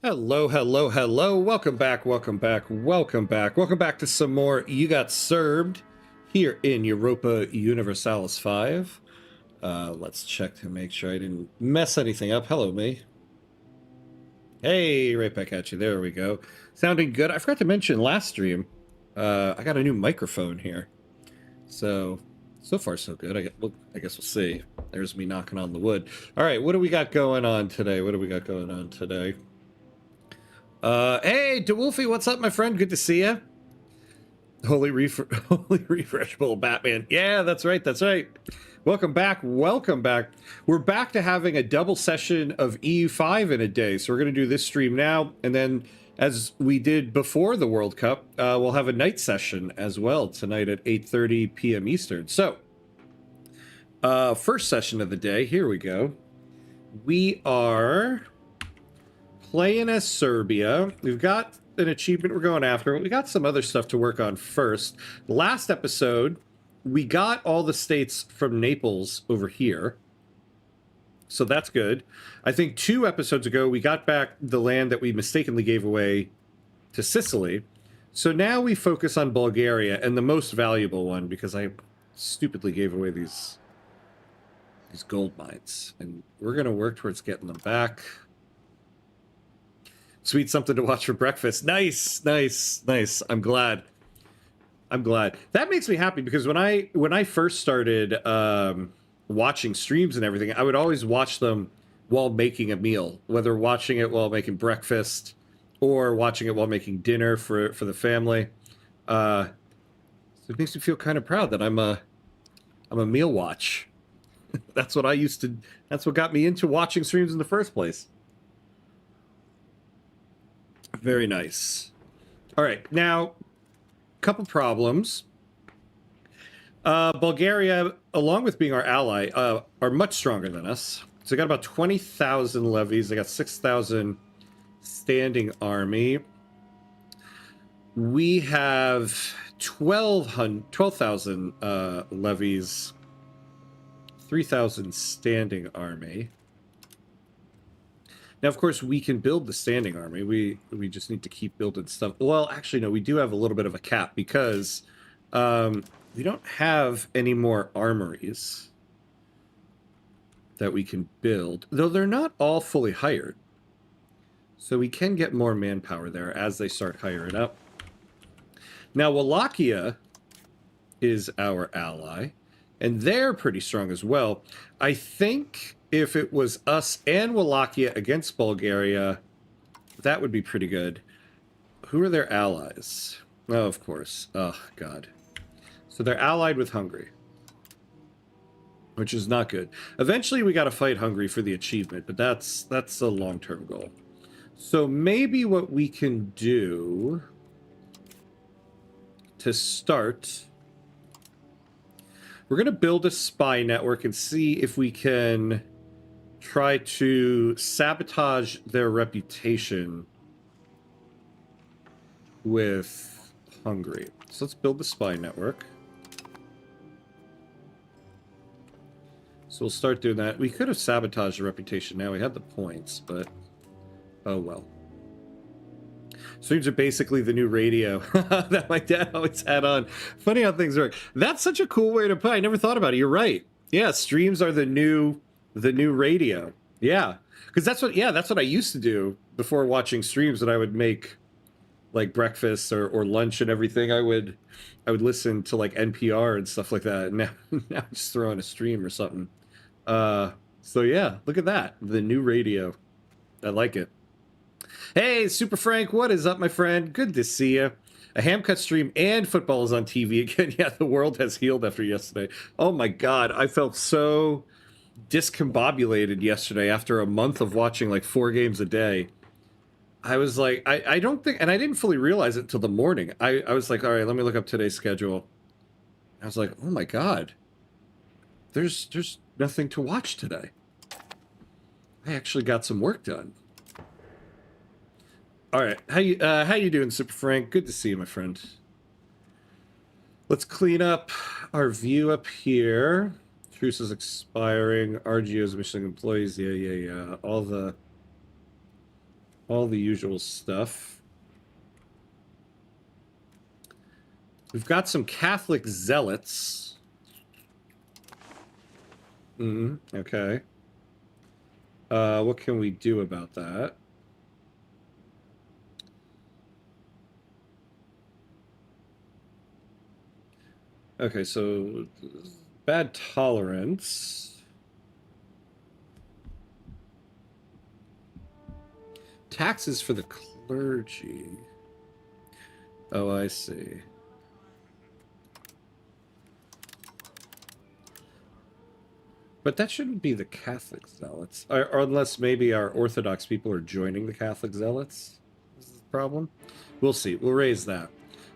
Hello, hello, hello. Welcome back, welcome back, welcome back. Welcome back to some more You Got Serbed here in Europa Universalis 5. Let's check to make sure I didn't mess anything up. Hello, me. Hey, right back at you. There we go. Sounding good. I forgot to mention last stream, I got a new microphone here. So far so good. I guess we'll see. There's me knocking on the wood. All right, what do we got going on today? Hey, DeWolfie, what's up, my friend? Good to see you. Holy refresh bowl, Batman. Yeah, that's right. Welcome back. We're back to having a double session of EU5 in a day. So we're going to do this stream now, and then as we did before the World Cup, we'll have a night session as well tonight at 8:30 p.m. Eastern. So, first session of the day. Here we go. We are playing as Serbia. We've got an achievement we're going after, but we got some other stuff to work on first. Last episode, we got all the states from Naples over here. So that's good. I think 2 episodes ago, we got back the land that we mistakenly gave away to Sicily. So now we focus on Bulgaria, and the most valuable one, because I stupidly gave away these gold mines. And we're going to work towards getting them back. Sweet something to watch for breakfast. Nice. I'm glad. That makes me happy because when I first started watching streams and everything, I would always watch them while making a meal, whether watching it while making breakfast or watching it while making dinner for the family. So it makes me feel kind of proud that I'm a meal watch. That's what got me into watching streams in the first place. Very nice. All right, now, couple problems. Bulgaria, along with being our ally, are much stronger than us. So they got about 20,000 levies. They got 6,000 standing army. We have 12,000 levies, 3,000 standing army. Now, of course, we can build the standing army. We just need to keep building stuff. Well, actually, no, we do have a little bit of a cap because we don't have any more armories that we can build, though they're not all fully hired. So we can get more manpower there as they start hiring up. Now, Wallachia is our ally, and they're pretty strong as well. I think if it was us and Wallachia against Bulgaria, that would be pretty good. Who are their allies? Oh, of course. Oh, God. So they're allied with Hungary, which is not good. Eventually, we got to fight Hungary for the achievement, but that's a long-term goal. So maybe what we can do to start, we're going to build a spy network and see if we can try to sabotage their reputation with Hungary. So let's build the spy network. So we'll start doing that. We could have sabotaged the reputation now. We had the points, but oh well. Streams are basically the new radio that my dad always had on. Funny how things work. That's such a cool way to put it. I never thought about it. You're right. Yeah, streams are the new radio. Yeah, because that's what I used to do before watching streams. That I would make like breakfast or lunch and everything. I would listen to like NPR and stuff like that. And now I'm just throwing a stream or something. So yeah, look at that, the new radio. I like it. Hey, Super Frank, what is up, my friend? Good to see you. A ham cut stream and football is on TV again. Yeah, the world has healed after yesterday. Oh my God, I felt so discombobulated yesterday after a month of watching like 4 games a day. I was like, I don't think, and I didn't fully realize it until the morning. I was like, all right, let me look up today's schedule. I was like, oh my God, there's nothing to watch today. I actually got some work done. All right, how you doing, Super Frank? Good to see you, my friend. Let's clean up our view up here. Truce is expiring. RGO's missing employees. Yeah. All the All the usual stuff. We've got some Catholic zealots. Okay. What can we do about that? Okay, so bad tolerance. Taxes for the clergy. Oh, I see. But that shouldn't be the Catholic zealots. Or unless maybe our Orthodox people are joining the Catholic zealots. This is the problem. We'll see. We'll raise that.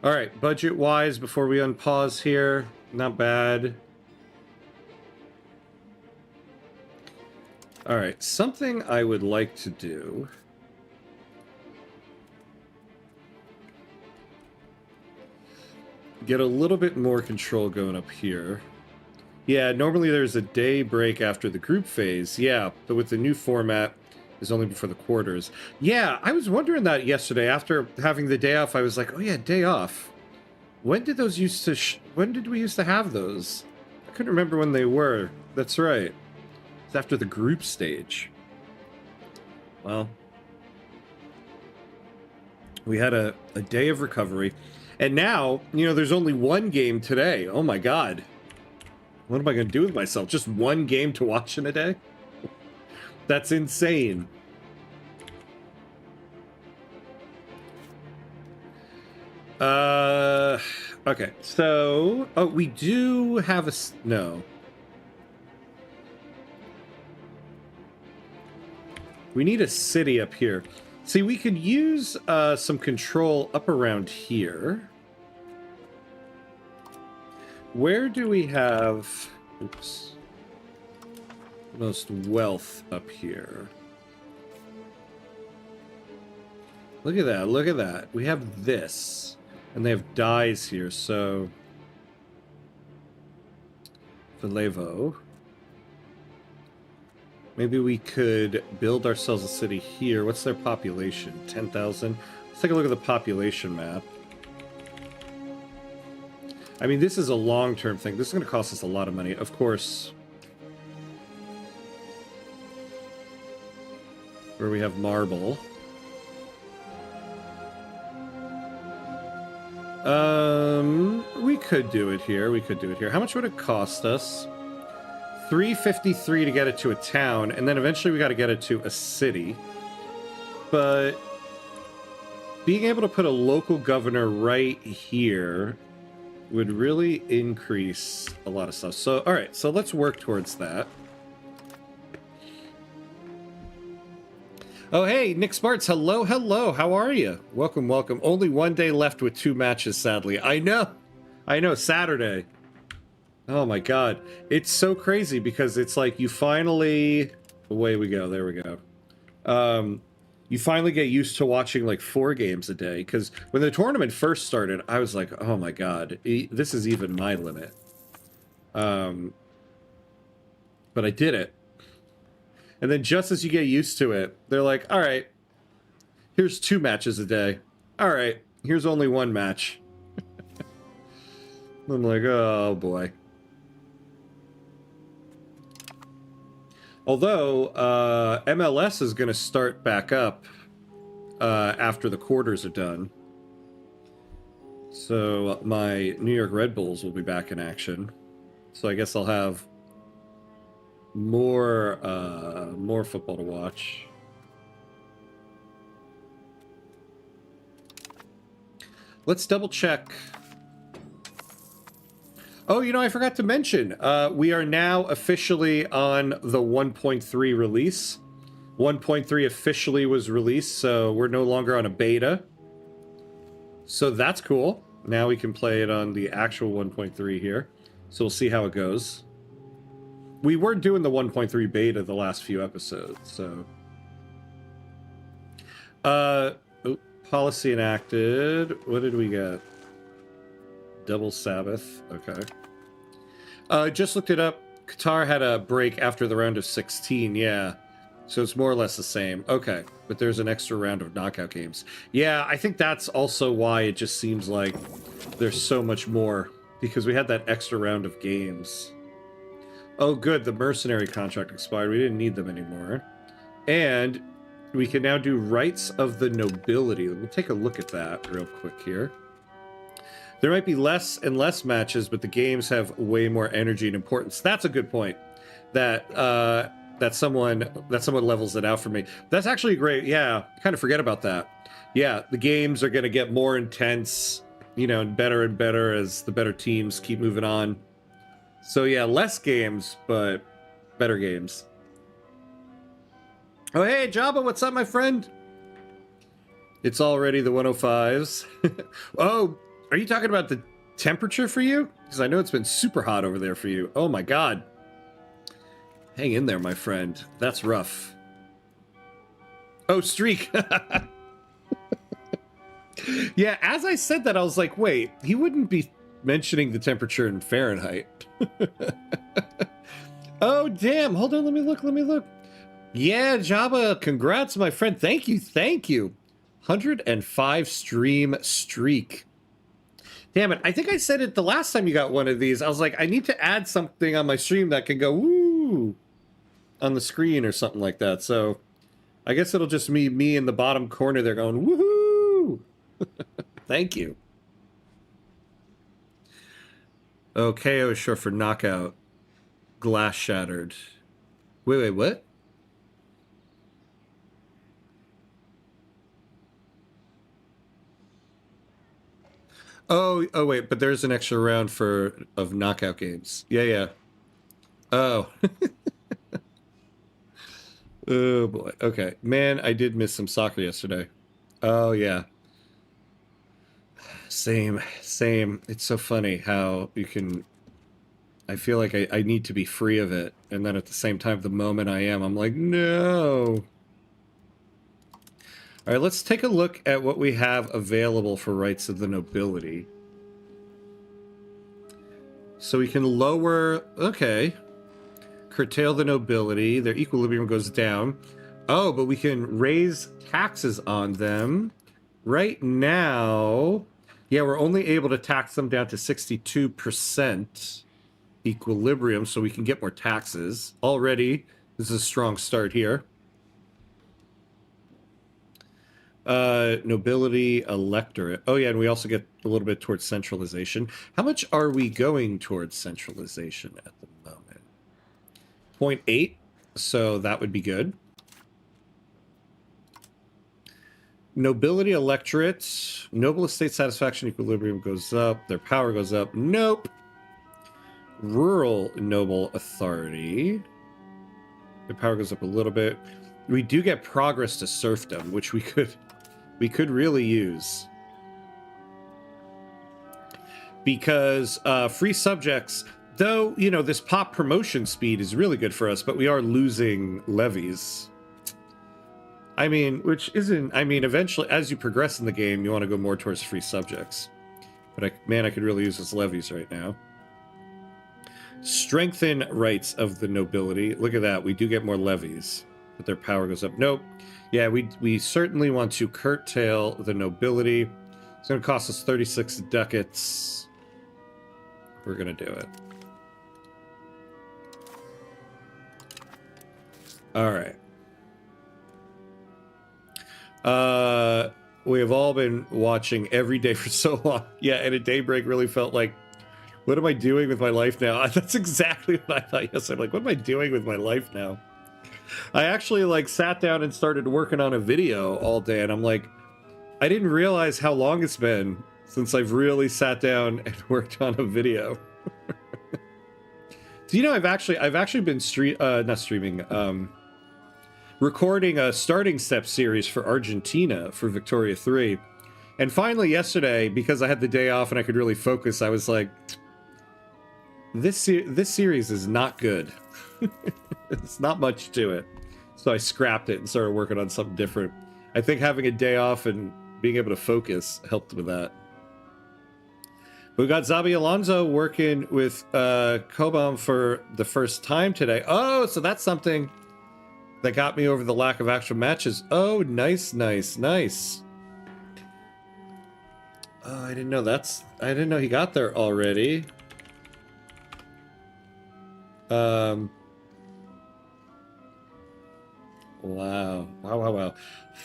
All right, budget-wise, before we unpause here, not bad. All right, something I would like to do. Get a little bit more control going up here. Yeah, normally there's a day break after the group phase. Yeah, but with the new format, it's only before the quarters. Yeah, I was wondering that yesterday. After having the day off, I was like, oh yeah, day off. When did those used to... when did we used to have those? I couldn't remember when they were. That's right. It's after the group stage. Well, we had a day of recovery. And now, you know, there's only one game today. Oh my god. What am I going to do with myself? Just one game to watch in a day? That's insane. Okay, so... oh, we do have a... no. We need a city up here. See, we could use some control up around here. Where do we have... oops. Most wealth up here? Look at that, look at that. We have this. And they have dyes here, so... Valevo. Maybe we could build ourselves a city here. What's their population? 10,000? Let's take a look at the population map. I mean, this is a long-term thing. This is going to cost us a lot of money. Of course. Where we have marble. We could do it here. We could do it here. How much would it cost us? 353 to get it to a town, and then eventually we got to get it to a city. But being able to put a local governor right here would really increase a lot of stuff. So, all right, so let's work towards that. Oh, hey, Nick Sparts, hello, hello, how are you? Welcome, welcome. Only one day left with 2 matches, sadly. I know, Saturday. Oh my god. It's so crazy because it's like you finally... away we go, there we go. You finally get used to watching like 4 games a day, because when the tournament first started, I was like, oh my god, this is even my limit. But I did it. And then just as you get used to it, they're like, all right, here's 2 matches a day. All right, here's only 1 match. I'm like, oh boy. Although, MLS is going to start back up after the quarters are done. So my New York Red Bulls will be back in action. So I guess I'll have more football to watch. Let's double check. Oh, you know, I forgot to mention, we are now officially on the 1.3 release. 1.3 officially was released, so we're no longer on a beta. So that's cool. Now we can play it on the actual 1.3 here. So we'll see how it goes. We were doing the 1.3 beta the last few episodes, so... policy enacted. What did we get? Double Sabbath. Okay. Just looked it up. Qatar had a break after the round of 16, yeah. So it's more or less the same. Okay, but there's an extra round of knockout games. Yeah, I think that's also why it just seems like there's so much more, because we had that extra round of games. Oh, good, the mercenary contract expired. We didn't need them anymore. And we can now do Rights of the Nobility. Let me take a look at that real quick here. There might be less and less matches, but the games have way more energy and importance. That's a good point. That someone levels it out for me. That's actually great. Yeah, kind of forget about that. Yeah, the games are going to get more intense, you know, and better as the better teams keep moving on. So yeah, less games, but better games. Oh, hey, Jabba, what's up, my friend? It's already the 105s. Oh, are you talking about the temperature for you? Because I know it's been super hot over there for you. Oh my god. Hang in there, my friend. That's rough. Oh, streak. Yeah, as I said that, I was like, wait, he wouldn't be mentioning the temperature in Fahrenheit. Oh, damn. Hold on, let me look. Yeah, Jabba, congrats, my friend. Thank you. 105 stream streak. Damn it, I think I said it the last time you got one of these. I was like, I need to add something on my stream that can go woo on the screen or something like that. So I guess it'll just be me in the bottom corner there going woohoo. Thank you. Oh, KO is short for knockout. Glass shattered. Wait, what? Oh, wait, but there's an extra round of knockout games. Yeah. Oh. Oh, boy. Okay. Man, I did miss some soccer yesterday. Oh, yeah. Same. It's so funny how you can... I feel like I need to be free of it, and then at the same time, the moment I am, I'm like, no! Alright, let's take a look at what we have available for Rights of the Nobility. So we can lower... Okay. Curtail the nobility. Their equilibrium goes down. Oh, but we can raise taxes on them. Right now... Yeah, we're only able to tax them down to 62% equilibrium, so we can get more taxes. Already, this is a strong start here. Nobility, electorate. Oh yeah, and we also get a little bit towards centralization. How much are we going towards centralization at the moment? 0.8, so that would be good. Nobility, electorate. Noble estate satisfaction equilibrium goes up. Their power goes up. Nope. Rural noble authority. Their power goes up a little bit. We do get progress to serfdom, which we could really use. Because free subjects, though, you know, this pop promotion speed is really good for us, but we are losing levies. I mean, which isn't... I mean, eventually, as you progress in the game, you want to go more towards free subjects. But, man, I could really use those levies right now. Strengthen rights of the nobility. Look at that. We do get more levies. But their power goes up. Nope. Yeah, we certainly want to curtail the nobility. It's going to cost us 36 ducats. We're going to do it. All right. We have all been watching every day for so long. Yeah, and a daybreak really felt like, what am I doing with my life now? That's exactly what I thought yesterday. Like, what am I doing with my life now? I actually, like, sat down and started working on a video all day, and I'm like, I didn't realize how long it's been since I've really sat down and worked on a video. Do you know I've actually been recording a starting step series for Argentina for Victoria 3. And finally yesterday, because I had the day off and I could really focus, I was like, this series is not good. It's not much to it. So I scrapped it and started working on something different. I think having a day off and being able to focus helped with that. We got Zabi Alonso working with Cobham for the first time today. Oh, so that's something that got me over the lack of actual matches. Oh, nice, nice, nice. Oh, I didn't know I didn't know he got there already. Wow. Wow, wow, wow.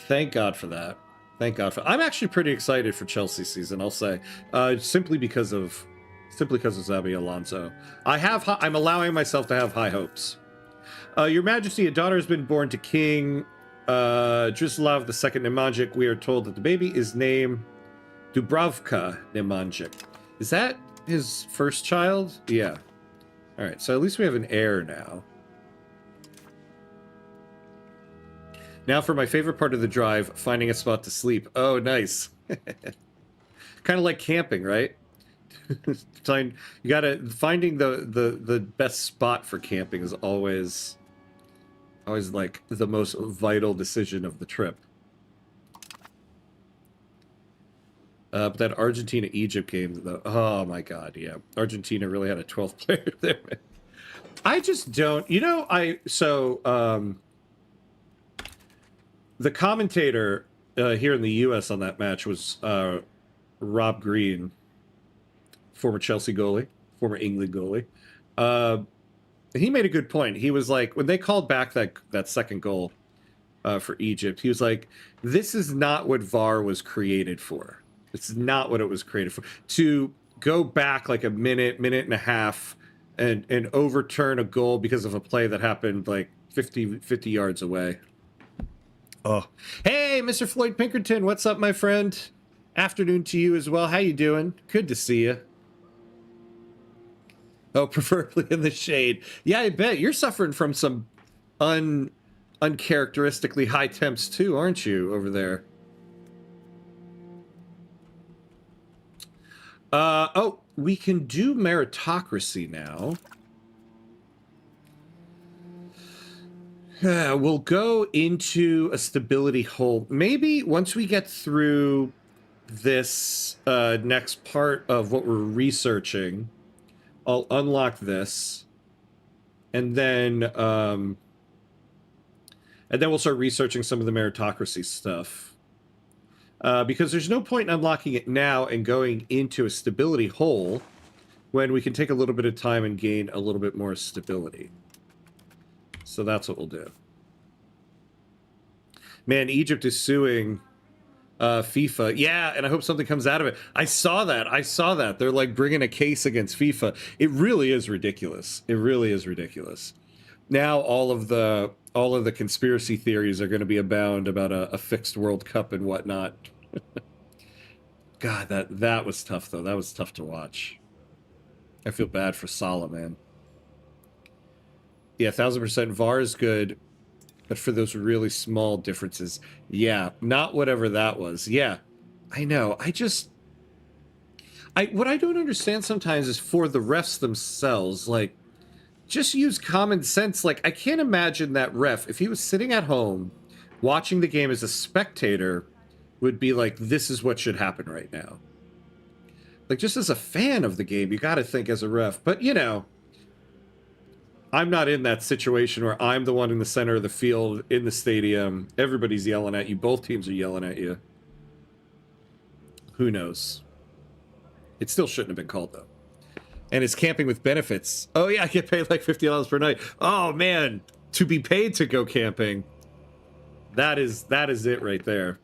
Thank God for that. Thank God for. I'm actually pretty excited for Chelsea season, I'll say. Simply because of Xabi Alonso. I'm allowing myself to have high hopes. Your Majesty, a daughter has been born to King Drislav II Nemanjic. We are told that the baby is named Dubravka Nemanjic. Is that his first child? Yeah. All right, so at least we have an heir now. Now for my favorite part of the drive, finding a spot to sleep. Oh, nice. Kind of like camping, right? Finding the best spot for camping is always like the most vital decision of the trip. But that Argentina-Egypt game, though, oh my God, yeah. Argentina really had a 12th player there. I just don't, the commentator here in the U.S. on that match was Rob Green, former Chelsea goalie, former England goalie. He made a good point. He was like, when they called back that second goal for Egypt, he was like, this is not what VAR was created for. It's not what it was created for. To go back like a minute and a half and overturn a goal because of a play that happened like 50 yards away. Oh, hey, Mr. Floyd Pinkerton, what's up, my friend? Afternoon to you as well. How you doing? Good to see you. Oh, preferably in the shade. Yeah, I bet you're suffering from some uncharacteristically high temps too, aren't you, over there? Oh, we can do meritocracy now. We'll go into a stability hole. Maybe once we get through this next part of what we're researching, I'll unlock this, and then we'll start researching some of the meritocracy stuff. Because there's no point in unlocking it now and going into a stability hole when we can take a little bit of time and gain a little bit more stability. So that's what we'll do. Man, Egypt is suing FIFA. Yeah, and I hope something comes out of it. I saw that. They're like bringing a case against FIFA. It really is ridiculous. It really is ridiculous. Now all of the conspiracy theories are going to be abound about a fixed World Cup and whatnot. God, that was tough though. That was tough to watch. I feel bad for Salah, man. Yeah, 1000% VAR is good, but for those really small differences, yeah, not whatever that was. Yeah, I know. What I don't understand sometimes is for the refs themselves, like, just use common sense. Like, I can't imagine that ref, if he was sitting at home watching the game as a spectator, would be like, this is what should happen right now. Like, just as a fan of the game, you got to think as a ref. But, you know, I'm not in that situation where I'm the one in the center of the field in the stadium. Everybody's yelling at you. Both teams are yelling at you. Who knows? It still shouldn't have been called, though. And it's camping with benefits. Oh, yeah, I get paid like $50 per night. Oh, man. To be paid to go camping. That is it right there.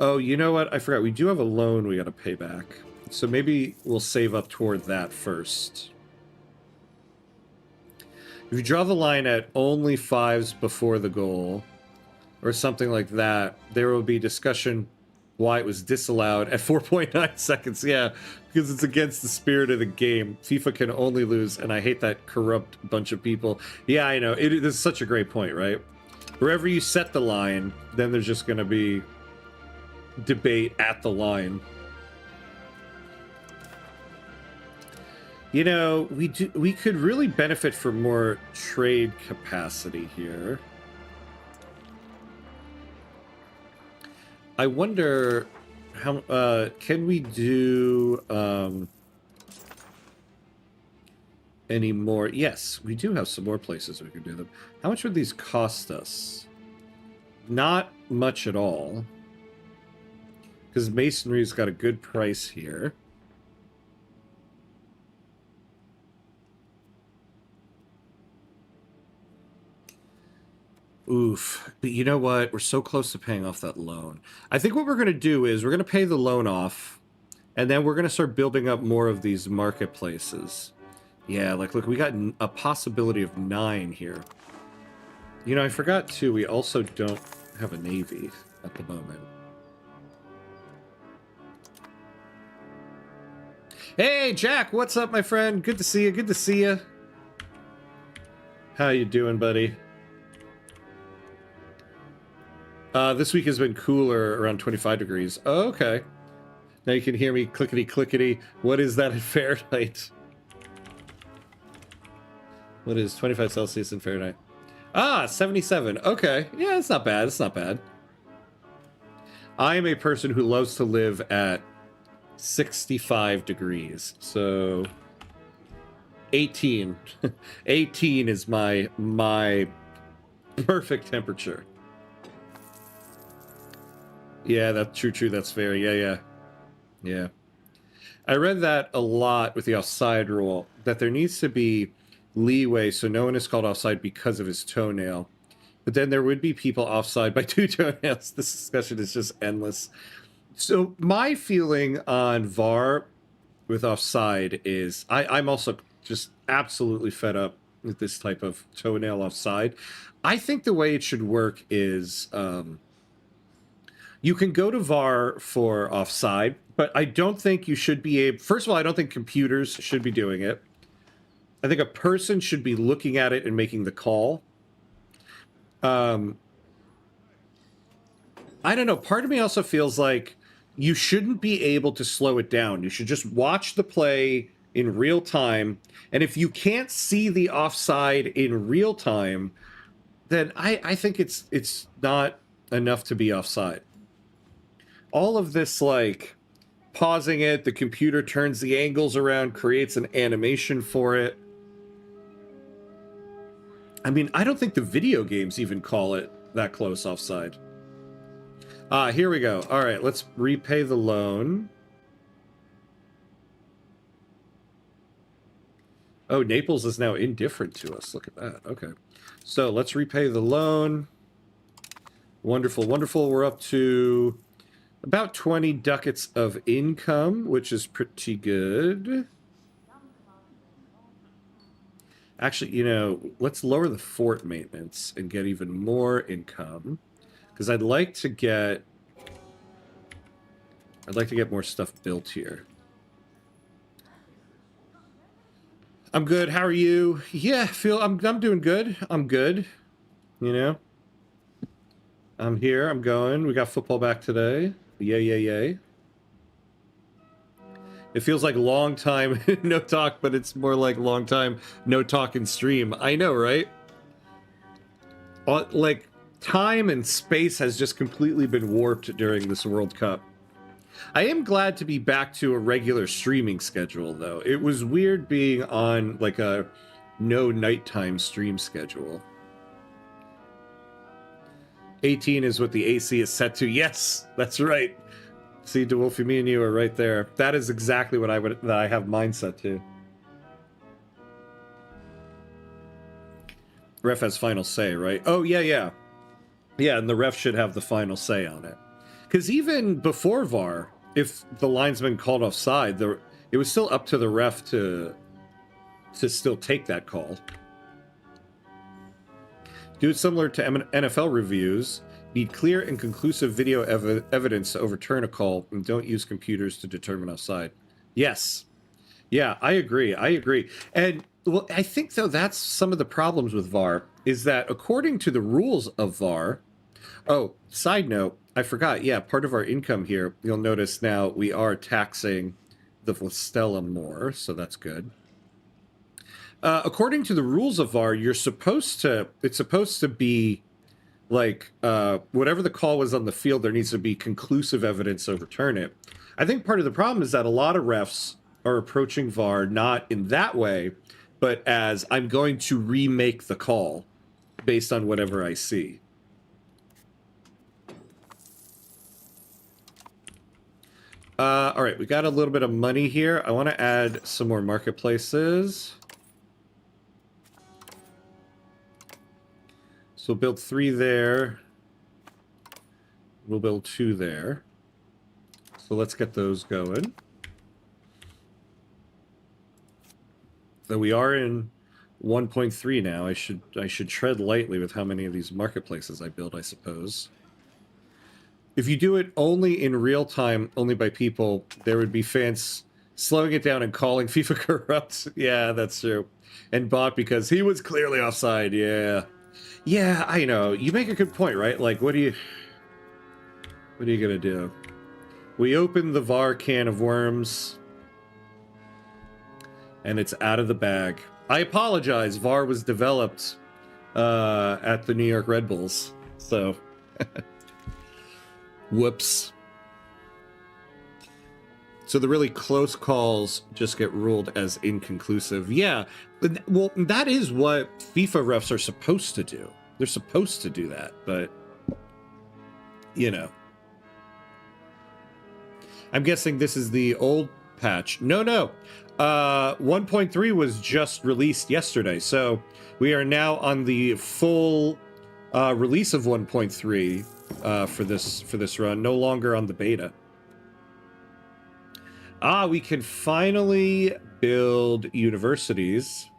Oh, you know what? I forgot. We do have a loan we got to pay back. So maybe we'll save up toward that first. If you draw the line at only 5s before the goal, or something like that, there will be discussion why it was disallowed at 4.9 seconds. Yeah, because it's against the spirit of the game. FIFA can only lose, and I hate that corrupt bunch of people. Yeah, I know. It is such a great point, right? Wherever you set the line, then there's just going to be debate at the line. You know, we could really benefit from more trade capacity here. I wonder how can we do any more. Yes, we do have some more places we can do them. How much would these cost us? Not much at all. Because masonry's got a good price here. Oof. But you know what? We're so close to paying off that loan. I think what we're going to do is we're going to pay the loan off, and then we're going to start building up more of these marketplaces. Yeah, like, look, we got a possibility of 9 here. You know, I forgot, too, we also don't have a navy at the moment. Hey, Jack, what's up, my friend? Good to see you, good to see you. How you doing, buddy? This week has been cooler, around 25 degrees. Oh, okay. Now you can hear me clickety-clickety. What is that in Fahrenheit? What is 25 Celsius in Fahrenheit? Ah, 77. Okay. Yeah, it's not bad. It's not bad. I am a person who loves to live at 65 degrees. So 18. 18 is my perfect temperature. Yeah, that's true. That's fair. Yeah. I read that a lot with the offside rule, that there needs to be leeway so no one is called offside because of his toenail. But then there would be people offside by 2 toenails. This discussion is just endless. So my feeling on VAR with offside is I'm also just absolutely fed up with this type of toenail offside. I think the way it should work is... you can go to VAR for offside, but I don't think you should be able... First of all, I don't think computers should be doing it. I think a person should be looking at it and making the call. I don't know. Part of me also feels like you shouldn't be able to slow it down. You should just watch the play in real time. And if you can't see the offside in real time, then I think it's not enough to be offside. All of this, like, pausing it, the computer turns the angles around, creates an animation for it. I mean, I don't think the video games even call it that close offside. Here we go. All right, let's repay the loan. Oh, Naples is now indifferent to us. Look at that. Okay. So let's repay the loan. Wonderful, wonderful. We're up to... about 20 ducats of income, which is pretty good. Actually, you know, let's lower the fort maintenance and get even more income. Because I'd like to get more stuff built here. I'm good. How are you? Yeah, I'm doing good. I'm good. You know? I'm here. I'm going. We got football back today. Yay. It feels like long time no talk, but it's more like long time no talk and stream. I know, right? Like, time and space has just completely been warped during this World Cup. I am glad to be back to a regular streaming schedule, though. It was weird being on, like, a no nighttime stream schedule. 18 is what the AC is set to. Yes, that's right. See, DeWolfie, me and you are right there. That is exactly what I have mine set to. Ref has final say, right? Oh, yeah. Yeah, and the ref should have the final say on it. Because even before VAR, if the linesman called offside, it was still up to the ref to still take that call. Do it similar to NFL reviews. Need clear and conclusive video evidence to overturn a call, and don't use computers to determine offside. Yes. Yeah, I agree. And, well, I think, though, that's some of the problems with VAR, is that according to the rules of VAR... Oh, side note, I forgot. Yeah, part of our income here, you'll notice now we are taxing the Vlastella more, so that's good. According to the rules of VAR, it's supposed to be like, whatever the call was on the field, there needs to be conclusive evidence to overturn it. I think part of the problem is that a lot of refs are approaching VAR not in that way, but as I'm going to remake the call based on whatever I see. All right, we got a little bit of money here. I want to add some more marketplaces. So we'll build 3 there. We'll build 2 there. So let's get those going. Though we are in 1.3 now, I should tread lightly with how many of these marketplaces I build, I suppose. If you do it only in real time, only by people, there would be fans slowing it down and calling FIFA corrupt. Yeah, that's true. And bot because he was clearly offside. Yeah. Yeah, I know. You make a good point, right? Like, what are you gonna do? We opened the VAR can of worms, and it's out of the bag. I apologize. VAR was developed at the New York Red Bulls, so whoops. So the really close calls just get ruled as inconclusive. Yeah, well, that is what FIFA refs are supposed to do. They're supposed to do that, but you know. I'm guessing this is the old patch. No. 1.3 was just released yesterday, so we are now on the full release of 1.3 for this run. No longer on the beta. We can finally build universities.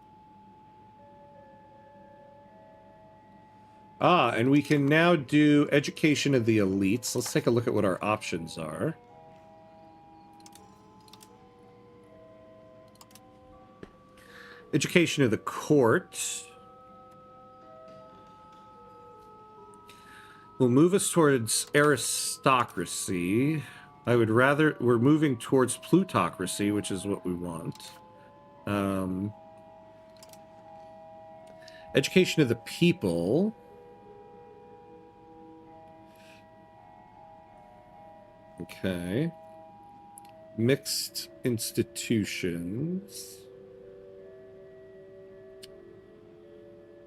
And we can now do education of the elites. Let's take a look at what our options are. Education of the court. Will move us towards aristocracy. I would rather... We're moving towards plutocracy, which is what we want. Education of the people. Okay. Mixed institutions.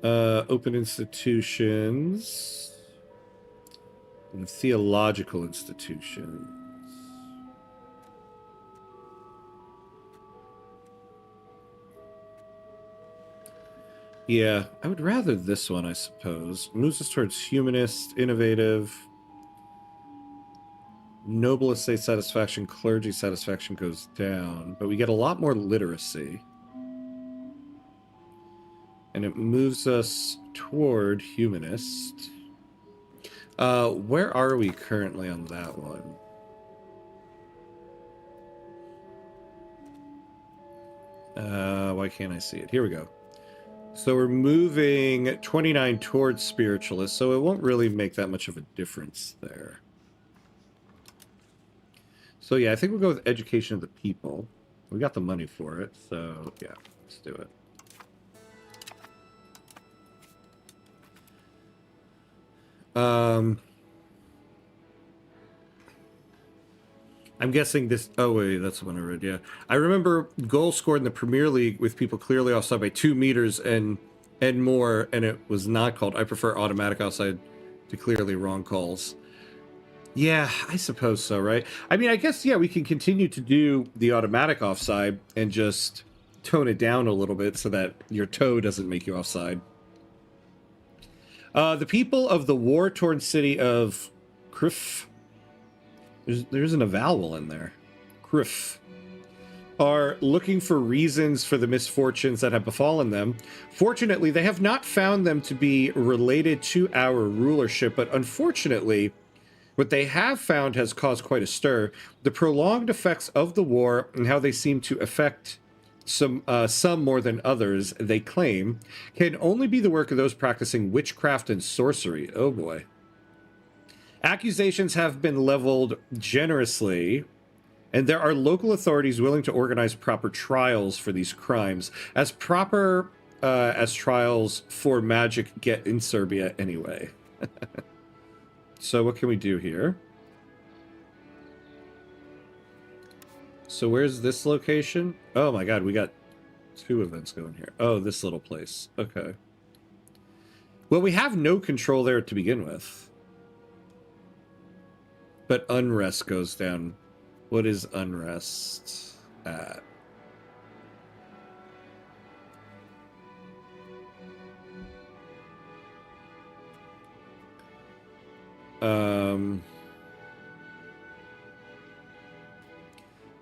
Open institutions. And theological institutions. Yeah, I would rather this one, I suppose. Moves us towards humanist, innovative. Noble estate satisfaction, clergy satisfaction goes down, but we get a lot more literacy. And it moves us toward humanist. Where are we currently on that one? Why can't I see it? Here we go. So we're moving 29 towards spiritualist, so it won't really make that much of a difference there. So yeah, I think we'll go with education of the people. We got the money for it, so yeah, let's do it. I'm guessing this... Oh, wait, that's the one I read, yeah. I remember goals scored in the Premier League with people clearly offside by 2 meters and more, and it was not called. I prefer automatic offside to clearly wrong calls. Yeah, I suppose so, right? I mean, I guess, yeah, we can continue to do the automatic offside and just tone it down a little bit so that your toe doesn't make you offside. The people of the war-torn city of Krif... There isn't a vowel in there. Krif. Are looking for reasons for the misfortunes that have befallen them. Fortunately, they have not found them to be related to our rulership, but unfortunately, what they have found has caused quite a stir. The prolonged effects of the war and how they seem to affect some more than others, they claim, can only be the work of those practicing witchcraft and sorcery. Oh boy. Accusations have been leveled generously, and there are local authorities willing to organize proper trials for these crimes, as proper as trials for magic get in Serbia anyway. So what can we do here? So where's this location? Oh my god, we got 2 events going here. Oh, this little place. Okay. Well, we have no control there to begin with. But unrest goes down. What is unrest at?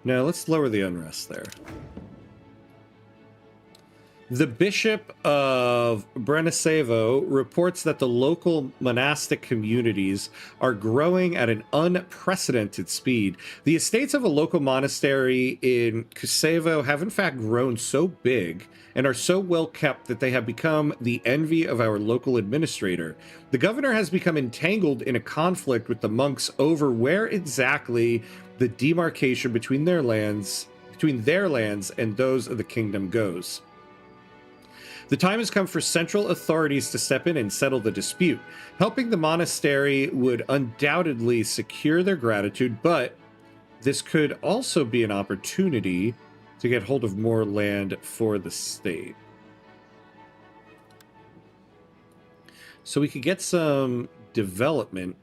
Now let's lower the unrest there. The Bishop of Branicevo reports that the local monastic communities are growing at an unprecedented speed. The estates of a local monastery in Kusevo have in fact grown so big and are so well kept that they have become the envy of our local administrator. The governor has become entangled in a conflict with the monks over where exactly the demarcation between their lands and those of the kingdom goes. The time has come for central authorities to step in and settle the dispute. Helping the monastery would undoubtedly secure their gratitude, but this could also be an opportunity to get hold of more land for the state. So we could get some development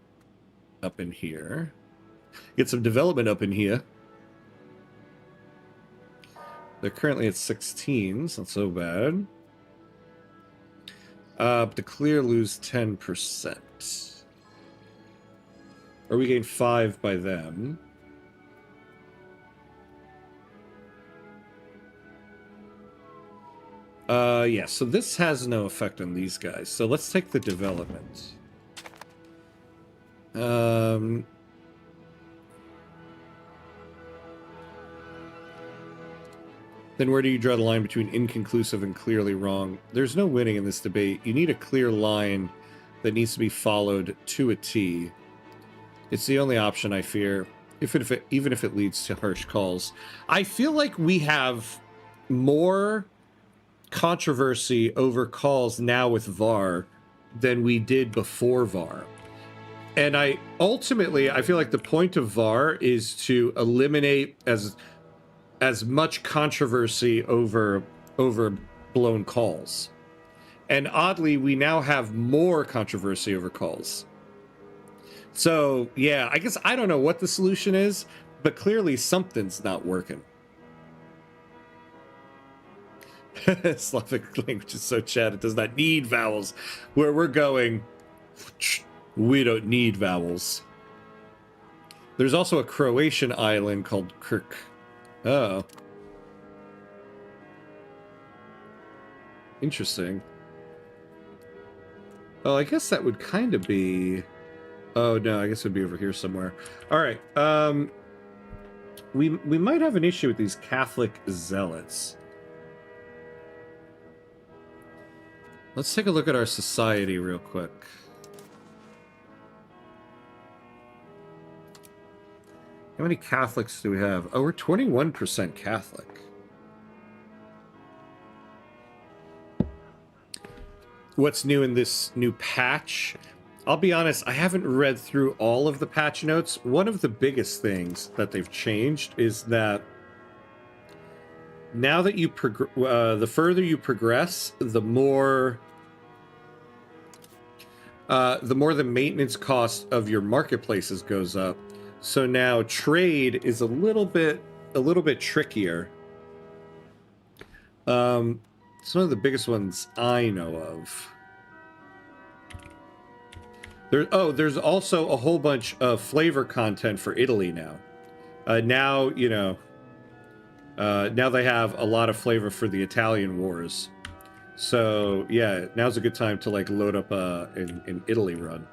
up in here. They're currently at 16, so not so bad. But to clear, lose 10%. Or we gain 5 by them. Yeah, so this has no effect on these guys. So let's take the development. Then where do you draw the line between inconclusive and clearly wrong? There's no winning in this debate. You need a clear line that needs to be followed to a T. It's the only option, I fear, even if it leads to harsh calls. I feel like we have more controversy over calls now with VAR than we did before VAR. And I feel like the point of VAR is to eliminate as much controversy over blown calls. And oddly, we now have more controversy over calls. So, yeah, I guess I don't know what the solution is, but clearly something's not working. Slavic language is so chat, it does not need vowels. Where we're going, we don't need vowels. There's also a Croatian island called Krk. Oh. Interesting. Oh, I guess that would kind of be... Oh, no, I guess it would be over here somewhere. All right. We might have an issue with these Catholic zealots. Let's take a look at our society real quick. How many Catholics do we have? Oh, we're 21% Catholic. What's new in this new patch? I'll be honest, I haven't read through all of the patch notes. One of the biggest things that they've changed is that now that you the further you progress, the more the maintenance cost of your marketplaces goes up. So now trade is a little bit trickier. It's one of the biggest ones I know of. There's also a whole bunch of flavor content for Italy now. Now they have a lot of flavor for the Italian wars. So yeah, now's a good time to like load up an Italy run.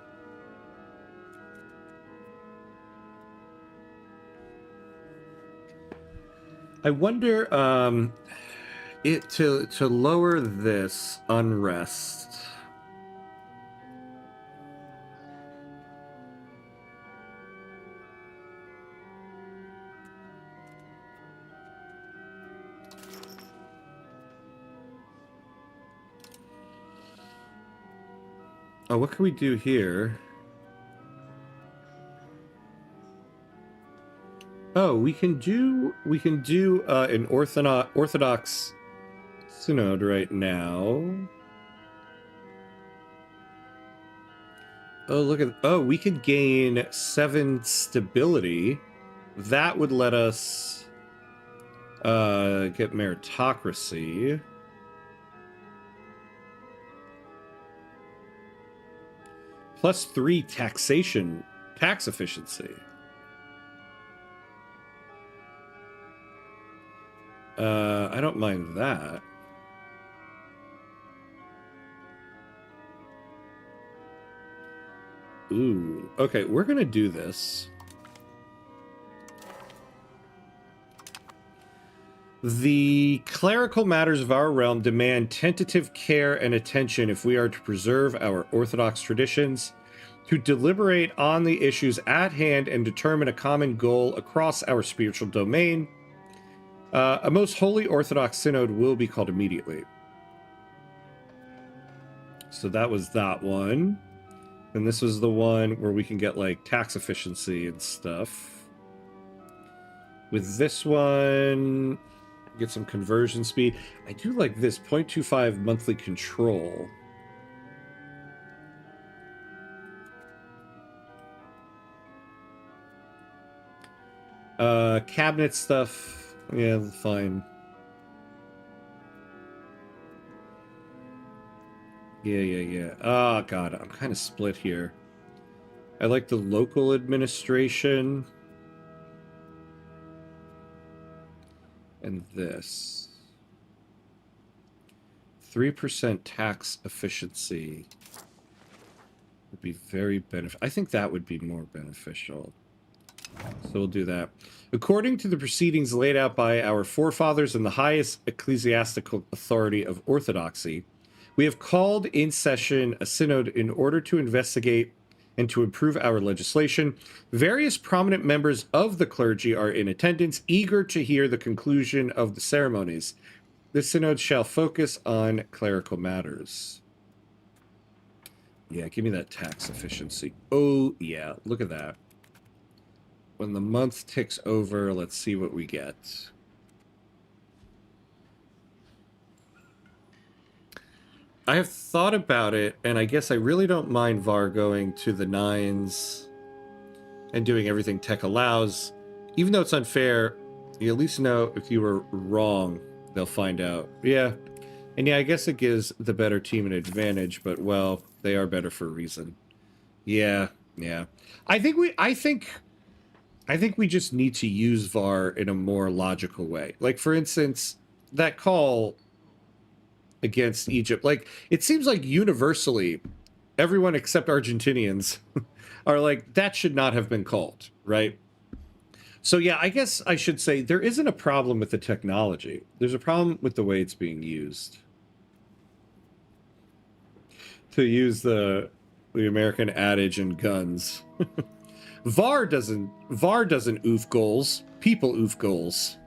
I wonder to lower this unrest. Oh, what can we do here? Oh, we can do an Orthodox synod right now. Oh, look at... Oh, we could gain 7 stability. That would let us get meritocracy. +3 taxation, tax efficiency. I don't mind that. Ooh, okay, we're gonna do this. The clerical matters of our realm demand tentative care and attention if we are to preserve our orthodox traditions, to deliberate on the issues at hand and determine a common goal across our spiritual domain. A most holy orthodox synod will be called immediately. So that was that one. And this was the one where we can get like tax efficiency and stuff. With this one, get some conversion speed. I do like this 0.25 monthly control. Cabinet stuff. Yeah, fine. Yeah. Oh, God, I'm kind of split here. I like the local administration. And this. 3% tax efficiency would be very beneficial. I think that would be more beneficial. So we'll do that. According to the proceedings laid out by our forefathers and the highest ecclesiastical authority of orthodoxy, we have called in session a synod in order to investigate and to improve our legislation. Various prominent members of the clergy are in attendance, eager to hear the conclusion of the ceremonies. This synod shall focus on clerical matters. Yeah, give me that tax efficiency. Oh, yeah, look at that. When the month ticks over, let's see what we get. I have thought about it, and I guess I really don't mind VAR going to the 9s and doing everything tech allows. Even though it's unfair, you at least know if you were wrong, they'll find out. Yeah. And yeah, I guess it gives the better team an advantage, but well, they are better for a reason. Yeah. I think we just need to use VAR in a more logical way. Like, for instance, that call against Egypt. Like, it seems like universally, everyone except Argentinians are like, that should not have been called, right? So yeah, I guess I should say there isn't a problem with the technology. There's a problem with the way it's being used. To use the American adage in guns. VAR doesn't oof goals. People oof goals.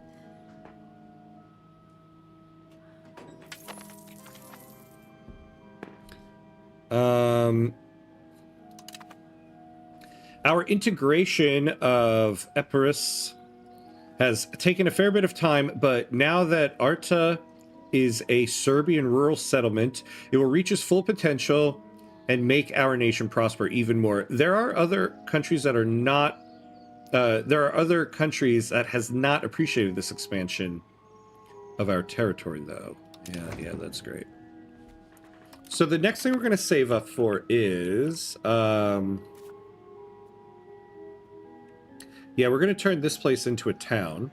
Our integration of Epirus has taken a fair bit of time, but now that Arta is a Serbian rural settlement, it will reach its full potential and make our nation prosper even more. There are other countries that are not... there are other countries that has not appreciated this expansion of our territory, though. Yeah, that's great. So the next thing we're going to save up for is... yeah, we're going to turn this place into a town.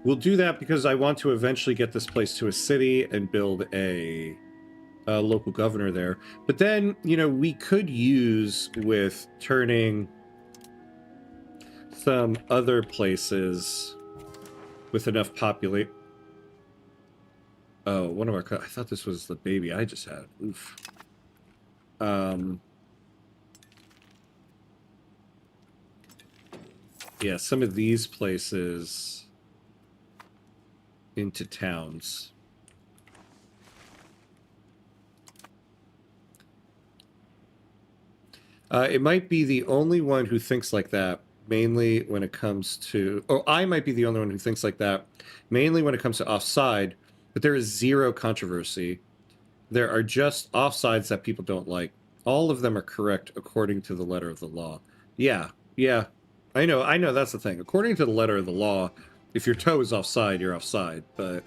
We'll do that because I want to eventually get this place to a city and build a local governor there. But then, you know, we could use with turning some other places with enough populate. Oh, one of our... I thought this was the baby I just had. Oof. Yeah, some of these places into towns. It might be the only one who thinks like that mainly when it comes to... Oh, I might be the only one who thinks like that. Mainly when it comes to offside, but there is zero controversy. There are just offsides that people don't like. All of them are correct according to the letter of the law. Yeah, yeah. I know, that's the thing. According to the letter of the law, if your toe is offside, you're offside, but...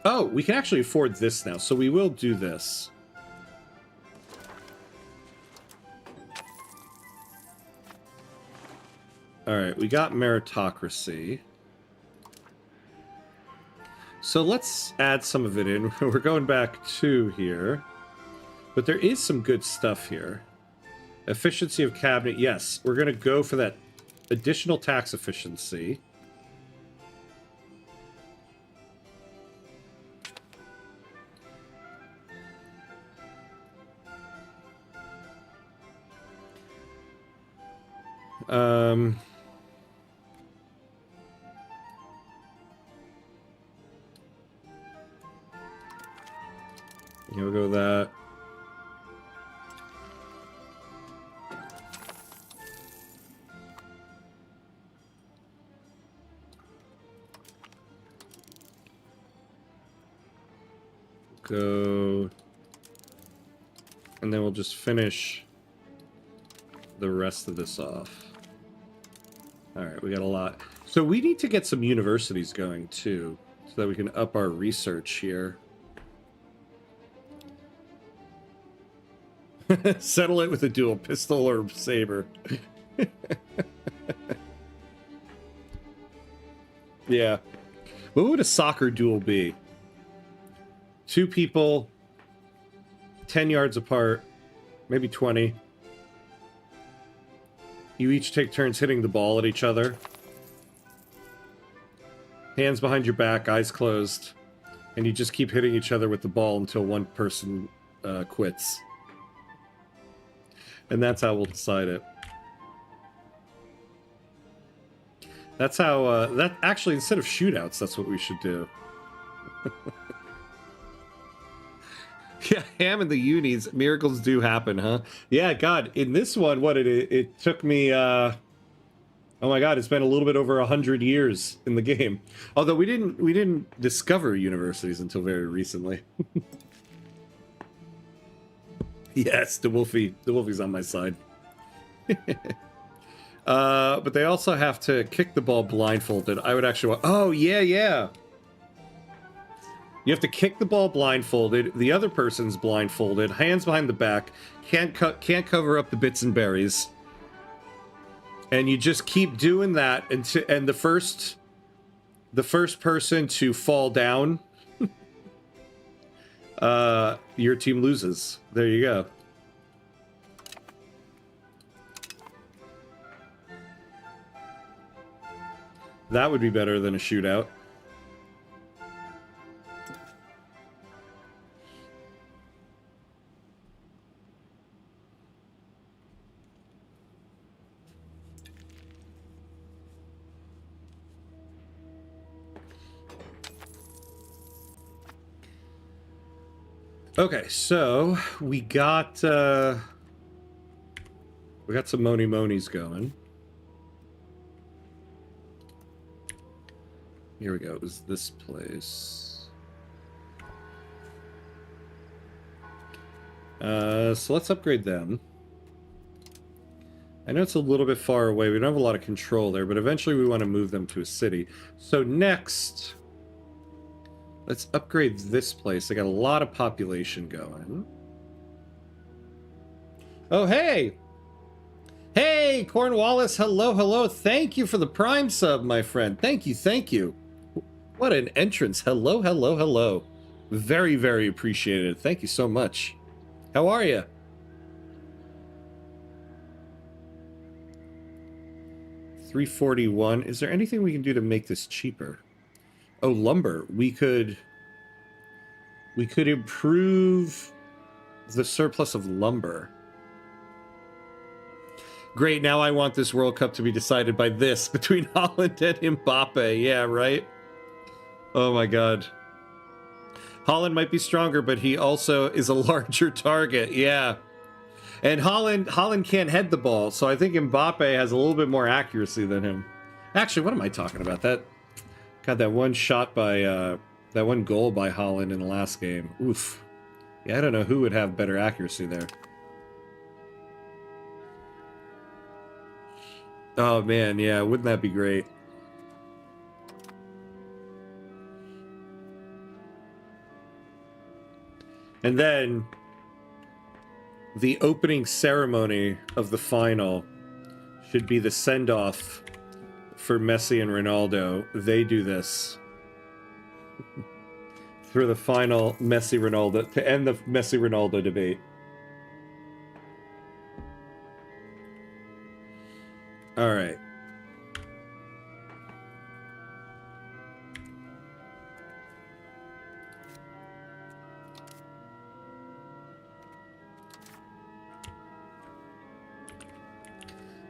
Oh, we can actually afford this now, so we will do this. Alright, we got meritocracy. So let's add some of it in. We're going back 2 here. But there is some good stuff here. Efficiency of cabinet, yes. We're going to go for that additional tax efficiency. We'll go with that. Go. And then we'll just finish the rest of this off. Alright, we got a lot. So we need to get some universities going, too, so that we can up our research here. Settle it with a dual pistol or saber. Yeah. What would a soccer duel be? 2 people, 10 yards apart, maybe 20. You each take turns hitting the ball at each other. Hands behind your back, eyes closed. And you just keep hitting each other with the ball until one person quits. And that's how we'll decide it. That's how, that actually, instead of shootouts, that's what we should do. Yeah, ham in the unis. Miracles do happen, huh? Yeah, God, in this one, what, it took me, oh my God, it's been a little bit over 100 years in the game. Although we didn't discover universities until very recently. Yes, the Wolfie's on my side. But they also have to kick the ball blindfolded. I would actually want... Oh, yeah, yeah. You have to kick the ball blindfolded. The other person's blindfolded. Hands behind the back. Can't cover up the bits and berries. And you just keep doing that until... And the first person to fall down... your team loses. There you go. That would be better than a shootout. Okay, so we got some Moni Monis going. Here we go. It was this place. So let's upgrade them. I know it's a little bit far away. We don't have a lot of control there, but eventually we want to move them to a city. So next... Let's upgrade this place. They got a lot of population going. Oh, hey! Hey, Cornwallis, hello, hello. Thank you for the Prime sub, my friend. Thank you, thank you. What an entrance. Hello, hello, hello. Very, very appreciated. Thank you so much. How are you? $341. Is there anything we can do to make this cheaper? Oh, lumber. We could improve the surplus of lumber. Great, now I want this World Cup to be decided by this between Holland and Mbappe. Yeah, right? Oh my God. Holland might be stronger, but he also is a larger target. Yeah. And Holland can't head the ball, so I think Mbappe has a little bit more accuracy than him. Actually, what am I talking about? That one shot by that one goal by Holland in the last game. Oof. Yeah, I don't know who would have better accuracy there. Oh man, yeah, wouldn't that be great? And then the opening ceremony of the final should be the send-off for Messi and Ronaldo. They do this for the final Messi-Ronaldo, to end the Messi-Ronaldo debate. All right.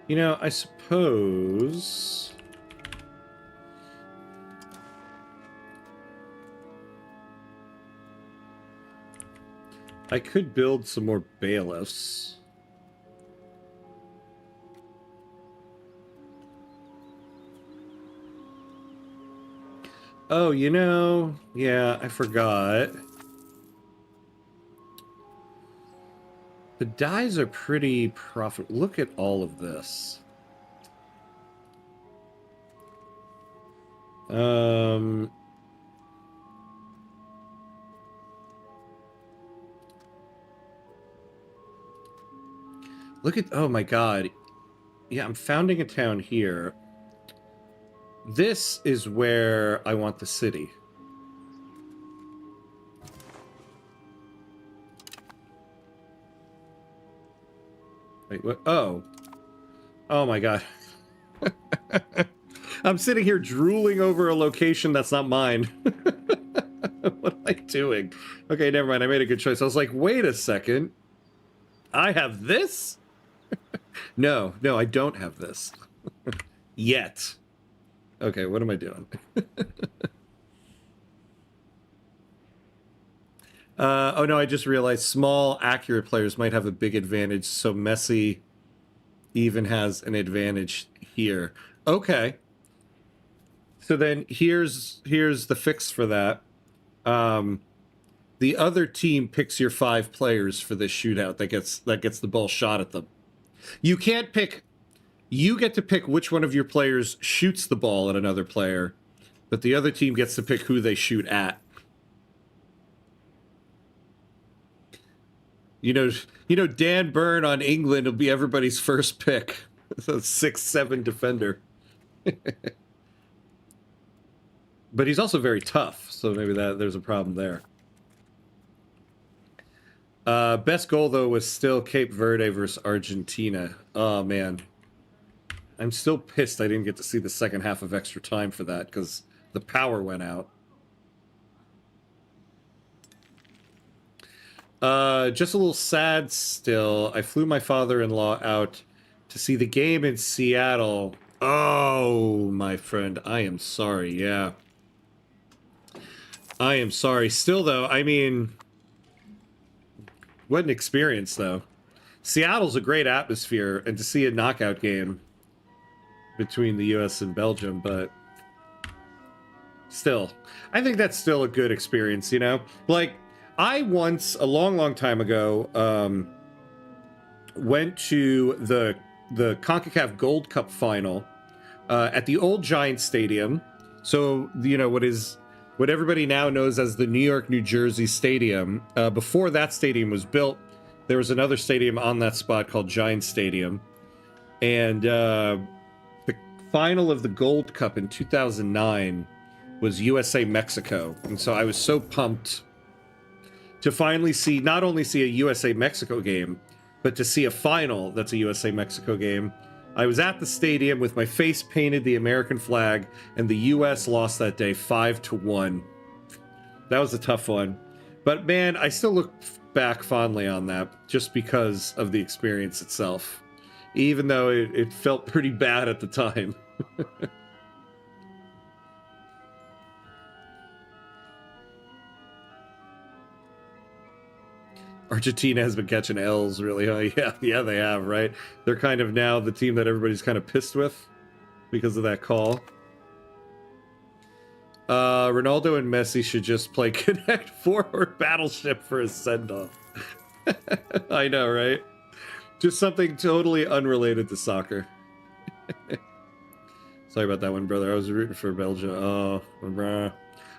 You know, I suppose I could build some more bailiffs. Oh, you know, yeah, I forgot. The dyes are pretty profitable. Look at all of this. Look at, oh my god. Yeah, I'm founding a town here. This is where I want the city. Wait, what? Oh. Oh my god. I'm sitting here drooling over a location that's not mine. What am I doing? Okay, never mind. I made a good choice. I was like, wait a second. I have this? No, I don't have this. Yet. Okay, what am I doing? Oh no, I just realized small, accurate players might have a big advantage, so Messi even has an advantage here. Okay. So then here's the fix for that. The other team picks your 5 players for this shootout that gets the ball shot at them. You can't pick. You get to pick which one of your players shoots the ball at another player, but the other team gets to pick who they shoot at. You know, Dan Burn on England will be everybody's first pick. So 6'7" defender. But he's also very tough, so maybe there's a problem there. Best goal, though, was still Cape Verde versus Argentina. Oh, man. I'm still pissed I didn't get to see the second half of extra time for that, because the power went out. Just a little sad still. I flew my father-in-law out to see the game in Seattle. Oh, my friend, I am sorry, yeah. I am sorry. Still, though, I mean, what an experience, though. Seattle's a great atmosphere, and to see a knockout game between the U.S. and Belgium, but still, I think that's still a good experience, you know? Like, I once, a long, long time ago, went to the CONCACAF Gold Cup final at the old Giant Stadium. So, you know, what everybody now knows as the New York, New Jersey Stadium. Before that stadium was built, there was another stadium on that spot called Giant Stadium. And the final of the Gold Cup in 2009 was USA-Mexico. And so I was so pumped to finally not only see a USA-Mexico game, but to see a final that's a USA-Mexico game. I was at the stadium with my face painted the American flag, and the U.S. lost that day 5-1. That was a tough one. But man, I still look back fondly on that just because of the experience itself, even though it felt pretty bad at the time. Argentina has been catching L's really high. Yeah, they have, right? They're kind of now the team that everybody's kind of pissed with because of that call. Ronaldo and Messi should just play Connect 4 or Battleship for a send-off. I know, right? Just something totally unrelated to soccer. Sorry about that one, brother. I was rooting for Belgium. Oh, bruh.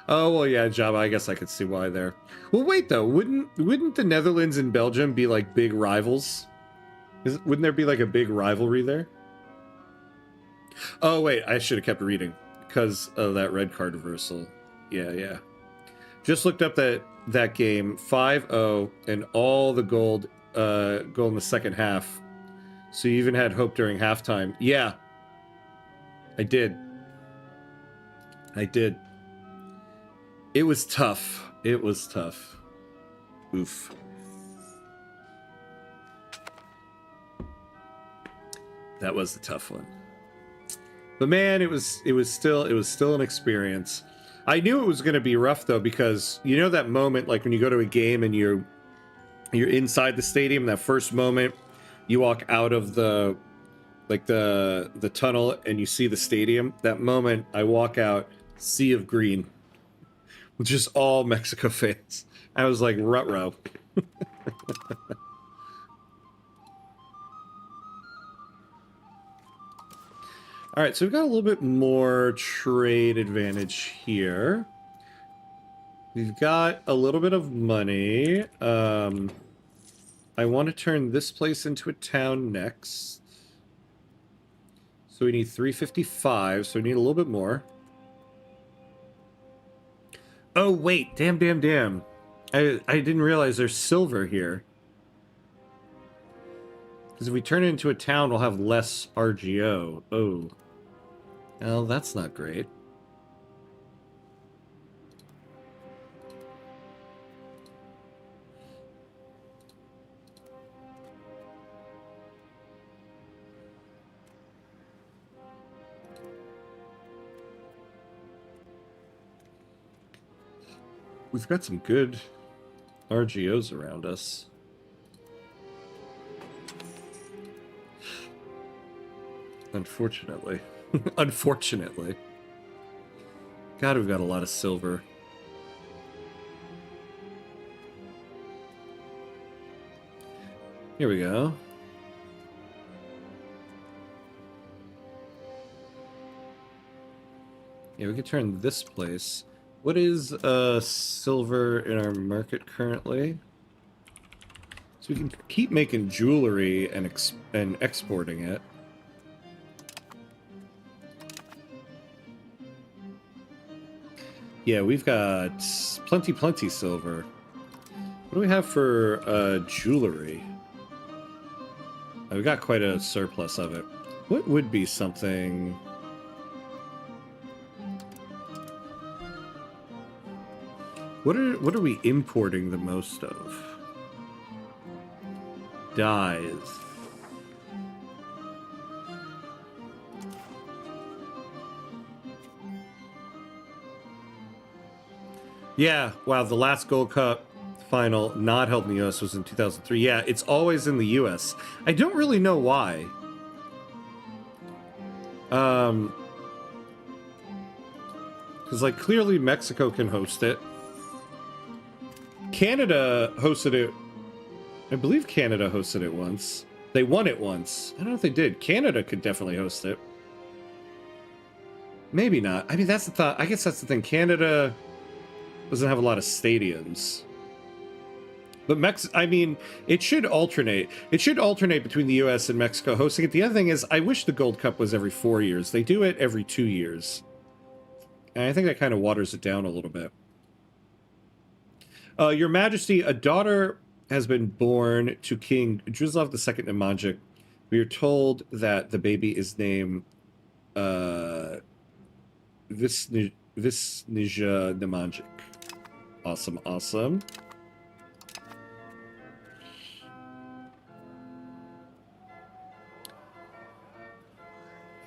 Oh, well, yeah, Java. I guess I could see why there. Well, wait, though. Wouldn't the Netherlands and Belgium be, like, big rivals? Wouldn't there be, like, a big rivalry there? Oh, wait. I should have kept reading because of that red card reversal. Yeah. Just looked up that game. 5-0 and all the goal in the second half. So you even had hope during halftime. Yeah. I did. It was tough. Oof. That was a tough one. But man, it was still an experience. I knew it was going to be rough though, because you know that moment, like when you go to a game and you're inside the stadium, that first moment you walk out of the tunnel and you see the stadium. That moment I walk out, sea of green, with just all Mexico fans. I was like, ruh-roh. All right, so we've got a little bit more trade advantage here. We've got a little bit of money. I want to turn this place into a town next. So we need 355, so we need a little bit more. Oh, wait. Damn. I didn't realize there's silver here. Because if we turn it into a town, we'll have less RGO. Oh. Well, that's not great. We've got some good RGOs around us. Unfortunately. Unfortunately. God, we've got a lot of silver. Here we go. Yeah, we could turn this place. What is silver in our market currently? So we can keep making jewelry and exporting it. Yeah, we've got plenty silver. What do we have for jewelry? Oh, we got quite a surplus of it. What would be something... What are we importing the most of? Dyes. Yeah, wow, the last Gold Cup final not held in the US was in 2003. Yeah, it's always in the US. I don't really know why. Because, like, clearly Mexico can host it. Canada hosted it. I believe Canada hosted it once. They won it once. I don't know if they did. Canada could definitely host it. Maybe not. I mean, that's the thought. I guess that's the thing. Canada doesn't have a lot of stadiums. But I mean, it should alternate. It should alternate between the US and Mexico hosting it. The other thing is, I wish the Gold Cup was every 4 years. They do it every 2 years. And I think that kind of waters it down a little bit. Your Majesty, a daughter has been born to King Drislav II Nemanjic. We are told that the baby is named Visnija Nemanjic. Awesome.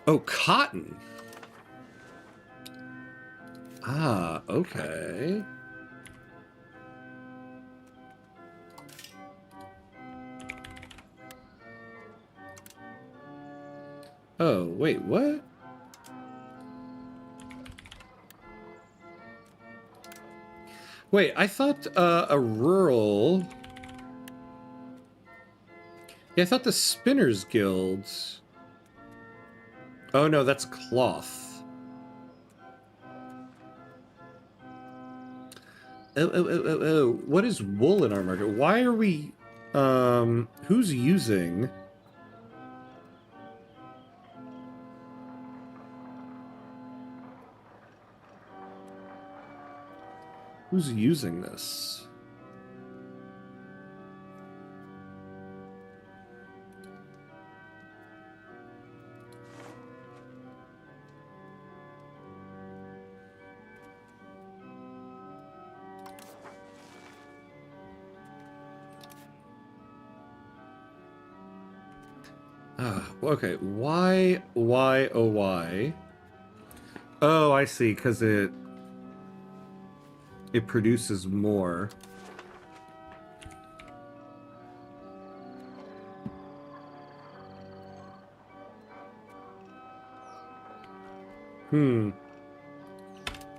Oh, cotton. Ah, okay. Oh, wait, what? Wait, I thought a rural... Yeah, I thought the Spinners Guilds... Oh no, that's cloth. Oh. What is wool in our market? Why are we... who's using... Who's using this? Okay. Why, oh, why? Oh, I see, because it produces more.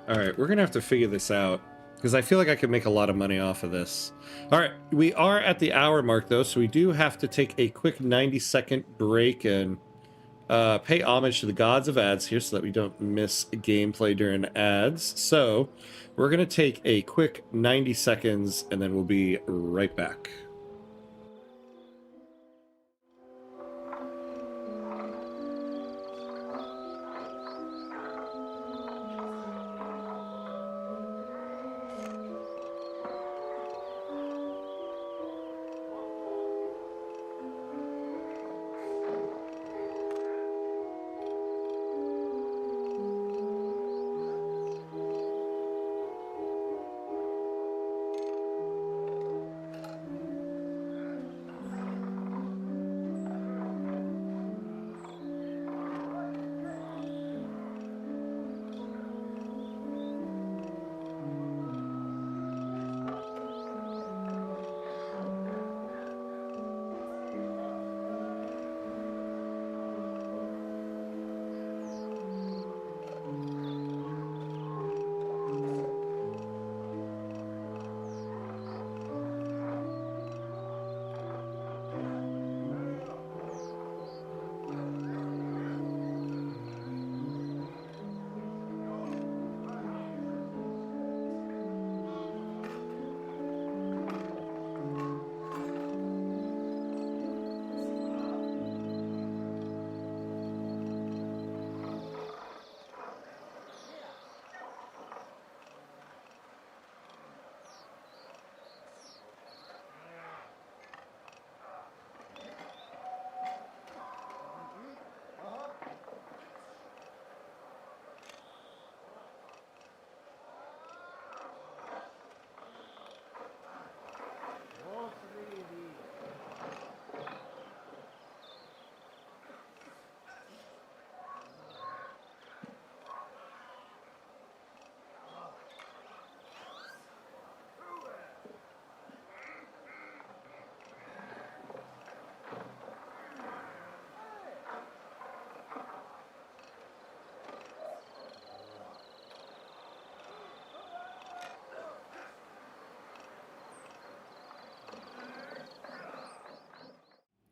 Alright, we're gonna have to figure this out, because I feel like I could make a lot of money off of this. Alright, we are at the hour mark, though, so we do have to take a quick 90-second break and pay homage to the gods of ads here so that we don't miss gameplay during ads. So, we're gonna take a quick 90 seconds, and then we'll be right back.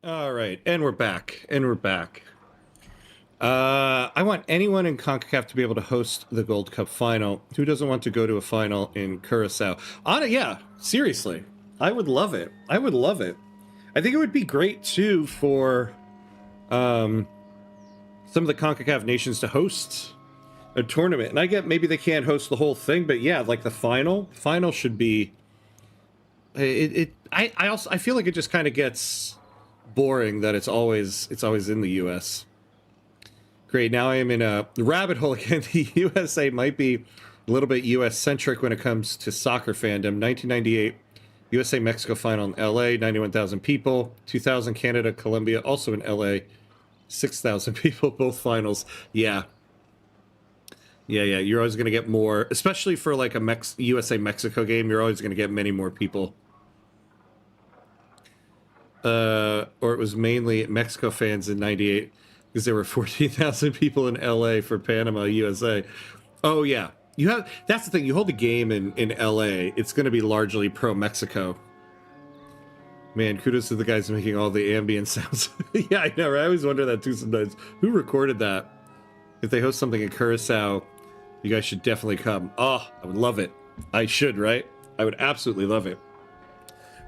All right, and we're back, I want anyone in CONCACAF to be able to host the Gold Cup final. Who doesn't want to go to a final in Curacao? Yeah, seriously. I would love it. I think it would be great, too, for some of the CONCACAF nations to host a tournament. And I get maybe they can't host the whole thing, but yeah, like the final should be... I feel like it just kind of gets boring that it's always in the U.S. Great, now I am in a rabbit hole again. The USA might be a little bit U.S.-centric when it comes to soccer fandom. 1998, USA-Mexico final in L.A., 91,000 people. 2000, Canada, Colombia, also in L.A., 6,000 people, both finals. Yeah. You're always going to get more, especially for like a USA-Mexico game, you're always going to get many more people. Or it was mainly Mexico fans in 98. Because there were 14,000 people in LA for Panama, USA. Oh yeah, you have. That's the thing. You hold a game in LA, it's going to be largely pro Mexico. Man, kudos to the guys making all the ambient sounds. Yeah, I know. Right? I always wonder that too sometimes. Who recorded that? If they host something in Curacao, you guys should definitely come. Oh, I would love it. I should, right? I would absolutely love it.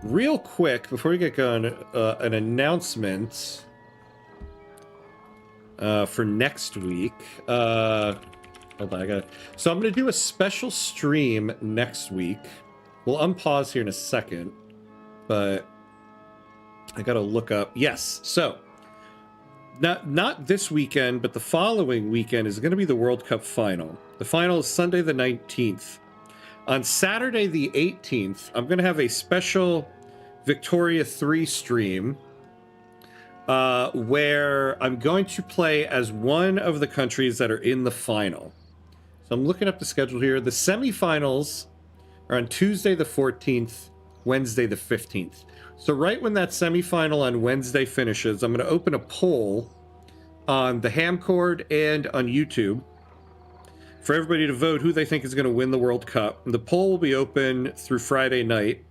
Real quick, before we get going, an announcement for next week. Hold on, So I'm going to do a special stream next week. We'll unpause here in a second, but I got to look up. Yes, so not this weekend, but the following weekend is going to be the World Cup final. The final is Sunday the 19th. On Saturday the 18th, I'm going to have a special Victoria 3 stream where I'm going to play as one of the countries that are in the final. So I'm looking up the schedule here. The semifinals are on Tuesday the 14th, Wednesday the 15th. So right when that semifinal on Wednesday finishes, I'm going to open a poll on the Hamcord and on YouTube for everybody to vote who they think is going to win the World Cup. And the poll will be open through Friday night.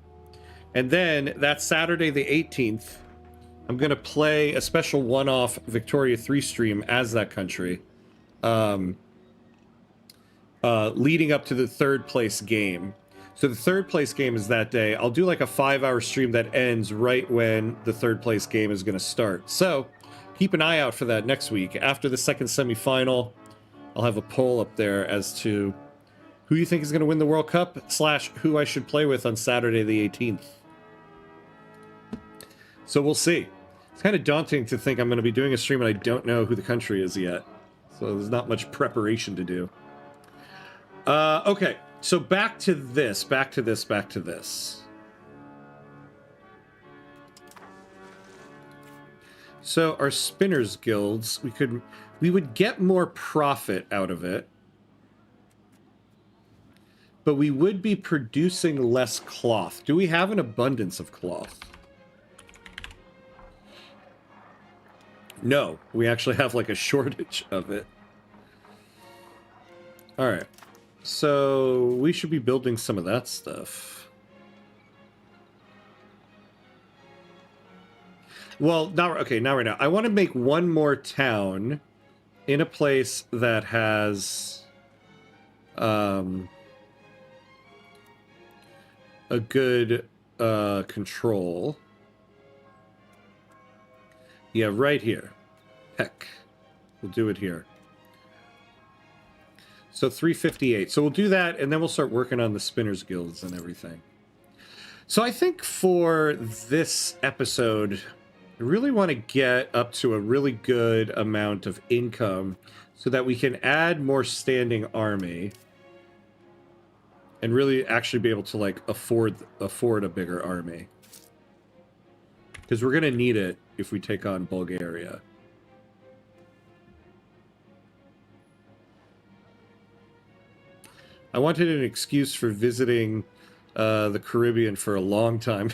And then that Saturday the 18th, I'm going to play a special one-off Victoria 3 stream as that country, leading up to the third place game. So the third place game is that day. I'll do like a 5-hour stream that ends right when the third place game is going to start. So keep an eye out for that next week. After the second semifinal, I'll have a poll up there as to who you think is going to win the World Cup / who I should play with on Saturday the 18th. So we'll see. It's kind of daunting to think I'm going to be doing a stream and I don't know who the country is yet. So there's not much preparation to do. Okay, so back to this. So our spinners guilds, we would get more profit out of it, but we would be producing less cloth. Do we have an abundance of cloth? No, we actually have like a shortage of it. All right, so we should be building some of that stuff. Well, not right now. I want to make one more town in a place that has a good control. Yeah, right here. Heck, we'll do it here. So 358. So we'll do that, and then we'll start working on the spinners guilds and everything. So I think for this episode, I really want to get up to a really good amount of income so that we can add more standing army and really actually be able to like afford a bigger army. Because we're going to need it if we take on Bulgaria. I wanted an excuse for visiting the Caribbean for a long time.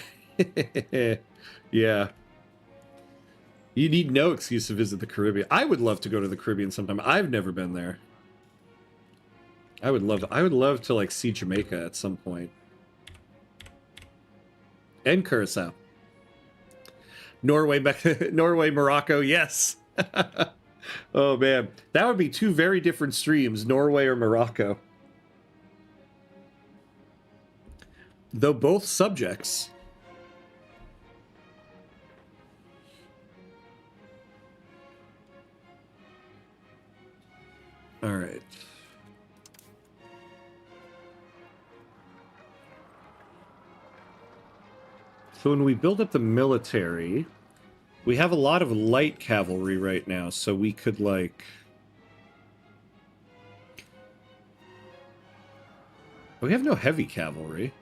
Yeah. You need no excuse to visit the Caribbean. I would love to go to the Caribbean sometime. I've never been there. I would love to like see Jamaica at some point. And Curacao. Norway, Morocco, yes. Oh man, that would be two very different streams, Norway or Morocco. Though both subjects. All right. So when we build up the military, we have a lot of light cavalry right now, so we could like... We have no heavy cavalry.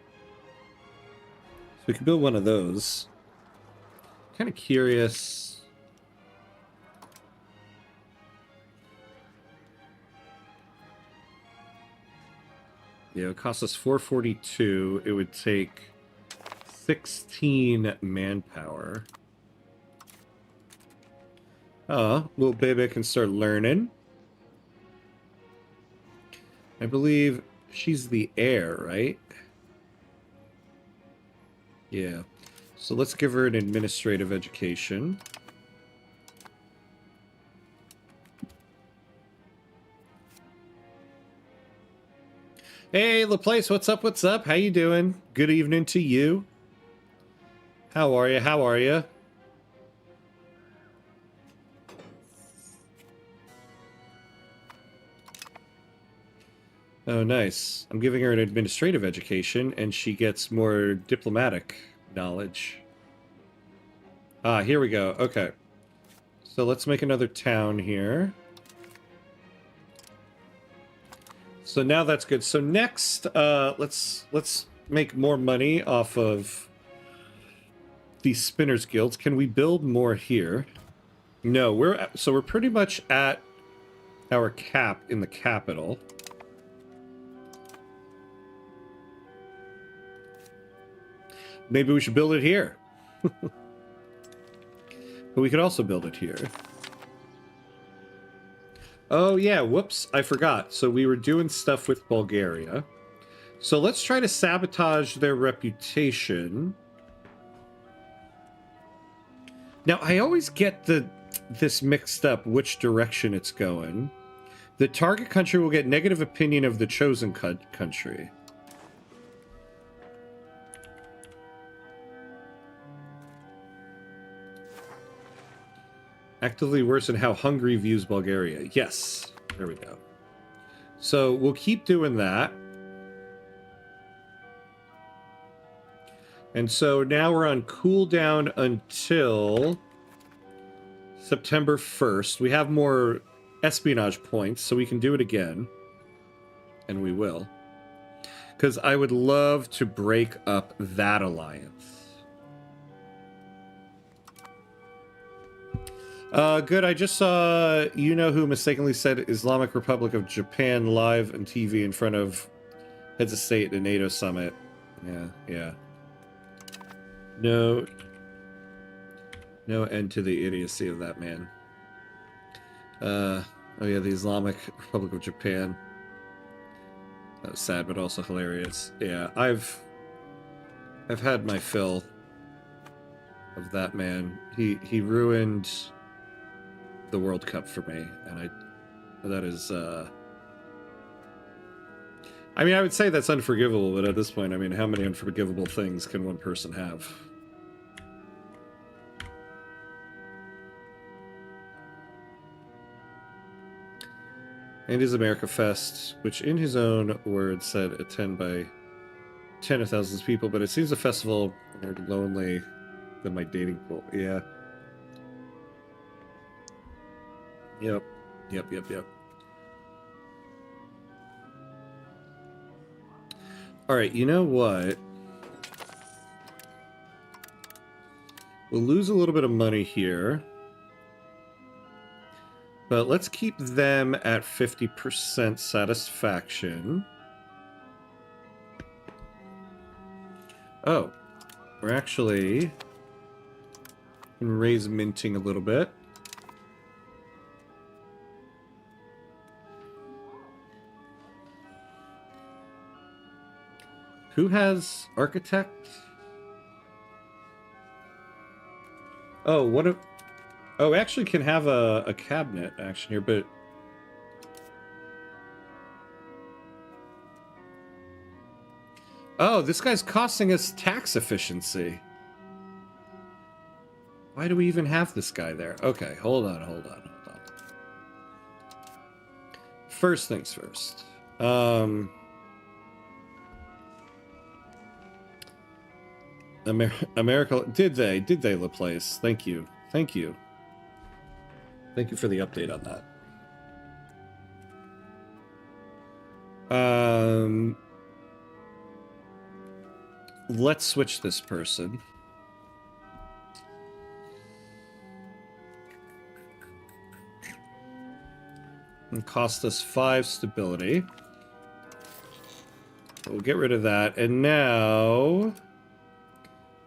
So we could build one of those. Kind of curious. Yeah, it costs us 442. It would take 16 manpower. Little baby can start learning. I believe she's the heir, right? Yeah. So let's give her an administrative education. Hey, LaPlace, what's up? What's up? How you doing? Good evening to you. How are you? How are you? Oh, nice. I'm giving her an administrative education, and she gets more diplomatic knowledge. Ah, here we go. Okay. So let's make another town here. So now that's good. So next, let's make more money off of these spinners guilds. Can we build more here? No, we're pretty much at our cap in the capital. Maybe we should build it here. But we could also build it here. Oh yeah, whoops, I forgot. So we were doing stuff with Bulgaria. So let's try to sabotage their reputation. Now, I always get this mixed up, which direction it's going. The target country will get negative opinion of the chosen country. Actively worsen how Hungary views Bulgaria. Yes. There we go. So we'll keep doing that. And so now we're on cooldown until September 1st. We have more espionage points, so we can do it again. And we will. Because I would love to break up that alliance. Good. I just saw you know who mistakenly said Islamic Republic of Japan live on TV in front of heads of state at a NATO summit. Yeah. No end to the idiocy of that man. Oh yeah, the Islamic Republic of Japan. That was sad, but also hilarious. Yeah, I've had my fill of that man. He ruined the World Cup for me, and that is I mean, I would say that's unforgivable, but at this point, I mean, how many unforgivable things can one person have? And his America Fest, which in his own words said attend by 10 of thousands of people, but it seems a festival more lonely than my dating pool. Yeah. Yep. All right, you know what? We'll lose a little bit of money here. But let's keep them at 50% satisfaction. Oh, we're actually going to raise minting a little bit. Who has architect? Oh, what if... Oh, actually can have a cabinet action here, but... Oh, this guy's costing us tax efficiency. Why do we even have this guy there? Okay, hold on. First things first. America... Did they, LaPlace? Thank you. Thank you for the update on that. Let's switch this person. And cost us 5 stability. We'll get rid of that. And now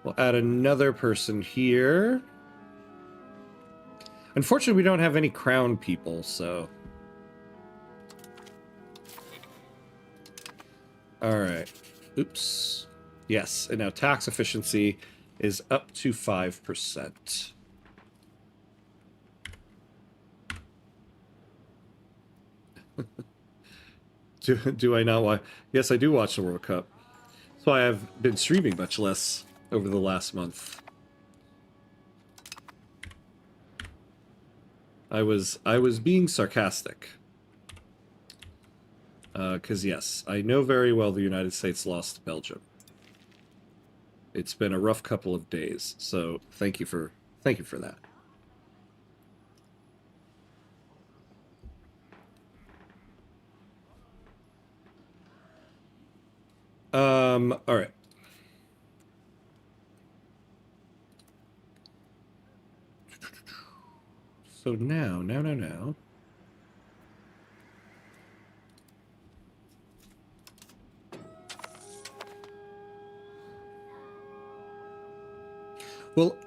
we'll add another person here. Unfortunately, we don't have any crown people, so... Alright. Oops. Yes, and now tax efficiency is up to 5%. Do I not watch? Yes, I do watch the World Cup. That's why I've been streaming much less over the last month. I was being sarcastic. Because yes, I know very well the United States lost to Belgium. It's been a rough couple of days, so thank you for that. All right. So now. Well,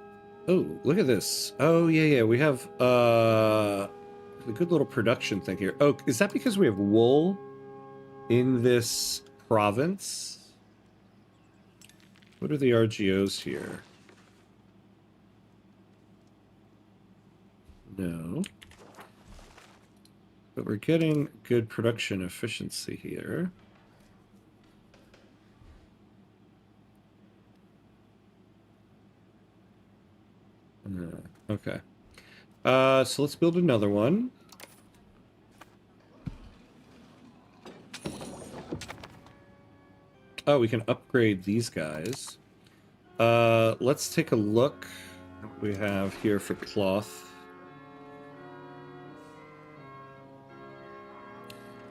oh, look at this. Oh, yeah, we have a good little production thing here. Oh, is that because we have wool in this province? What are the RGOs here? No. But we're getting good production efficiency here. Okay. So let's build another one. Oh, we can upgrade these guys. Let's take a look at what we have here for cloth.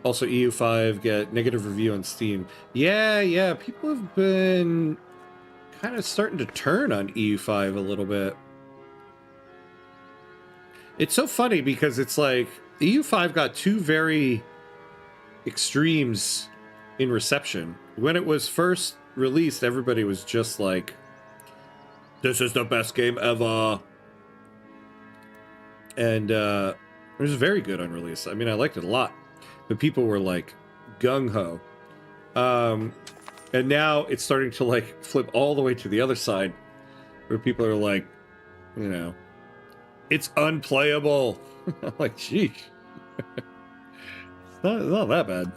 Also, EU5 get negative review on Steam. Yeah, people have been kind of starting to turn on EU5 a little bit. It's so funny because it's like EU5 got two very extremes in reception. When it was first released, everybody was just like, this is the best game ever. And it was very good on release. I mean, I liked it a lot. But people were like gung-ho. And now it's starting to like flip all the way to the other side, where people are like, you know, it's unplayable. I'm like, gee. It's not that bad.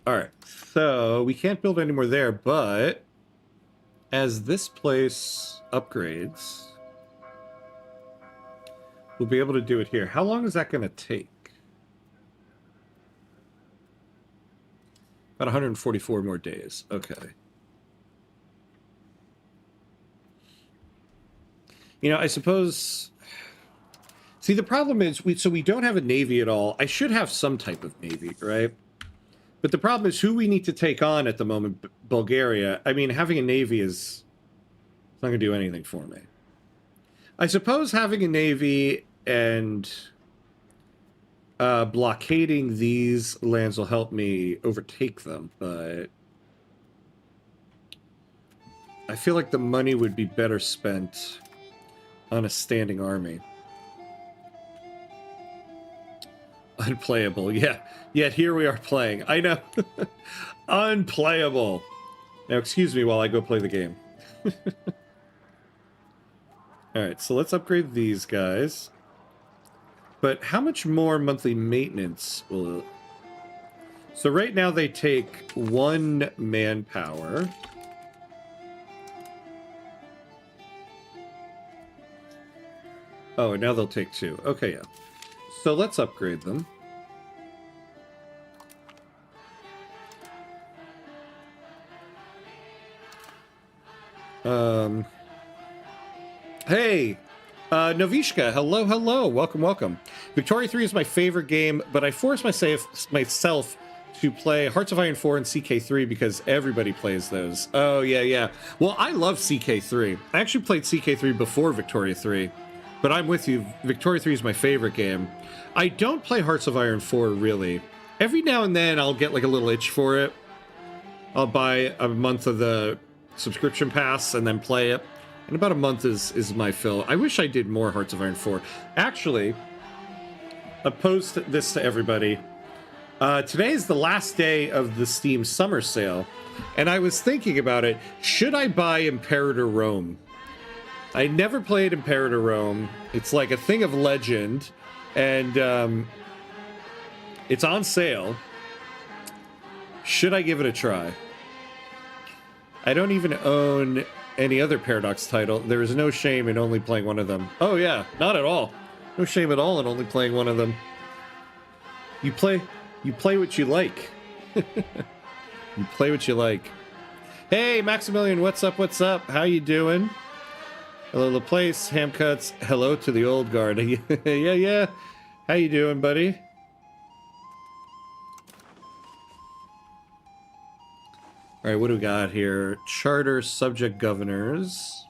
Alright, so we can't build any more there, but as this place upgrades, we'll be able to do it here. How long is that going to take? About 144 more days. Okay. You know, I suppose... See, the problem is, we don't have a navy at all. I should have some type of navy, right? But the problem is who we need to take on at the moment, Bulgaria. I mean, having a navy is not going to do anything for me. I suppose having a navy and blockading these lands will help me overtake them, but I feel like the money would be better spent on a standing army. Unplayable, yeah. Yet here we are playing. I know. Unplayable. Now, excuse me while I go play the game. Alright, so let's upgrade these guys. But how much more monthly maintenance will it... So right now they take 1 manpower. Oh, and now they'll take 2. Okay, yeah. So let's upgrade them. Hey! Novishka, hello. Welcome. Victoria 3 is my favorite game, but I force myself to play Hearts of Iron 4 and CK3 because everybody plays those. Oh, yeah. Well, I love CK3. I actually played CK3 before Victoria 3, but I'm with you. Victoria 3 is my favorite game. I don't play Hearts of Iron 4, really. Every now and then, I'll get like a little itch for it. I'll buy a month of the subscription pass and then play it. In about a month is my fill. I wish I did more Hearts of Iron 4. Actually, I post this to everybody. Today is the last day of the Steam summer sale, and I was thinking about it. Should I buy Imperator Rome? I never played Imperator Rome. It's like a thing of legend, and it's on sale. Should I give it a try? I don't even own any other Paradox title. There is no shame in only playing one of them. Oh yeah, not at all. No shame at all in only playing one of them. You play what you like. You play what you like. Hey, Maximilian, what's up? What's up? How you doing? Hello, Laplace, Hamcuts. Hello to the old guard. Yeah. How you doing, buddy? All right, what do we got here? Charter subject governors.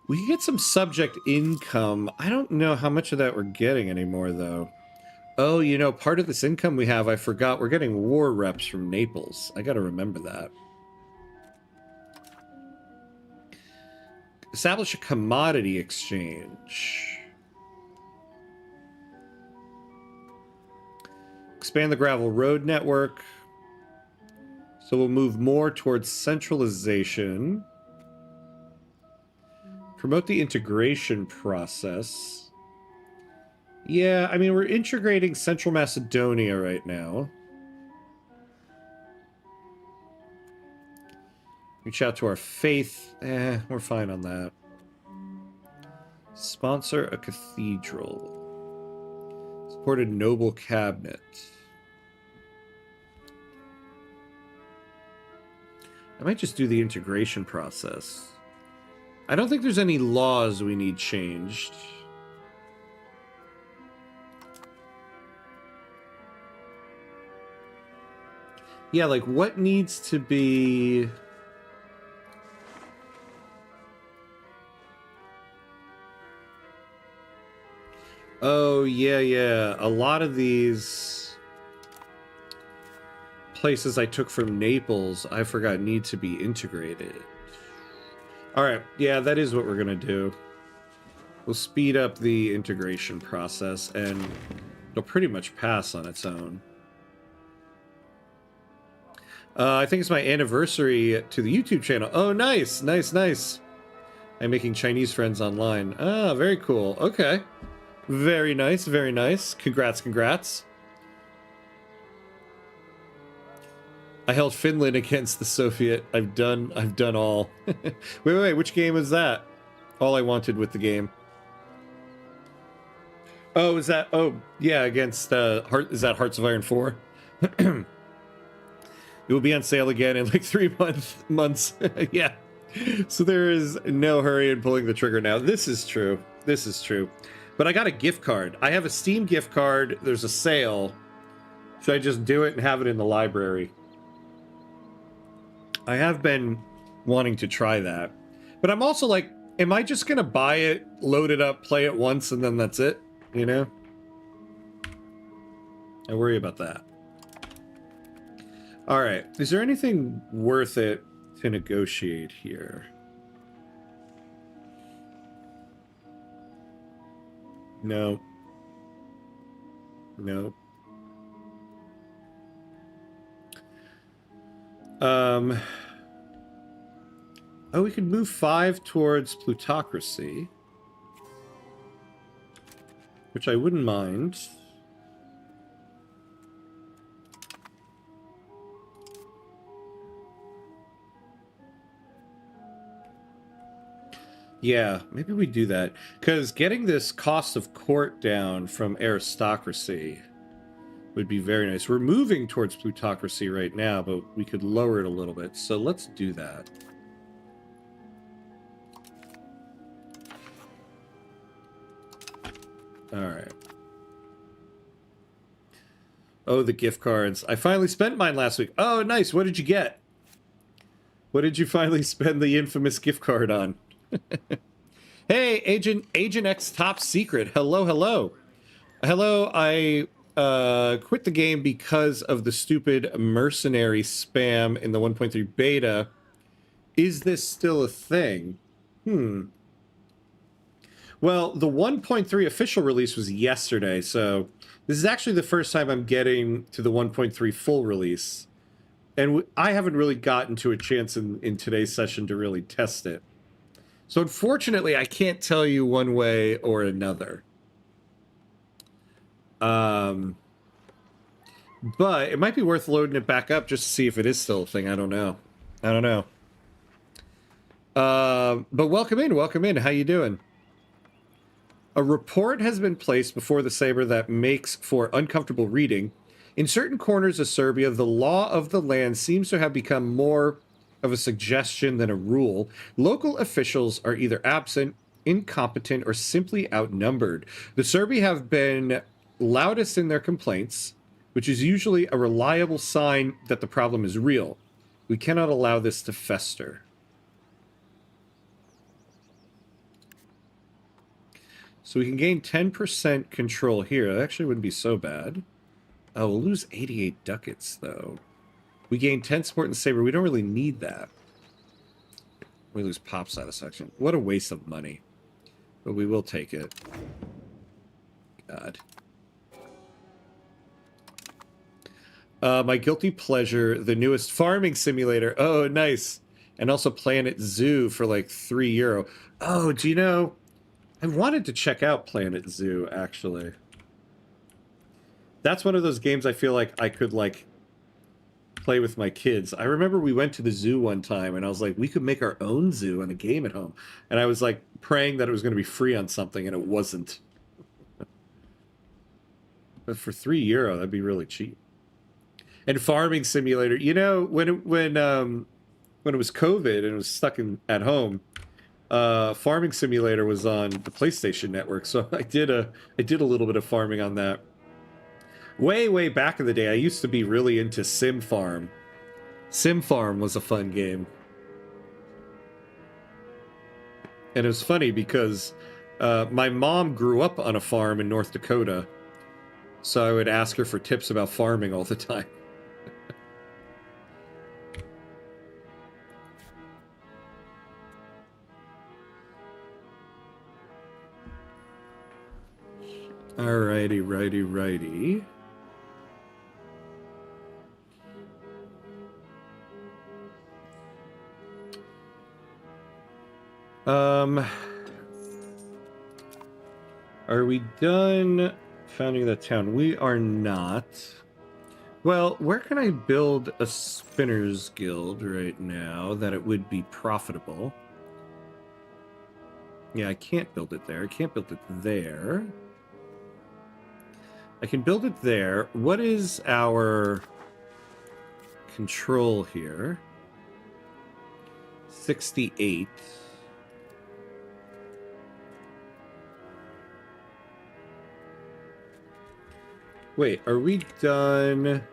We can get some subject income. I don't know how much of that we're getting anymore, though. Oh, you know, part of this income we have, I forgot. We're getting war reps from Naples. I got to remember that. Establish a commodity exchange. Expand the gravel road network. So we'll move more towards centralization. Promote the integration process. Yeah, I mean, we're integrating Central Macedonia right now. Reach out to our faith. We're fine on that. Sponsor a cathedral. Support a noble cabinet. I might just do the integration process. I don't think there's any laws we need changed. Yeah, like what needs to be... Oh, yeah. A lot of these places I took from Naples, I forgot, need to be integrated. All right. Yeah, that is what we're going to do. We'll speed up the integration process, and it'll pretty much pass on its own. I think it's my anniversary to the YouTube channel. Oh, nice. I'm making Chinese friends online. Ah, very cool. Okay. Very nice. Congrats. I held Finland against the Soviet. I've done all. wait, which game was that? All I wanted with the game. Oh, is that... Oh, yeah, against... is that Hearts of Iron 4? It will be on sale again in like 3 months. Yeah. So there is no hurry in pulling the trigger now. This is true. But I got a gift card. I have a Steam gift card. There's a sale. Should I just do it and have it in the library? I have been wanting to try that. But I'm also like, am I just going to buy it, load it up, play it once, and then that's it? You know? I worry about that. All right. Is there anything worth it to negotiate here? No. Oh, we could move 5 towards plutocracy, which I wouldn't mind. Yeah, maybe we do that. Because getting this cost of court down from aristocracy would be very nice. We're moving towards plutocracy right now, but we could lower it a little bit. So let's do that. All right. Oh, the gift cards. I finally spent mine last week. Oh, nice. What did you get? What did you finally spend the infamous gift card on? Hey, Agent X Top Secret. Hello. I quit the game because of the stupid mercenary spam in the 1.3 beta. Is this still a thing? Hmm. Well, the 1.3 official release was yesterday, so this is actually the first time I'm getting to the 1.3 full release. And I haven't really gotten to a chance in today's session to really test it. So unfortunately, I can't tell you one way or another. But it might be worth loading it back up just to see if it is still a thing. I don't know. I don't know. But welcome in. Welcome in. How you doing? A report has been placed before the Saber that makes for uncomfortable reading. In certain corners of Serbia, the law of the land seems to have become more of a suggestion than a rule. Local officials are either absent, incompetent, or simply outnumbered. The Serbi have been loudest in their complaints, which is usually a reliable sign that the problem is real. We cannot allow this to fester. So we can gain 10% control here. That actually wouldn't be so bad. Oh, we'll lose 88 ducats, though. We gain 10 support in Saber. We don't really need that. We lose pop satisfaction. What a waste of money. But we will take it. God. My guilty pleasure, the newest farming simulator. Oh, nice. And also Planet Zoo for like €3. Oh, do you know... I wanted to check out Planet Zoo, actually. That's one of those games I feel like I could, like, play with my kids. I remember we went to the zoo one time, and I was like, we could make our own zoo and a game at home. And I was, like, praying that it was going to be free on something, and it wasn't. But for €3, that'd be really cheap. And Farming Simulator, you know, when it was COVID and it was stuck at home, Farming Simulator was on the PlayStation Network, so I did a little bit of farming on that. Way back in the day, I used to be really into Sim Farm. Sim Farm was a fun game. And it was funny because my mom grew up on a farm in North Dakota, so I would ask her for tips about farming all the time. Righty. Are we done founding the town? We are not. Well, where can I build a spinner's guild right now that it would be profitable? Yeah, I can't build it there. I can't build it there. I can build it there. What is our control here? 68. Wait, are we done?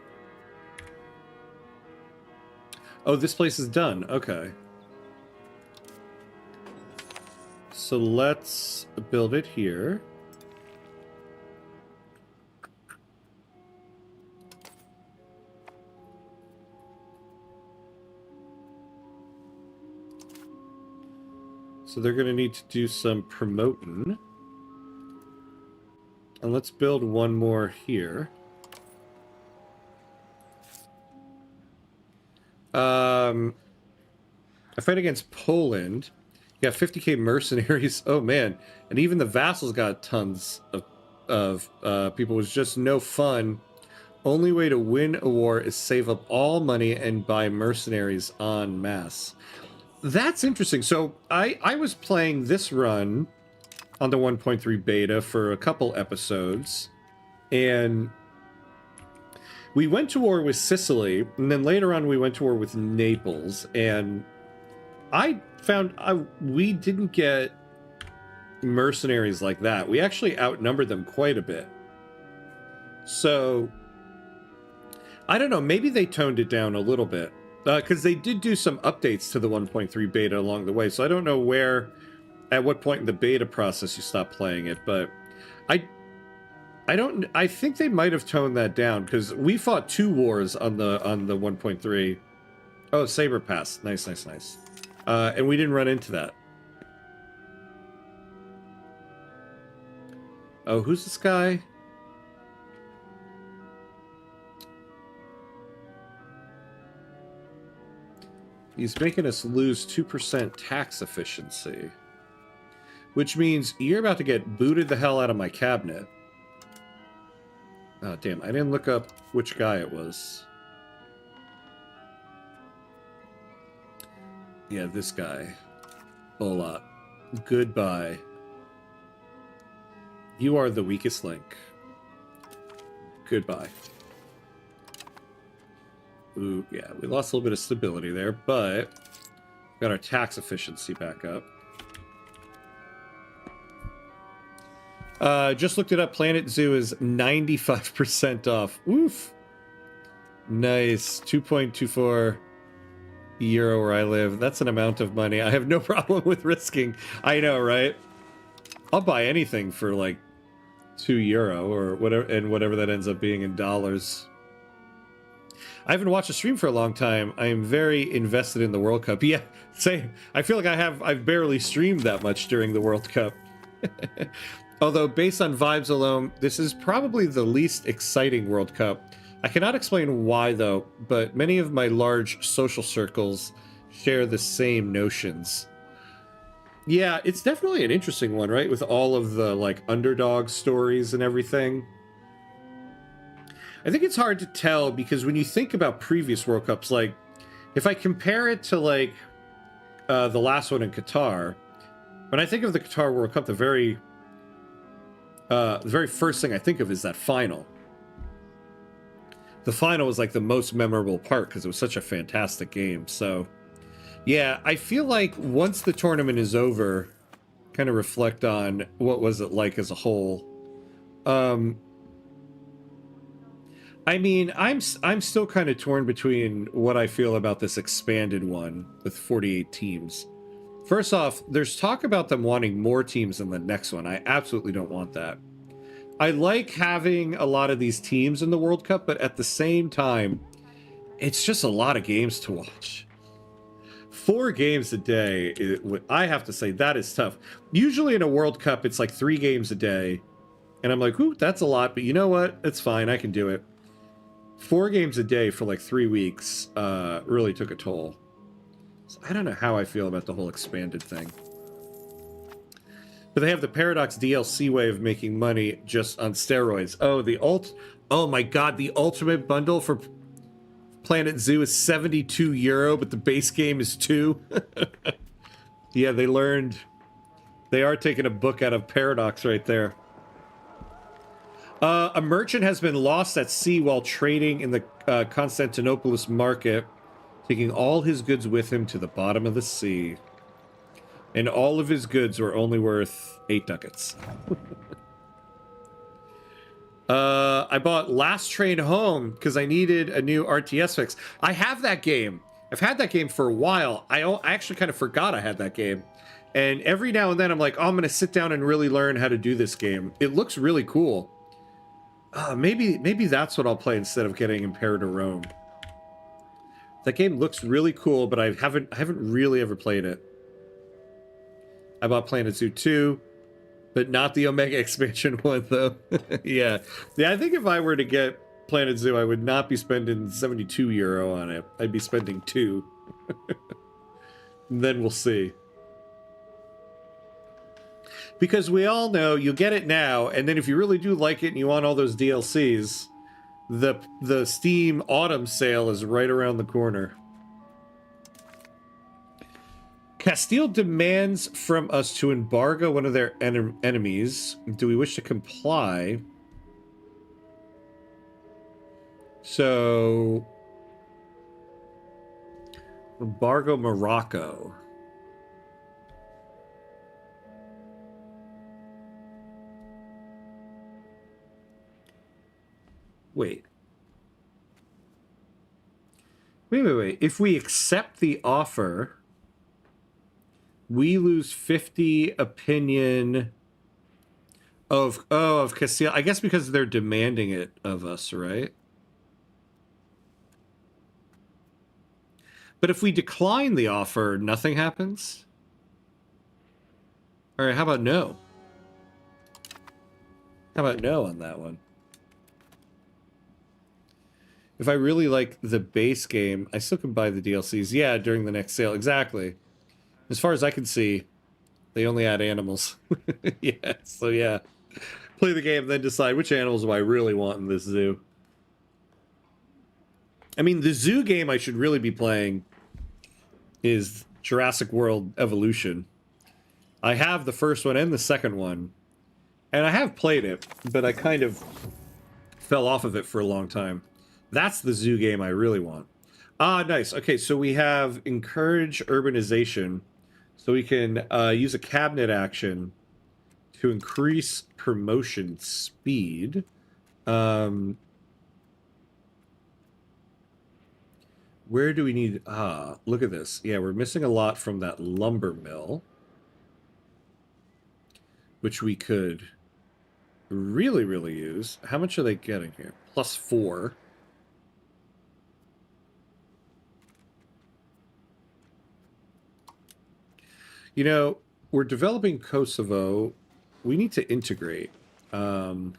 Oh, this place is done. Okay. So let's build it here. So they're going to need to do some promoting. And let's build one more here. I fight against Poland. Yeah, 50k mercenaries. Oh man, and even the vassals got tons of people. It was just no fun. Only way to win a war is save up all money and buy mercenaries en masse. That's interesting. So I was playing this run on the 1.3 beta for a couple episodes, and we went to war with Sicily, and then later on we went to war with Naples, and I found we didn't get mercenaries like that. We actually outnumbered them quite a bit. So I don't know, maybe they toned it down a little bit, because they did do some updates to the 1.3 beta along the way, so I don't know at what point in the beta process you stop playing it, but I think they might have toned that down, because we fought 2 wars on the 1.3. Oh, Saber Pass. Nice. And we didn't run into that. Oh, who's this guy? He's making us lose 2% tax efficiency. Which means you're about to get booted the hell out of my cabinet. Oh, damn. I didn't look up which guy it was. Yeah, this guy. Hola. Goodbye. You are the weakest link. Goodbye. Ooh, yeah, we lost a little bit of stability there, but got our tax efficiency back up. Just looked it up. Planet Zoo is 95% off. Oof. Nice. 2.24 euro where I live. That's an amount of money I have no problem with risking. I know, right? I'll buy anything for like 2 euro or whatever, and whatever that ends up being in dollars. I haven't watched a stream for a long time. I am very invested in the World Cup. Yeah, same. I feel like I've barely streamed that much during the World Cup. Although, based on vibes alone, this is probably the least exciting World Cup. I cannot explain why, though, but many of my large social circles share the same notions. Yeah, it's definitely an interesting one, right? With all of the, like, underdog stories and everything. I think it's hard to tell because when you think about previous World Cups, like, if I compare it to, like, the last one in Qatar, when I think of the Qatar World Cup, the very first thing I think of is that final. The final was, like, the most memorable part because it was such a fantastic game. So, yeah, I feel like once the tournament is over, kind of reflect on what was it like as a whole. I mean, I'm still kind of torn between what I feel about this expanded one with 48 teams. First off, there's talk about them wanting more teams than the next one. I absolutely don't want that. I like having a lot of these teams in the World Cup, but at the same time, it's just a lot of games to watch. 4 games a day, I have to say, that is tough. Usually in a World Cup, it's like 3 games a day. And I'm like, ooh, that's a lot, but you know what? It's fine, I can do it. 4 games a day for like 3 weeks really took a toll. So I don't know how I feel about the whole expanded thing. But they have the Paradox DLC way of making money just on steroids. Oh, oh my god, the ultimate bundle for Planet Zoo is 72 euro, but the base game is 2. Yeah, they learned. They are taking a book out of Paradox right there. A merchant has been lost at sea while trading in the Constantinople market, taking all his goods with him to the bottom of the sea. And all of his goods were only worth 8 ducats. I bought Last Train Home because I needed a new RTS fix. I have that game. I've had that game for a while. I actually kind of forgot I had that game. And every now and then I'm like, oh, I'm going to sit down and really learn how to do this game. It looks really cool. Maybe that's what I'll play instead of getting Imperator Rome. That game looks really cool, but I haven't really ever played it. I bought Planet Zoo 2, but not the Omega expansion one, though. Yeah, I think if I were to get Planet Zoo, I would not be spending 72 euro on it. I'd be spending 2. Then we'll see. Because we all know you get it now, and then if you really do like it and you want all those DLCs, the Steam Autumn sale is right around the corner. Castile demands from us to embargo one of their enemies. Do we wish to comply? So, embargo Morocco. Wait. If we accept the offer, we lose 50 opinion of Castile. I guess because they're demanding it of us, right? But if we decline the offer, nothing happens? All right, how about no? How about no on that one? If I really like the base game, I still can buy the DLCs. Yeah, during the next sale. Exactly. As far as I can see, they only add animals. Yeah, so yeah. Play the game, then decide which animals do I really want in this zoo. I mean, the zoo game I should really be playing is Jurassic World Evolution. I have the first one and the second one, and I have played it, but I kind of fell off of it for a long time. That's the zoo game I really want. Ah, nice. Okay, so we have encourage urbanization. So we can use a cabinet action to increase promotion speed. Where do we need... Ah, look at this. Yeah, we're missing a lot from that lumber mill, which we could really, really use. How much are they getting here? +4. You know, we're developing Kosovo. We need to integrate. So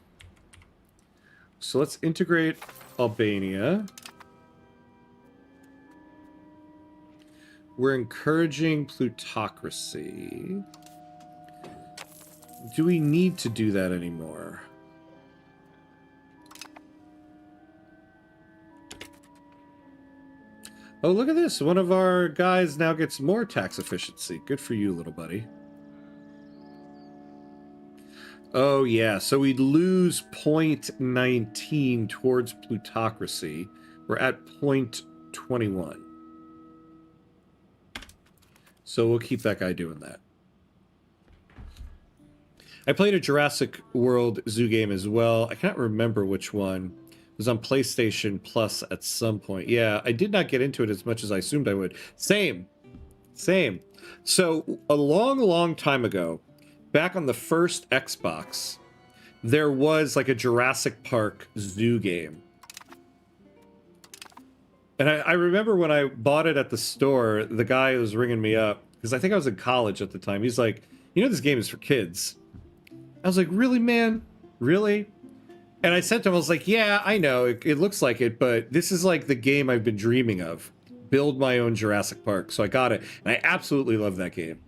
let's integrate Albania. We're encouraging plutocracy. Do we need to do that anymore? Oh, look at this. One of our guys now gets more tax efficiency. Good for you, little buddy. Oh, yeah. So we'd lose 0.19 towards plutocracy. We're at 0.21. So we'll keep that guy doing that. I played a Jurassic World Zoo game as well. I can't remember which one. It was on PlayStation Plus at some point. Yeah, I did not get into it as much as I assumed I would. Same. So a long, long time ago, back on the first Xbox, there was like a Jurassic Park zoo game. And I remember when I bought it at the store, the guy was ringing me up, because I think I was in college at the time. He's like, you know, this game is for kids. I was like, really, man? Really? And I said to him, I was like, yeah, I know, it looks like it, but this is like the game I've been dreaming of. Build my own Jurassic Park. So I got it, and I absolutely love that game.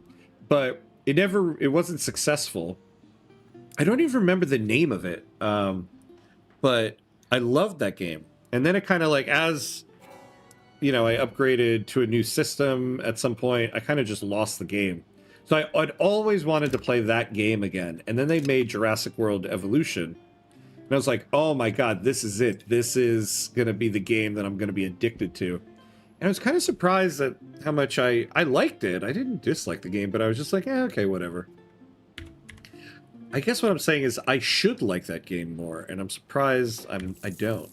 But it wasn't successful. I don't even remember the name of it. But I loved that game. And then it kind of like, as, you know, I upgraded to a new system at some point, I kind of just lost the game. So I'd always wanted to play that game again. And then they made Jurassic World Evolution. And I was like, oh my god, this is it. This is going to be the game that I'm going to be addicted to. And I was kind of surprised at how much I liked it. I didn't dislike the game, but I was just like, okay, whatever. I guess what I'm saying is I should like that game more, and I'm surprised I don't.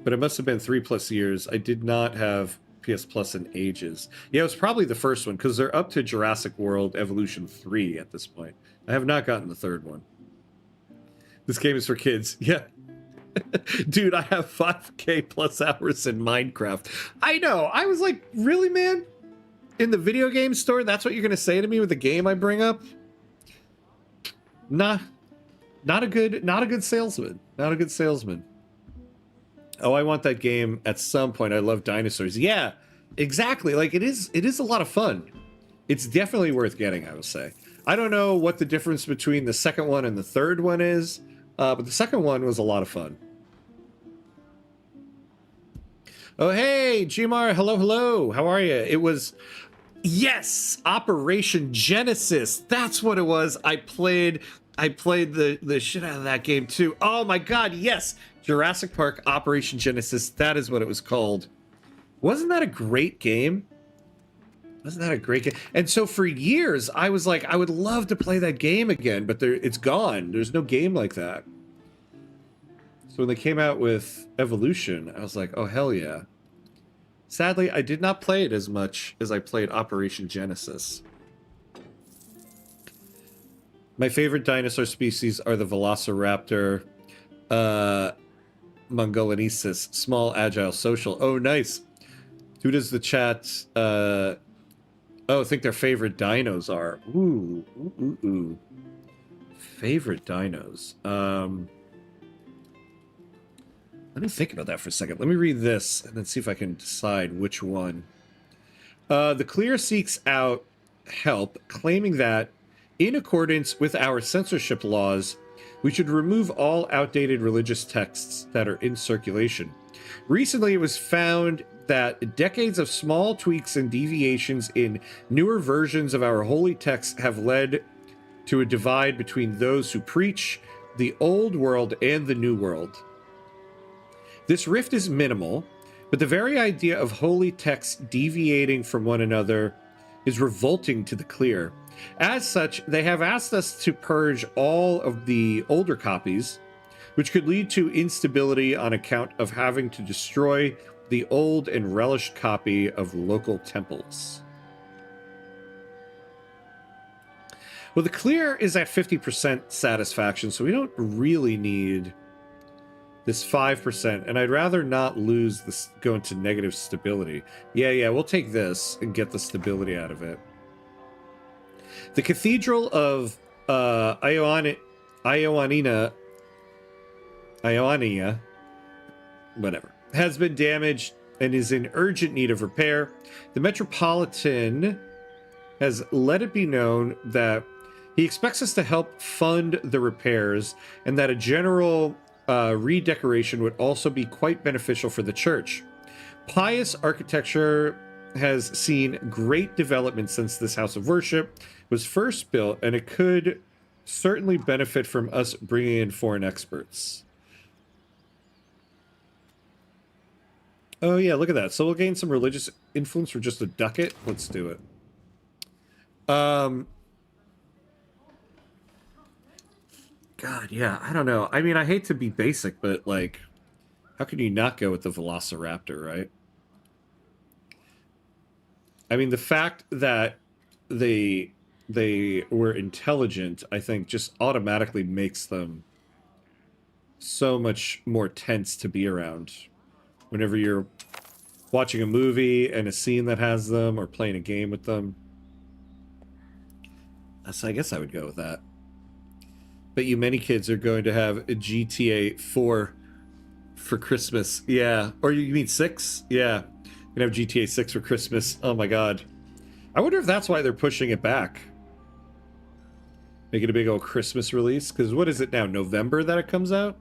But it must have been 3+ years. I did not have PS Plus in ages. Yeah, it was probably the first one, because they're up to Jurassic World Evolution 3 at this point. I have not gotten the third one. This game is for kids. Yeah. Dude, I have 5K plus hours in Minecraft. I know. I was like, really, man? In the video game store, that's what you're going to say to me with the game I bring up? Not a good salesman. Not a good salesman. Oh, I want that game at some point. I love dinosaurs. Yeah, exactly. Like, it is a lot of fun. It's definitely worth getting, I would say. I don't know what the difference between the second one and the third one is, but the second one was a lot of fun. Oh, hey, Gmar. Hello, hello. How are you? It was... Yes! Operation Genesis. That's what it was. I played the shit out of that game, too. Oh, my God, yes! Jurassic Park Operation Genesis. That is what it was called. Wasn't that a great game? Wasn't that a great game? And so for years, I was like, I would love to play that game again, but it's gone. There's no game like that. So when they came out with Evolution, I was like, oh, hell yeah. Sadly, I did not play it as much as I played Operation Genesis. My favorite dinosaur species are the Velociraptor, Mongolensis, small, agile, social. Oh, nice. Who does the chat? Oh, Oh, I think their favorite dinos are. Ooh, ooh, ooh, ooh. Favorite dinos. Let me think about that for a second. Let me read this and then see if I can decide which one. The Clear seeks out help, claiming that, in accordance with our censorship laws, we should remove all outdated religious texts that are in circulation. Recently, it was found that decades of small tweaks and deviations in newer versions of our holy texts have led to a divide between those who preach the old world and the new world. This rift is minimal, but the very idea of holy texts deviating from one another is revolting to the Clear. As such, they have asked us to purge all of the older copies, which could lead to instability on account of having to destroy the old and relished copy of local temples. Well, the Clear is at 50% satisfaction, so we don't really need this 5%, and I'd rather not lose this, go into negative stability. Yeah, we'll take this and get the stability out of it. The Cathedral of Ioannina, whatever, has been damaged and is in urgent need of repair. The Metropolitan has let it be known that he expects us to help fund the repairs and that a general redecoration would also be quite beneficial for the church. Pious architecture has seen great development since this house of worship was first built, and it could certainly benefit from us bringing in foreign experts. Oh yeah, look at that. So we'll gain some religious influence for just a ducat. Let's do it. God, yeah, I don't know. I mean, I hate to be basic, but, like, how can you not go with the Velociraptor, right? I mean, the fact that they were intelligent, I think, just automatically makes them so much more tense to be around. Whenever you're watching a movie and a scene that has them, or playing a game with them. So I guess I would go with that. But many kids are going to have a GTA 4 for Christmas. Yeah. Or you mean 6? Yeah. You're gonna have GTA 6 for Christmas. Oh my god. I wonder if that's why they're pushing it back. Make it a big old Christmas release. Because what is it now? November that it comes out?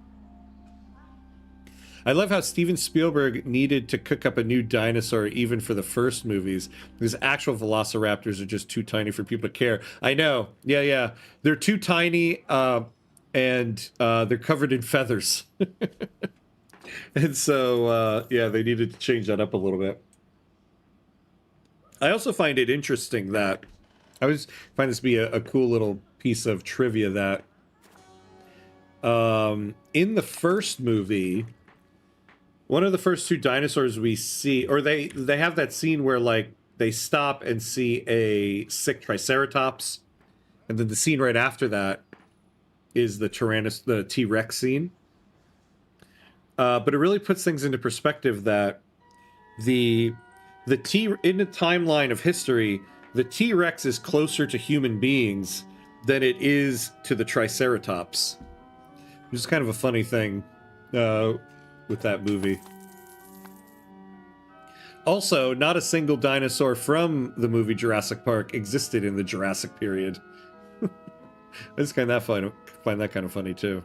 I love how Steven Spielberg needed to cook up a new dinosaur even for the first movies, because actual velociraptors are just too tiny for people to care. I know. Yeah. They're too tiny, and they're covered in feathers. And so, yeah, they needed to change that up a little bit. I also find it interesting that, I always find this to be a cool little piece of trivia that, in the first movie, one of the first two dinosaurs we see, or they have that scene where, like, they stop and see a sick Triceratops, and then the scene right after that is the T-Rex scene. But it really puts things into perspective that in the timeline of history, the T-Rex is closer to human beings than it is to the Triceratops, which is kind of a funny thing with that movie. Also, not a single dinosaur from the movie Jurassic Park existed in the Jurassic period. I just find that kind of funny too.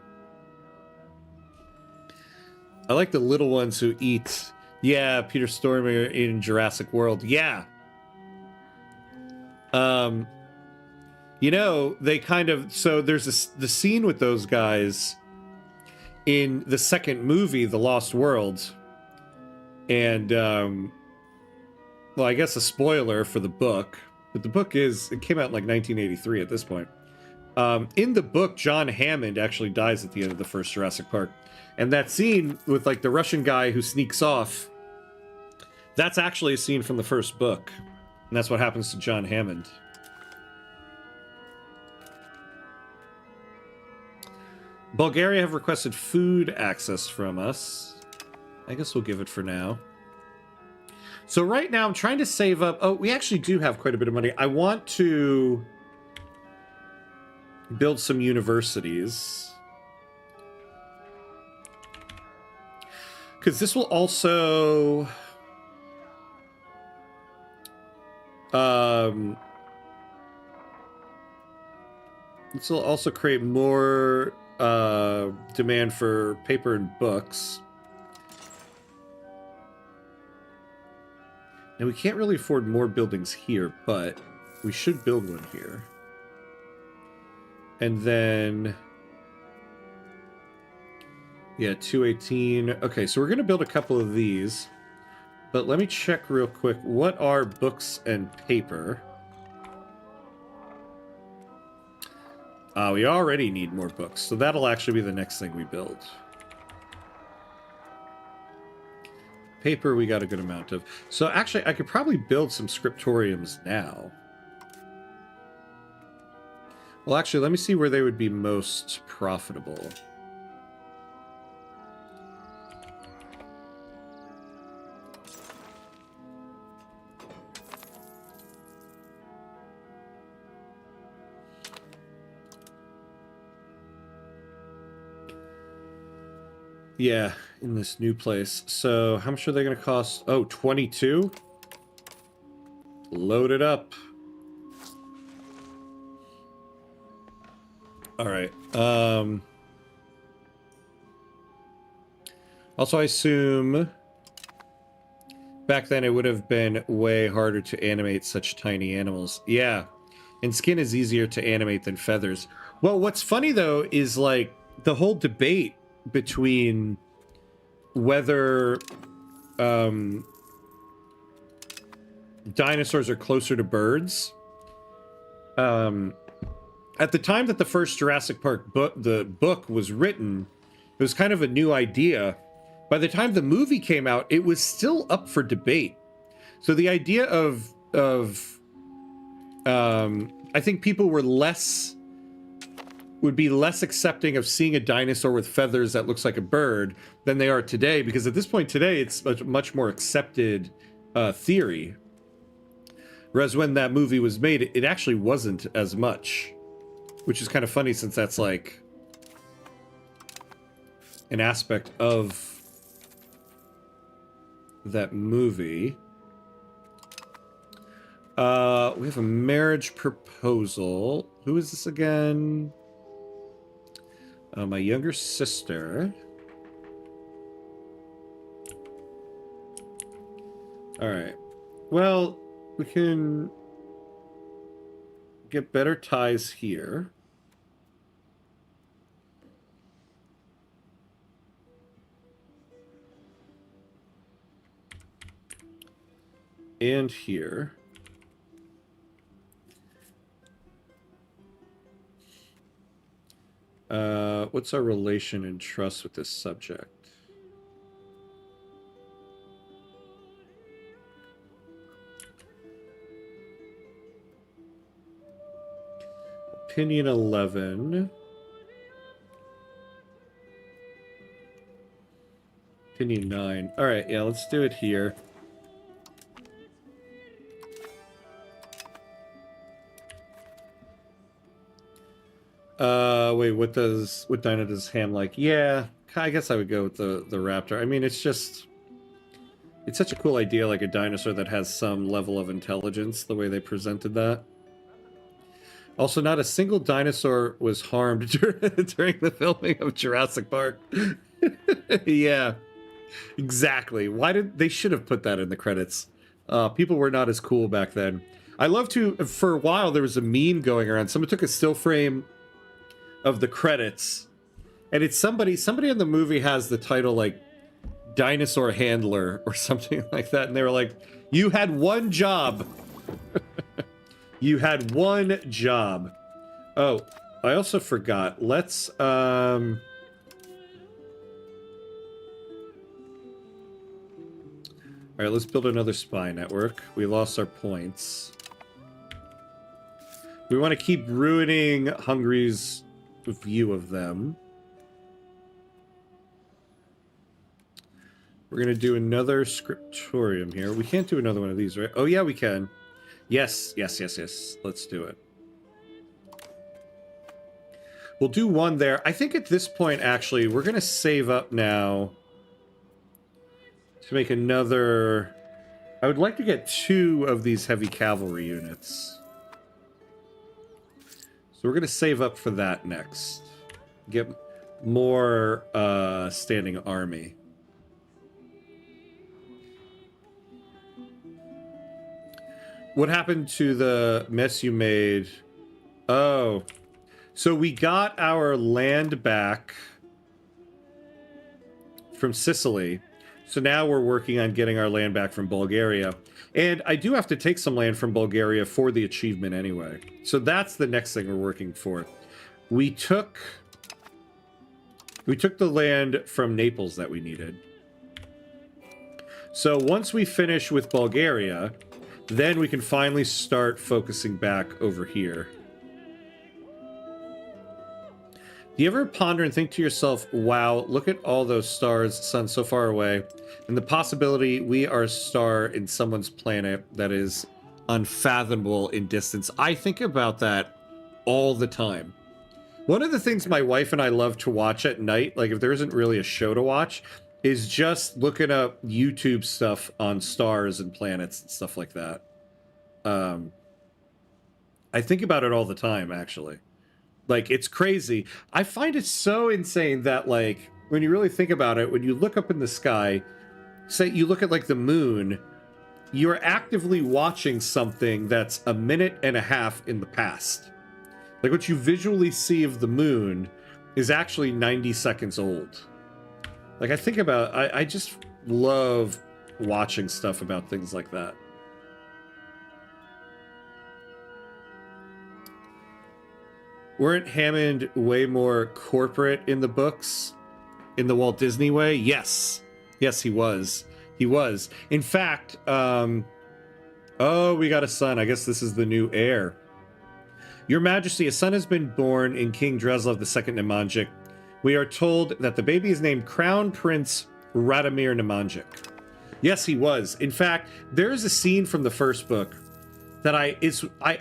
I like the little ones who eat. Yeah, Peter Stormare in Jurassic World. Yeah. You know, they kind of, so there's the scene with those guys in the second movie, The Lost World. And, well, I guess a spoiler for the book, but the book it came out in like 1983 at this point. In the book, John Hammond actually dies at the end of the first Jurassic Park. And that scene with, like, the Russian guy who sneaks off, that's actually a scene from the first book. And that's what happens to John Hammond. Bulgaria have requested food access from us. I guess we'll give it for now. So right now I'm trying to save up. Oh, we actually do have quite a bit of money. I want to build some universities. Because this will also... this will also create more demand for paper and books. Now, we can't really afford more buildings here, but we should build one here. And then... yeah, 218. Okay, so we're going to build a couple of these. But let me check real quick. What are books and paper? We already need more books, so that'll actually be the next thing we build. Paper, we got a good amount of. So actually, I could probably build some scriptoriums now. Well, actually, let me see where they would be most profitable. Yeah, in this new place. So how much are they going to cost? Oh, 22? Load it up. All right. Also, I assume back then it would have been way harder to animate such tiny animals. Yeah, and skin is easier to animate than feathers. Well, what's funny, though, is like the whole debate between whether dinosaurs are closer to birds. At the time that the first Jurassic Park book was written, it was kind of a new idea. By the time the movie came out, it was still up for debate. So the idea of I think people were would be less accepting of seeing a dinosaur with feathers that looks like a bird than they are today, because at this point today, it's a much more accepted theory. Whereas when that movie was made, it actually wasn't as much, which is kind of funny since that's like an aspect of that movie. We have a marriage proposal. Who is this again? My younger sister. All right. Well, we can get better ties here. And here. What's our relation and trust with this subject? Opinion 11. Opinion 9. All right, yeah, let's do it here. Wait, what dino does Ham like? Yeah, I guess I would go with the raptor. I mean, it's such a cool idea, like a dinosaur that has some level of intelligence, the way they presented that. Also, not a single dinosaur was harmed during the filming of Jurassic Park. Yeah, exactly. They should have put that in the credits. People were not as cool back then. I love for a while, there was a meme going around. Someone took a still frame of the credits, and it's somebody in the movie has the title like Dinosaur Handler or something like that, and they were like, you had one job. You had one job. Oh, I also forgot. Let's all right, let's build another spy network. We lost our points. We want to keep ruining Hungary's view of them. We're going to do another scriptorium here. We can't do another one of these, right? Oh, yeah, we can. Yes, yes, yes, yes. Let's do it. We'll do one there. I think at this point, actually, we're going to save up now to make another... I would like to get 2 of these heavy cavalry units. So we're going to save up for that next. Get more standing army. What happened to the mess you made? Oh... So we got our land back from Sicily. So now we're working on getting our land back from Bulgaria. And I do have to take some land from Bulgaria for the achievement anyway. So that's the next thing we're working for. We took the land from Naples that we needed. So once we finish with Bulgaria, then we can finally start focusing back over here. Do you ever ponder and think to yourself, wow, look at all those stars, sun so far away, and the possibility we are a star in someone's planet that is unfathomable in distance? I think about that all the time. One of the things my wife and I love to watch at night, like if there isn't really a show to watch, is just looking up YouTube stuff on stars and planets and stuff like that. I think about it all the time, actually. Like, it's crazy. I find it so insane that, like, when you really think about it, when you look up in the sky, say you look at, like, the moon, you're actively watching something that's a minute and a half in the past. Like, what you visually see of the moon is actually 90 seconds old. Like, I think about... I just love watching stuff about things like that. Weren't Hammond way more corporate in the books? In the Walt Disney way? Yes. Yes, he was. He was. In fact, oh, we got a son. I guess this is the new heir. Your Majesty, a son has been born in King Dreslav II Nemanjic. We are told that the baby is named Crown Prince Radomir Nemanjic. Yes, he was. In fact, there is a scene from the first book that I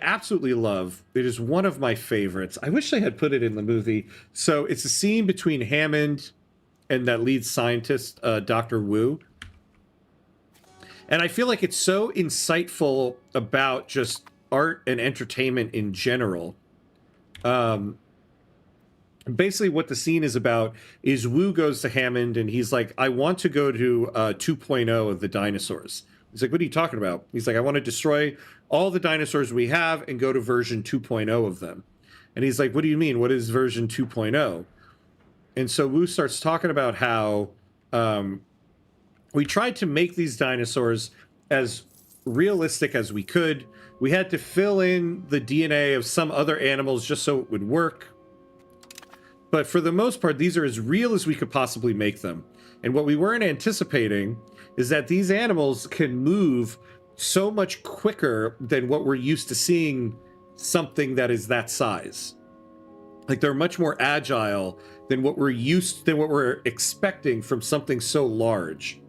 absolutely love. It is one of my favorites. I wish they had put it in the movie. So it's a scene between Hammond and that lead scientist, Dr. Wu. And I feel like it's so insightful about just art and entertainment in general. Basically what the scene is about is Wu goes to Hammond and he's like, I want to go to 2.0 of the dinosaurs. He's like, what are you talking about? He's like, I want to destroy all the dinosaurs we have and go to version 2.0 of them. And he's like, what do you mean? What is version 2.0? And so Wu starts talking about how we tried to make these dinosaurs as realistic as we could. We had to fill in the DNA of some other animals just so it would work. But for the most part, these are as real as we could possibly make them. And what we weren't anticipating is that these animals can move so much quicker than what we're used to seeing something that is that size. Like they're much more agile than what we're expecting from something so large.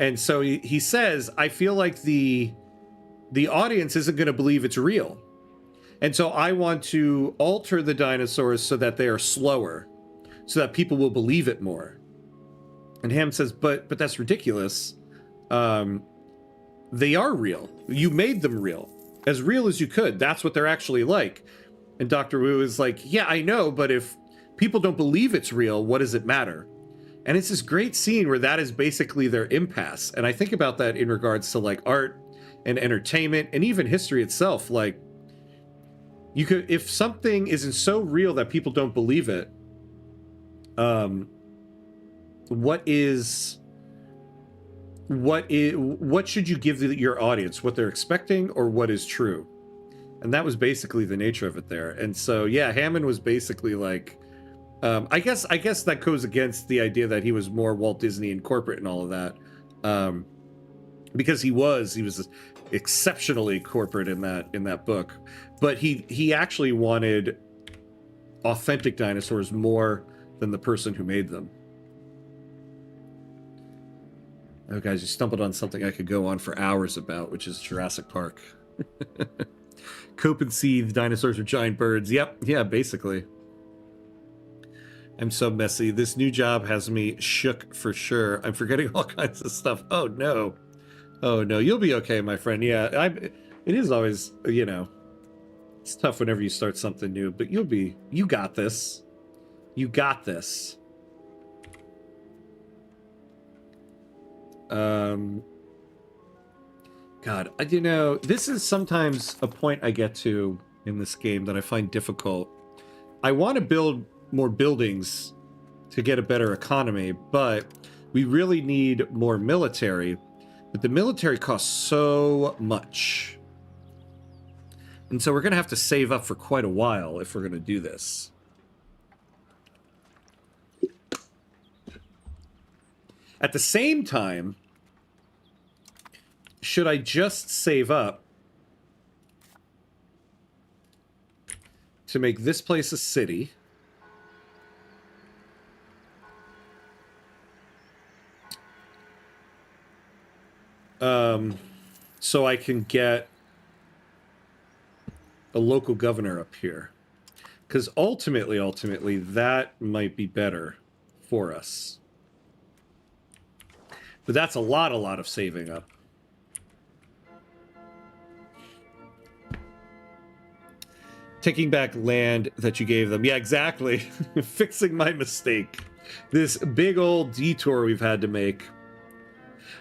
And so he says, I feel like the audience isn't going to believe it's real. And so I want to alter the dinosaurs so that they are slower, so that people will believe it more. And Ham says, but that's ridiculous. They are real. You made them real. As real as you could. That's what they're actually like. And Dr. Wu is like, yeah, I know, but if people don't believe it's real, what does it matter? And it's this great scene where that is basically their impasse. And I think about that in regards to like art and entertainment and even history itself. Like, you could, if something isn't so real that people don't believe it, what should you give your audience? What they're expecting or what is true? And that was basically the nature of it there. And so, yeah, Hammond was basically like, I guess that goes against the idea that he was more Walt Disney and corporate and all of that. Because he was exceptionally corporate in that book. But he actually wanted authentic dinosaurs more than the person who made them. Oh, guys, you stumbled on something I could go on for hours about, which is Jurassic Park. Cope and seethe, dinosaurs are giant birds. Yep, yeah, basically. I'm so messy. This new job has me shook for sure. I'm forgetting all kinds of stuff. Oh, no. Oh, no. You'll be okay, my friend. Yeah, it is always, you know, it's tough whenever you start something new, but you got this. You got this. God, you know, this is sometimes a point I get to in this game that I find difficult. I want to build more buildings to get a better economy, but we really need more military. But the military costs so much. And so we're going to have to save up for quite a while if we're going to do this. At the same time, should I just save up to make this place a city? So I can get a local governor up here. Because ultimately, that might be better for us. But that's a lot of saving up. Taking back land that you gave them. Yeah, exactly. Fixing my mistake. This big old detour we've had to make.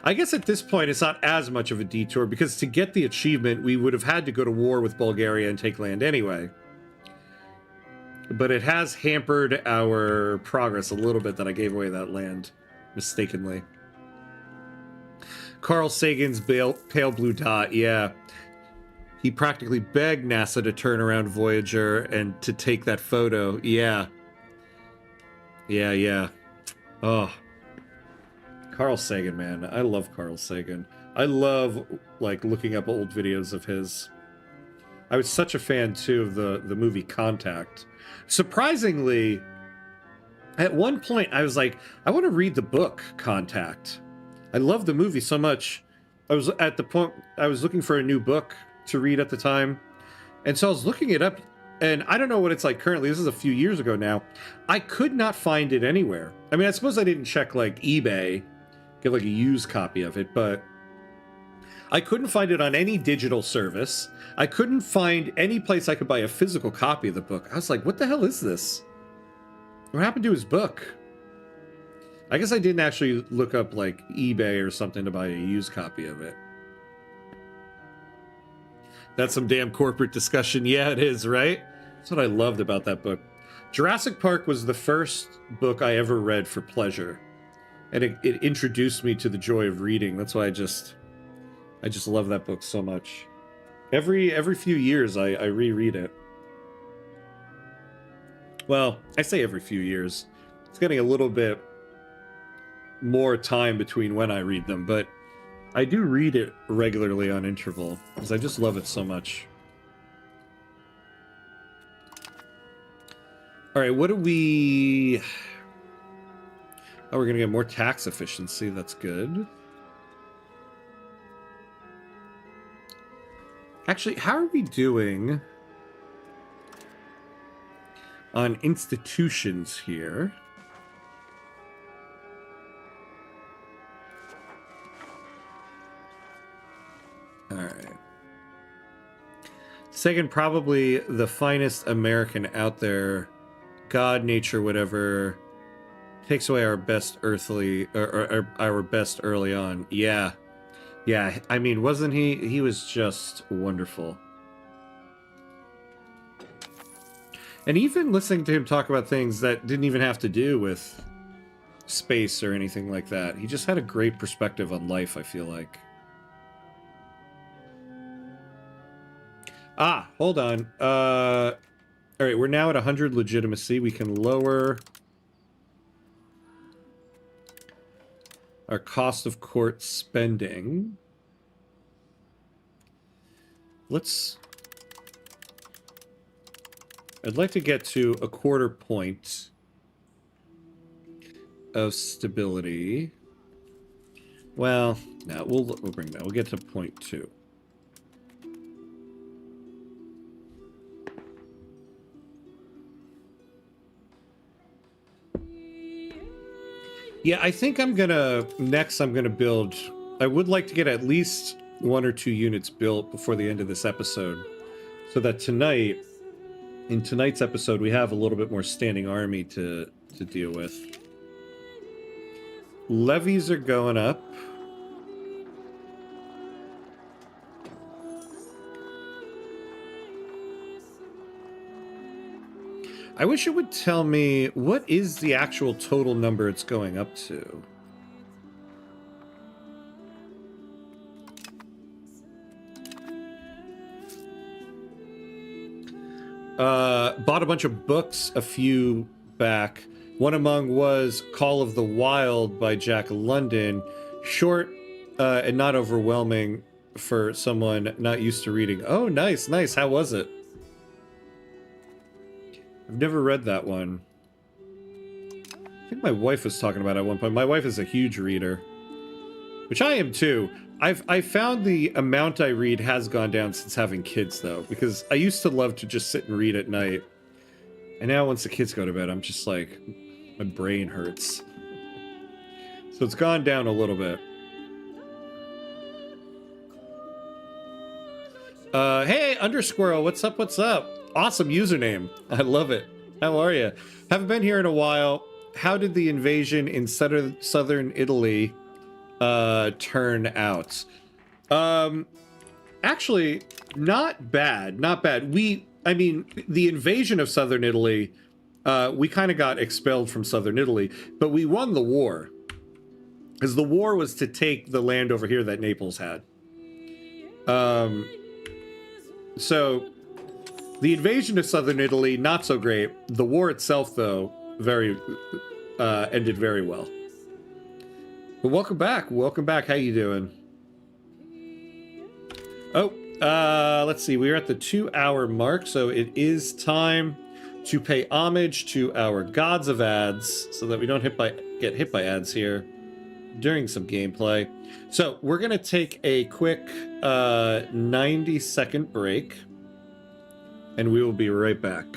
I guess at this point it's not as much of a detour, because to get the achievement we would have had to go to war with Bulgaria and take land anyway. But it has hampered our progress a little bit that I gave away that land mistakenly. Carl Sagan's pale blue dot, yeah. He practically begged NASA to turn around Voyager and to take that photo. Yeah. Yeah. Oh. Carl Sagan, man. I love Carl Sagan. I love, like, looking up old videos of his. I was such a fan, too, of the movie Contact. Surprisingly, at one point, I was like, I want to read the book Contact. I love the movie so much. I was at the point, I was looking for a new book to read at the time. And so I was looking it up, and I don't know what it's like currently. This is a few years ago now. I could not find it anywhere. I mean, I suppose I didn't check, like, eBay, get like a used copy of it, but I couldn't find it on any digital service. I couldn't find any place I could buy a physical copy of the book. I was like, what the hell is this? What happened to his book? I guess I didn't actually look up like eBay or something to buy a used copy of it. That's some damn corporate discussion. Yeah, it is, right? That's what I loved about that book. Jurassic Park was the first book I ever read for pleasure. And it introduced me to the joy of reading. That's why I just love that book so much. Every few years I reread it. Well, I say every few years. It's getting a little bit more time between when I read them, but I do read it regularly on interval because I just love it so much. All right, what do we... Oh, we're going to get more tax efficiency. That's good. Actually, how are we doing on institutions here? All right. Second, probably the finest American out there. God, nature, whatever. Takes away our best earthly, or our best early on. Yeah. Yeah, I mean, wasn't he? He was just wonderful. And even listening to him talk about things that didn't even have to do with space or anything like that. He just had a great perspective on life, I feel like. Ah, hold on. All right, we're now at 100 legitimacy. We can lower our cost of court spending. I'd like to get to a 1/4 point of stability. Well, no, we'll bring that. We'll get to point 2. Yeah, I think I'm gonna build. I would like to get at least 1 or 2 units built before the end of this episode, so that tonight, in tonight's episode, we have a little bit more standing army to deal with. Levies are going up. I wish it would tell me what is the actual total number it's going up to. Bought a bunch of books a few back. One among was Call of the Wild by Jack London. Short and not overwhelming for someone not used to reading. Oh, nice, nice. How was it? I've never read that one. I think my wife was talking about it at one point. My wife is a huge reader, which I am too. I found the amount I read has gone down since having kids, though, because I used to love to just sit and read at night. And now once the kids go to bed, I'm just like, my brain hurts. So it's gone down a little bit. Hey, Undersquirrel, what's up, what's up? Awesome username. I love it. How are you? Haven't been here in a while. How did the invasion in southern Italy turn out? Actually, not bad. Not bad. I mean, the invasion of southern Italy, we kind of got expelled from southern Italy, but we won the war. Because the war was to take the land over here that Naples had. So the invasion of southern Italy, not so great. The war itself, though, ended very well. But welcome back. Welcome back. How you doing? Oh, let's see. We're at the 2-hour mark, so it is time to pay homage to our gods of ads so that we don't get hit by ads here during some gameplay. So we're going to take a quick 90-second break, and we will be right back.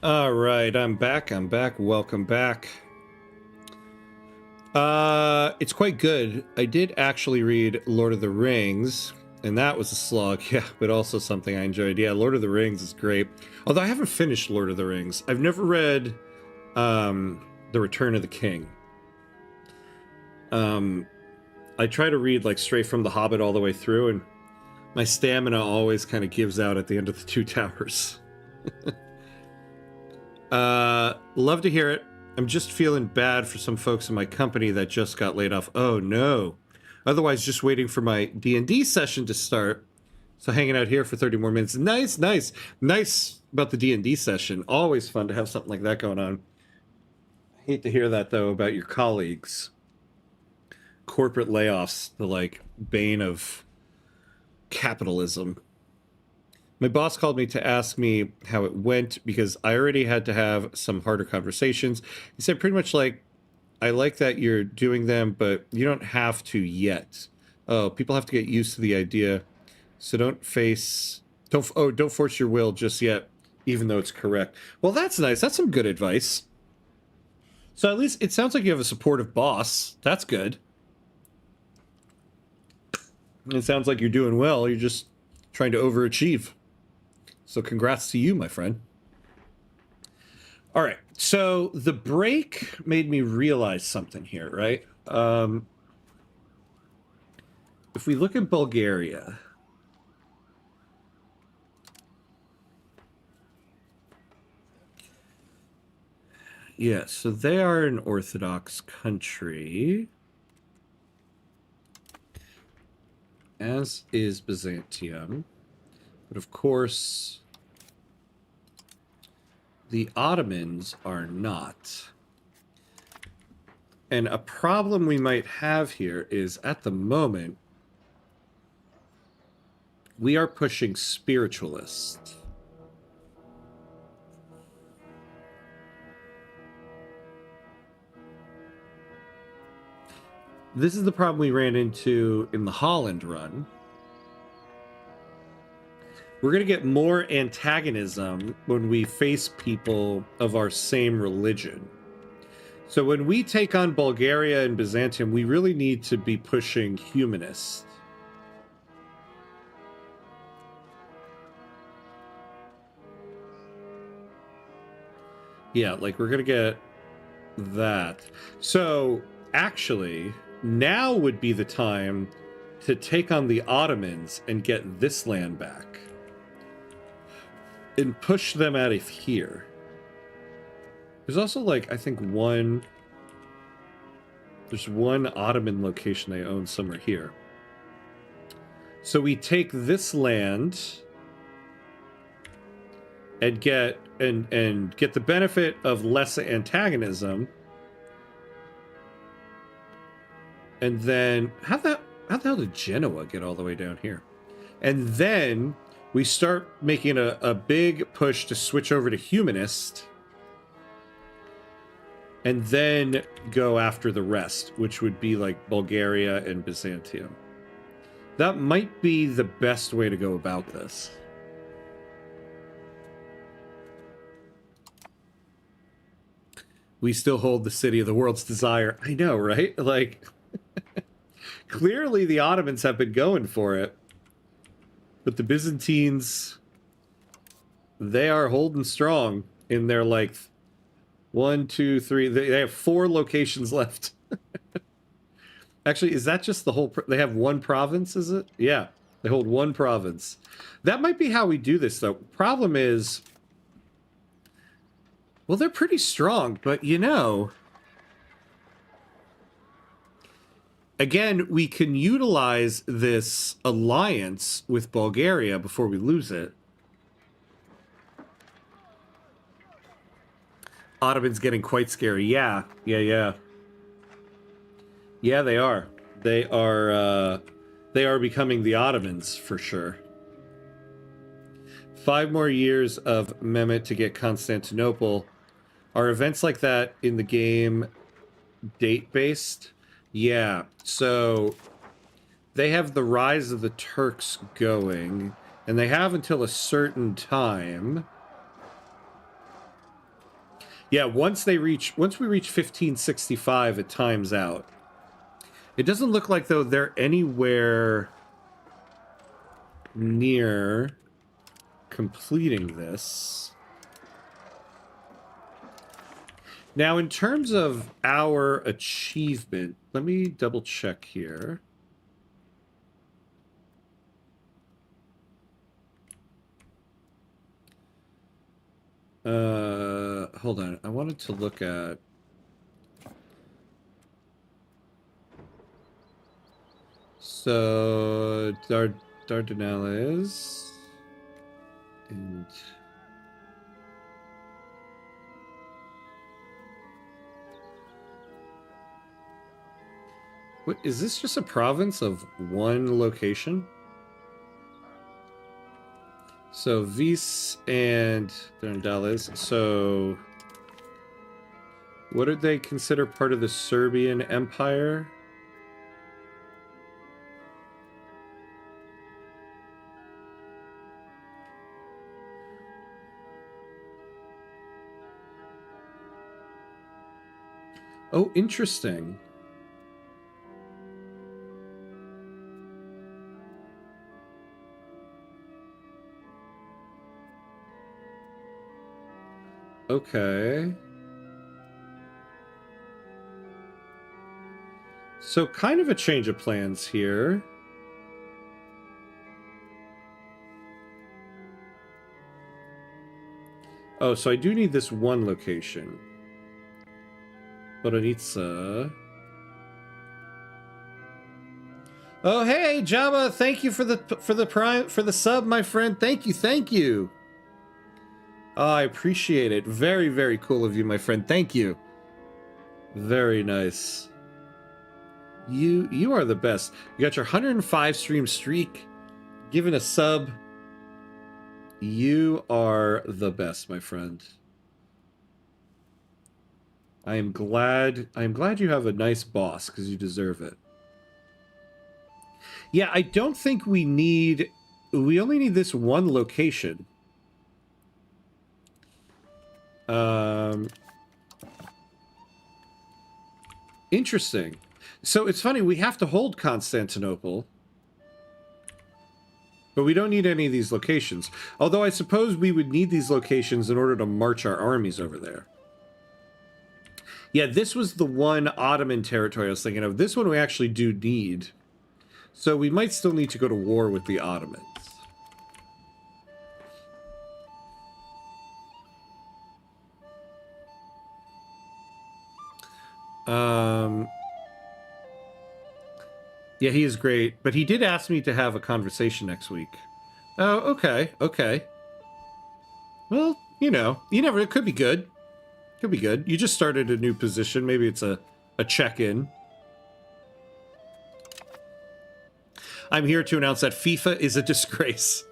All right, I'm back. Welcome back. It's quite good. I did actually read Lord of the Rings, and that was a slog, yeah, but also something I enjoyed. Yeah, Lord of the Rings is great. Although I haven't finished Lord of the Rings. I've never read The Return of the King. I try to read like straight from The Hobbit all the way through, and my stamina always kind of gives out at the end of the Two Towers. Love to hear it. I'm just feeling bad for some folks in my company that just got laid off. Oh no. Otherwise, just waiting for my D&D session to start. So hanging out here for 30 more minutes. Nice, nice. Nice about the D&D session. Always fun to have something like that going on. I hate to hear that, though, about your colleagues. Corporate layoffs, the, like, bane of capitalism. My boss called me to ask me how it went because I already had to have some harder conversations. He said pretty much like, I like that you're doing them, but you don't have to yet. Oh, people have to get used to the idea. So don't force your will just yet, even though it's correct. Well, that's nice. That's some good advice. So at least it sounds like you have a supportive boss. That's good. It sounds like you're doing well. You're just trying to overachieve. So congrats to you, my friend. All right. So the break made me realize something here, right? If we look at Bulgaria, yeah, so they are an Orthodox country, as is Byzantium. But of course, the Ottomans are not. And a problem we might have here is, at the moment, we are pushing spiritualist. This is the problem we ran into in the Holland run. We're going to get more antagonism when we face people of our same religion. So when we take on Bulgaria and Byzantium, we really need to be pushing humanist. Yeah, like we're going to get that. So actually, now would be the time to take on the Ottomans and get this land back. And push them out of here. There's also, like, I think there's one Ottoman location they own somewhere here. So we take this land and get the benefit of less antagonism. And then how the hell did Genoa get all the way down here? And then we start making a big push to switch over to humanist, and then go after the rest, which would be like Bulgaria and Byzantium. That might be the best way to go about this. We still hold the city of the world's desire. I know, right? Like, clearly the Ottomans have been going for it. But the Byzantines, they are holding strong in their, like, 1, 2, 3. They have 4 locations left. Actually, is that just the whole... They have 1 province, is it? Yeah, they hold 1 province. That might be how we do this, though. Problem is... Well, they're pretty strong, but, you know... Again, we can utilize this alliance with Bulgaria before we lose it. Ottomans getting quite scary. Yeah. Yeah, they are. They are becoming the Ottomans, for sure. 5 more years of Mehmet to get Constantinople. Are events like that in the game date-based? Yeah, so they have the rise of the Turks going, and they have until a certain time. Yeah, once we reach 1565, it times out. It doesn't look like, though, they're anywhere near completing this. Now, in terms of our achievement, let me double check here. Hold on. I wanted to look at... So, Dardanelles... And... What, is this just a province of one location? So, Vis and Dardanelles. So... What did they consider part of the Serbian Empire? Oh, interesting. Okay. So kind of a change of plans here. Oh, so I do need this one location. Boroditsa. Oh, hey, Jabba, thank you for the sub, my friend. Thank you. Oh, I appreciate it. Very, very cool of you, my friend. Thank you. Very nice. You are the best. You got your 105 stream streak. Given a sub. You are the best, my friend. I am glad you have a nice boss, because you deserve it. Yeah, I don't think we only need this one location. Interesting. So it's funny, we have to hold Constantinople. But we don't need any of these locations. Although I suppose we would need these locations in order to march our armies over there. Yeah, this was the one Ottoman territory I was thinking of. This one we actually do need. So we might still need to go to war with the Ottomans. Yeah, he is great. But he did ask me to have a conversation next week. Oh, okay. Well, you know, it could be good. Could be good. You just started a new position. Maybe it's a check-in. I'm here to announce that FIFA is a disgrace.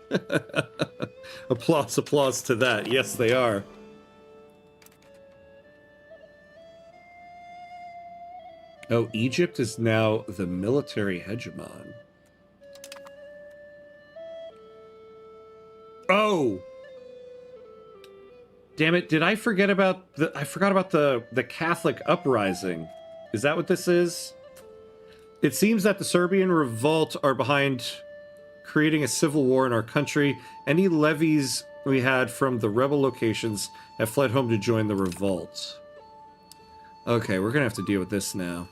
Applause to that. Yes, they are. Oh, Egypt is now the military hegemon. Oh! Damn it, did I forget about the... I forgot about the Catholic uprising. Is that what this is? It seems that the Serbian revolt are behind creating a civil war in our country. Any levies we had from the rebel locations have fled home to join the revolt. Okay, we're gonna have to deal with this now.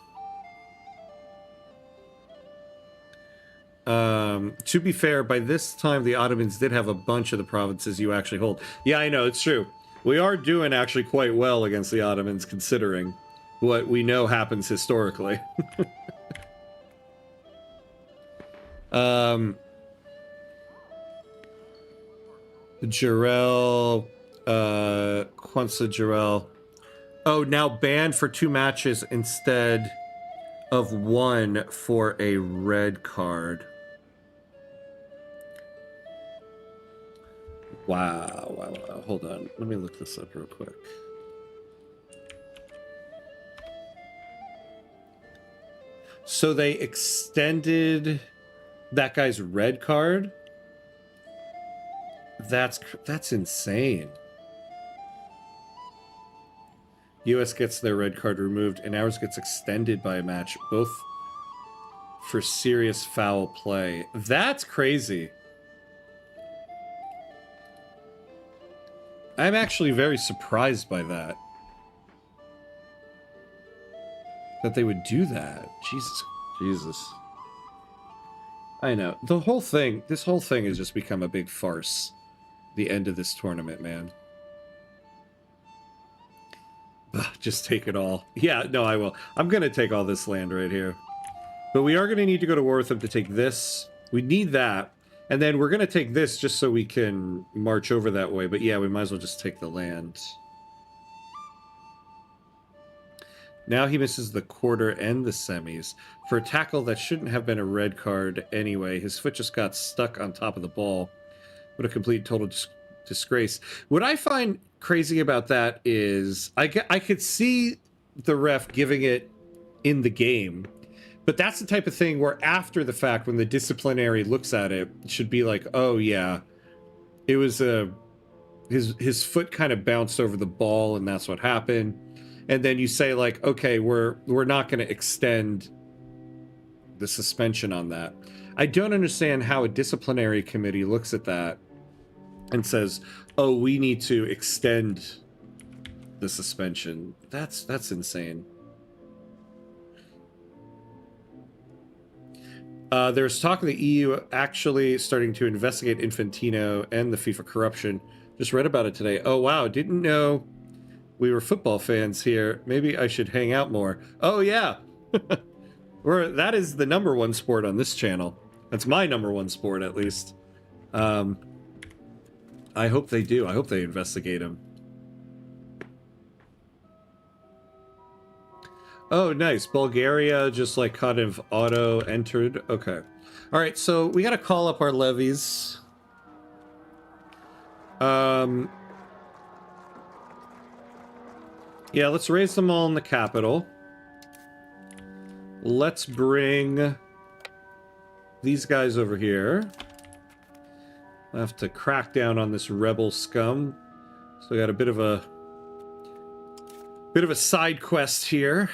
To be fair, by this time the Ottomans did have a bunch of the provinces you actually hold. Yeah, I know, it's true. We are doing actually quite well against the Ottomans, considering what we know happens historically. Jarrell, Quansa Jarrell. Oh, now banned for 2 matches instead of 1 for a red card. Wow. Hold on. Let me look this up real quick. So they extended that guy's red card? That's insane. US gets their red card removed, and ours gets extended by a match, both for serious foul play. That's crazy. I'm actually very surprised by that. That they would do that. Jesus. I know. This whole thing has just become a big farce. The end of this tournament, man. Ugh, just take it all. Yeah, no, I will. I'm going to take all this land right here. But we are going to need to go to war with them to take this. We need that. And then we're going to take this just so we can march over that way. But yeah, we might as well just take the land. Now he misses the quarter and the semis. For a tackle, that shouldn't have been a red card anyway. His foot just got stuck on top of the ball. What a complete total disgrace. What I find crazy about that is I could see the ref giving it in the game. But that's the type of thing where after the fact, when the disciplinary looks at it, it should be like, oh yeah, it was his foot kind of bounced over the ball and that's what happened. And then you say like, okay, we're not going to extend the suspension on that. I don't understand how a disciplinary committee looks at that and says, oh, we need to extend the suspension. That's insane. There's talk of the EU actually starting to investigate Infantino and the FIFA corruption. Just read about it today. Oh, wow. Didn't know we were football fans here. Maybe I should hang out more. Oh, yeah. That is the #1 sport on this channel. That's my #1 sport, at least. I hope they do. I hope they investigate him. Oh, nice. Bulgaria just like kind of auto-entered. Okay. All right, so we got to call up our levies. Yeah, let's raise them all in the capital. Let's bring these guys over here. I have to crack down on this rebel scum. So we got a bit of a side quest here.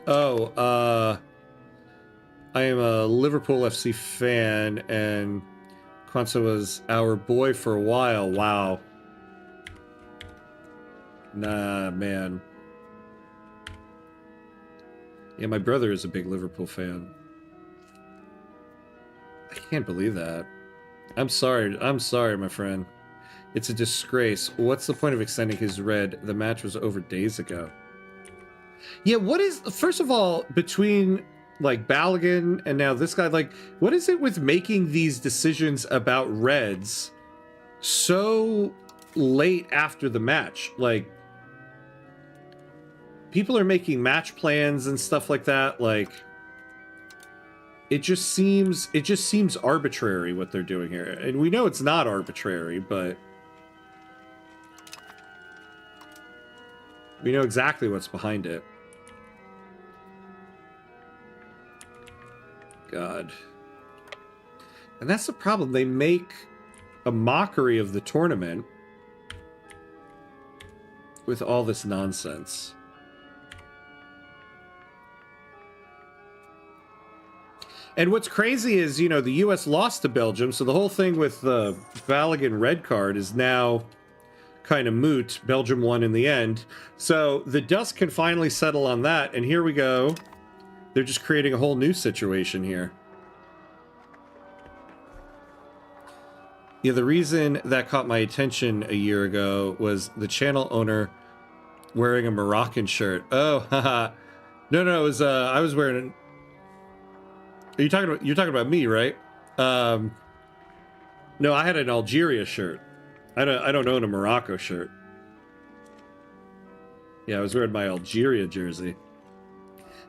Oh, I am a Liverpool FC fan, and Quanza was our boy for a while. Wow. Nah, man. Yeah, my brother is a big Liverpool fan. I can't believe that. I'm sorry, my friend. It's a disgrace. What's the point of extending his red? The match was over days ago. Yeah, what is... First of all, between, like, Balogun and now this guy, like, what is it with making these decisions about reds so late after the match? Like, people are making match plans and stuff like that, like... It just seems arbitrary what they're doing here. And we know it's not arbitrary, but... we know exactly what's behind it. God. And that's the problem. They make a mockery of the tournament with all this nonsense. And what's crazy is, you know, the U.S. lost to Belgium, so the whole thing with the Balogun red card is now kind of moot. Belgium won in the end. So the dust can finally settle on that, and here we go. They're just creating a whole new situation here. Yeah, the reason that caught my attention a year ago was the channel owner wearing a Moroccan shirt. Oh, haha. No, it was, I was wearing... You're talking about me, right? No, I had an Algeria shirt. I don't own a Morocco shirt. Yeah, I was wearing my Algeria jersey.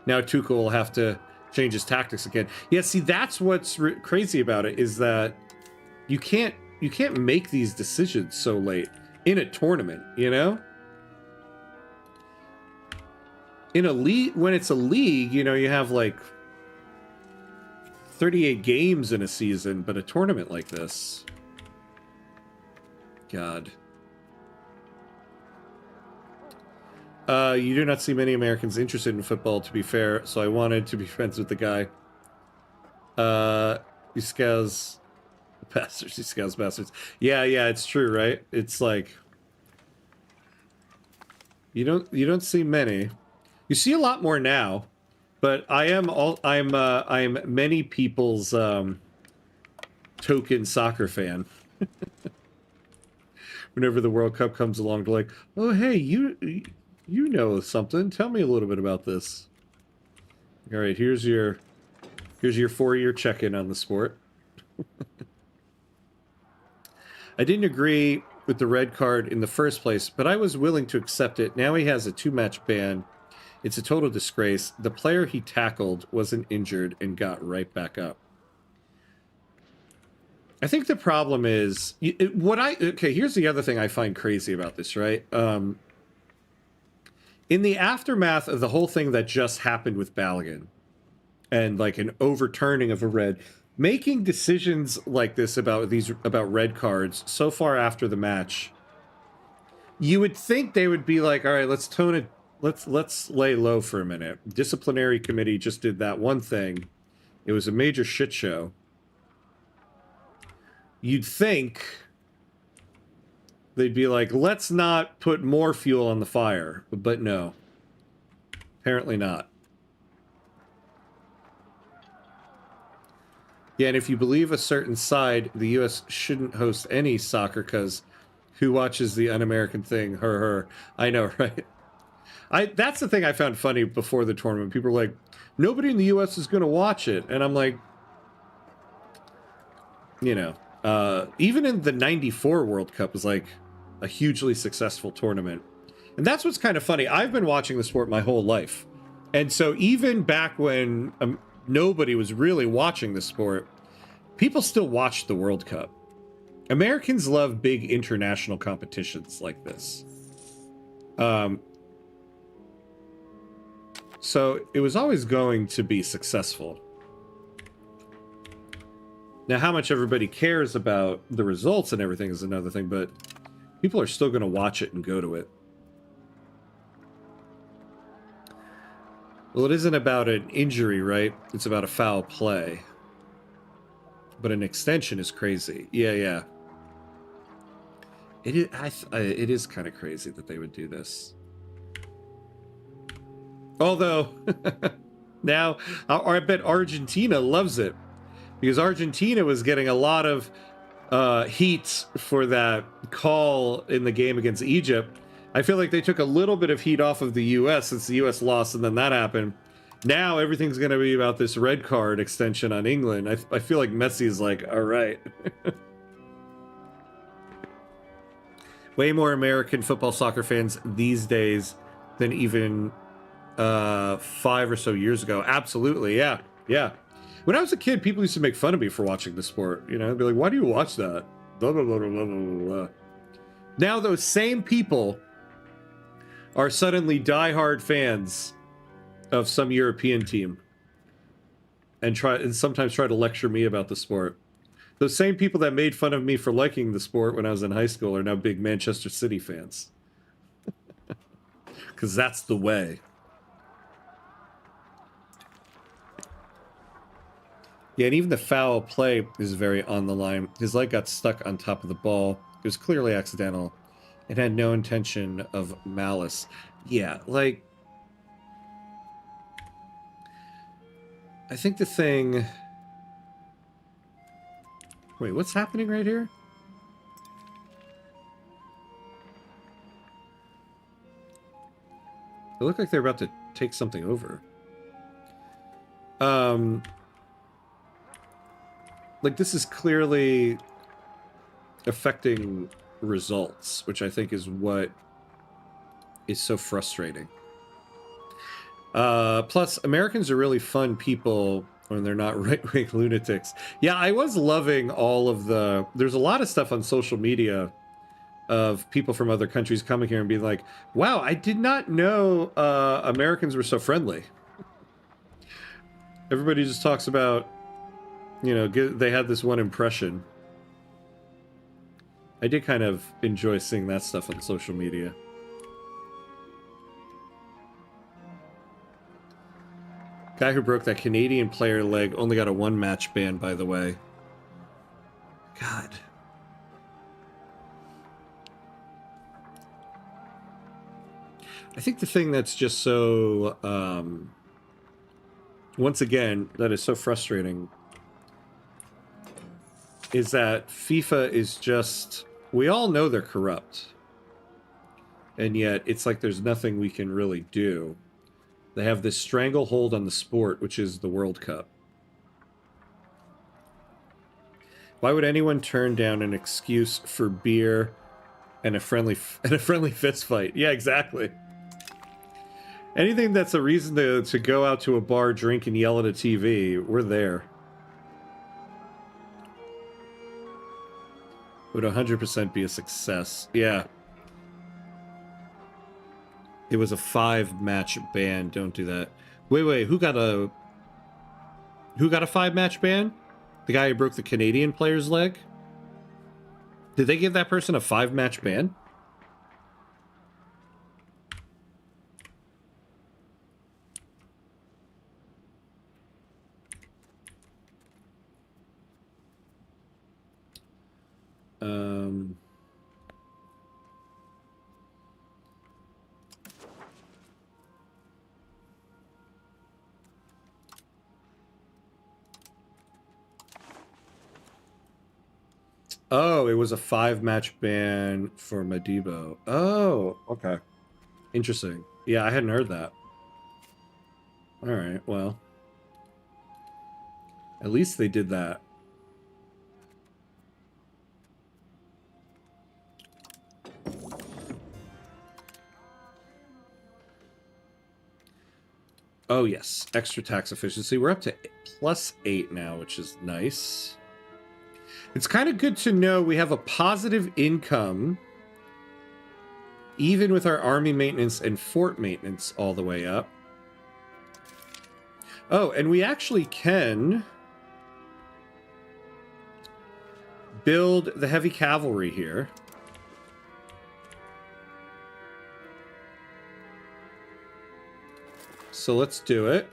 Now Tuchel will have to change his tactics again. Yeah, see, that's what's crazy about it, is that you can't make these decisions so late in a tournament, you know? In a league, when it's a league, you know, you have like 38 games in a season, but a tournament like this, God. You do not see many Americans interested in football, to be fair, so I wanted to be friends with the guy. You scouse bastards, you scouse bastards. Yeah, it's true, right? It's like you don't see many. You see a lot more now, But I'm many people's token soccer fan. Whenever the World Cup comes along, they're like, "Oh, hey, you know something? Tell me a little bit about this." All right, here's your 4-year check-in on the sport. I didn't agree with the red card in the first place, but I was willing to accept it. Now he has a 2-match ban. It's a total disgrace. The player he tackled wasn't injured and got right back up. I think the problem is okay, here's the other thing I find crazy about this, right? In the aftermath of the whole thing that just happened with Balogun and like an overturning of a red, making decisions like this about red cards so far after the match, you would think they would be like, all right, let's tone it, let's lay low for a minute. Disciplinary committee just did that one thing. It was a major shit show. You'd think they'd be like, let's not put more fuel on the fire. But no. Apparently not. Yeah, and if you believe a certain side, the U.S. shouldn't host any soccer because who watches the un-American thing? Her. I know, right? That's the thing I found funny before the tournament. People were like, nobody in the U.S. is going to watch it. And I'm like, you know. Even in the 94 World Cup was like a hugely successful tournament. And that's what's kind of funny. I've been watching the sport my whole life. And so even back when nobody was really watching the sport, people still watched the World Cup. Americans love big international competitions like this. So it was always going to be successful. Now, how much everybody cares about the results and everything is another thing, but people are still going to watch it and go to it. Well, it isn't about an injury, right? It's about a foul play. But an extension is crazy. Yeah. It is kind of crazy that they would do this. Although, now, I bet Argentina loves it. Because Argentina was getting a lot of heat for that call in the game against Egypt. I feel like they took a little bit of heat off of the U.S. since the U.S. lost and then that happened. Now everything's going to be about this red card extension on England. I feel like Messi is like, all right. Way more American football soccer fans these days than even 5 or so years ago. Absolutely, yeah. When I was a kid, people used to make fun of me for watching the sport. You know, they'd be like, why do you watch that? Blah, blah, blah, blah, blah, blah. Now those same people are suddenly diehard fans of some European team and sometimes try to lecture me about the sport. Those same people that made fun of me for liking the sport when I was in high school are now big Manchester City fans. Because that's the way. Yeah, and even the foul play is very on the line. His leg got stuck on top of the ball. It was clearly accidental. It had no intention of malice. Yeah, like... I think the thing... Wait, what's happening right here? They look like they're about to take something over. Like, this is clearly affecting results, which I think is what is so frustrating. Plus, Americans are really fun people when they're not right-wing lunatics. Yeah, I was loving all of the... There's a lot of stuff on social media of people from other countries coming here and being like, wow, I did not know Americans were so friendly. Everybody just talks about, you know, they had this one impression. I did kind of enjoy seeing that stuff on social media. Guy who broke that Canadian player leg only got a 1-match ban, by the way. God. I think the thing that's just so once again, that is so frustrating, is that FIFA is just... We all know they're corrupt. And yet, it's like there's nothing we can really do. They have this stranglehold on the sport, which is the World Cup. Why would anyone turn down an excuse for beer and a friendly fist fight? Yeah, exactly. Anything that's a reason to go out to a bar, drink, and yell at a TV, we're there. Would 100% be a success. Yeah. It was a 5-match ban. Don't do that. Wait, who got a 5-match ban? The guy who broke the Canadian player's leg? Did they give that person a 5-match ban? Oh, it was a 5-match ban for Madibo. Oh, okay. Interesting. Yeah, I hadn't heard that. Alright, well. At least they did that. Oh, yes. Extra tax efficiency. We're up to +8 now, which is nice. It's kind of good to know we have a positive income, even with our army maintenance and fort maintenance all the way up. Oh, and we actually can build the heavy cavalry here. So let's do it.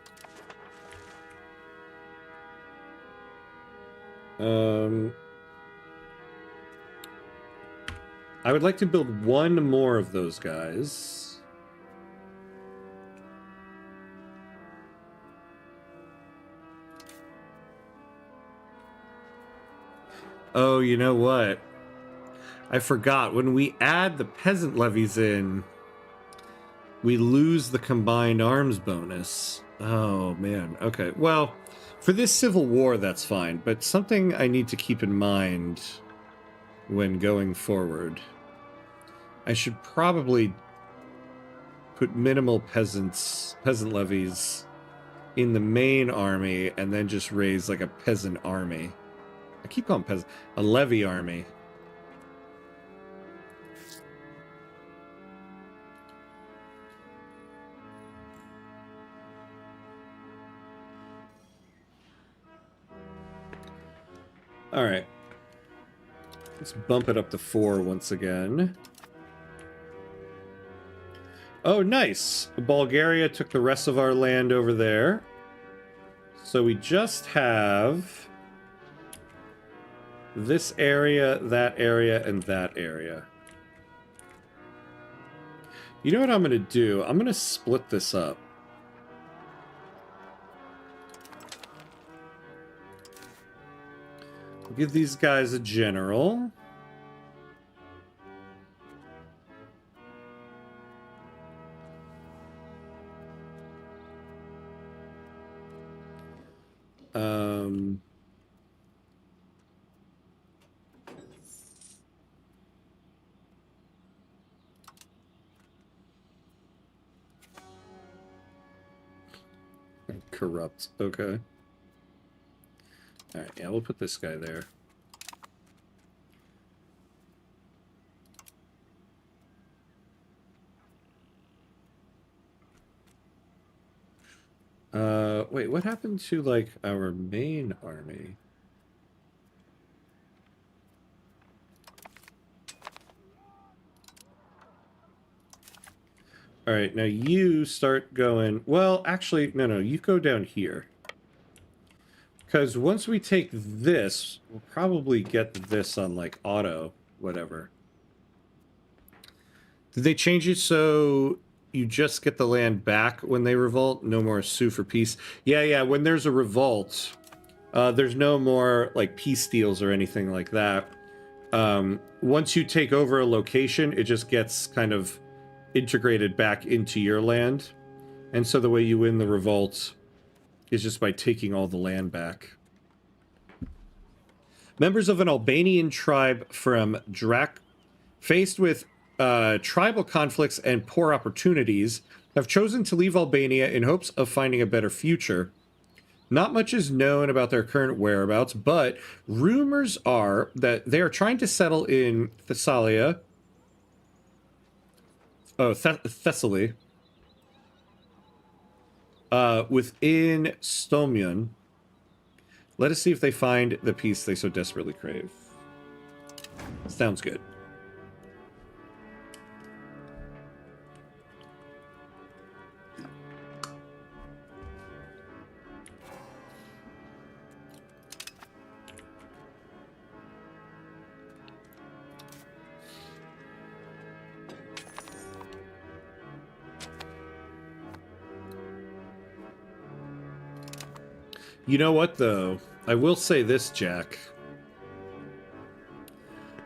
I would like to build one more of those guys. Oh, you know what? I forgot. When we add the peasant levies in, we lose the combined arms bonus. Oh, man. Okay. Well, for this civil war, that's fine. But something I need to keep in mind when going forward. I should probably put minimal peasant levies in the main army and then just raise like a peasant army. I keep calling peasant a levy army. All right. Let's bump it up to 4 once again. Oh, nice. Bulgaria took the rest of our land over there. So we just have this area, and that area. You know what I'm going to do? I'm going to split this up. We'll give these guys a general. Corrupt. Okay. Alright, yeah, we'll put this guy there. Wait, what happened to, like, our main army? Alright, now you start going... Well, actually, no, you go down here. Because once we take this, we'll probably get this on, like, auto, whatever. Did they change it so you just get the land back when they revolt. No more sue for peace. Yeah. When there's a revolt, there's no more like peace deals or anything like that. Once you take over a location, it just gets kind of integrated back into your land. And so the way you win the revolt is just by taking all the land back. Members of an Albanian tribe from Drac, faced with tribal conflicts and poor opportunities, have chosen to leave Albania in hopes of finding a better future. Not much is known about their current whereabouts, but rumors are that they are trying to settle in Thessaly. Thessaly. Within Stomion. Let us see if they find the peace they so desperately crave. Sounds good. You know what, though? I will say this, Jack.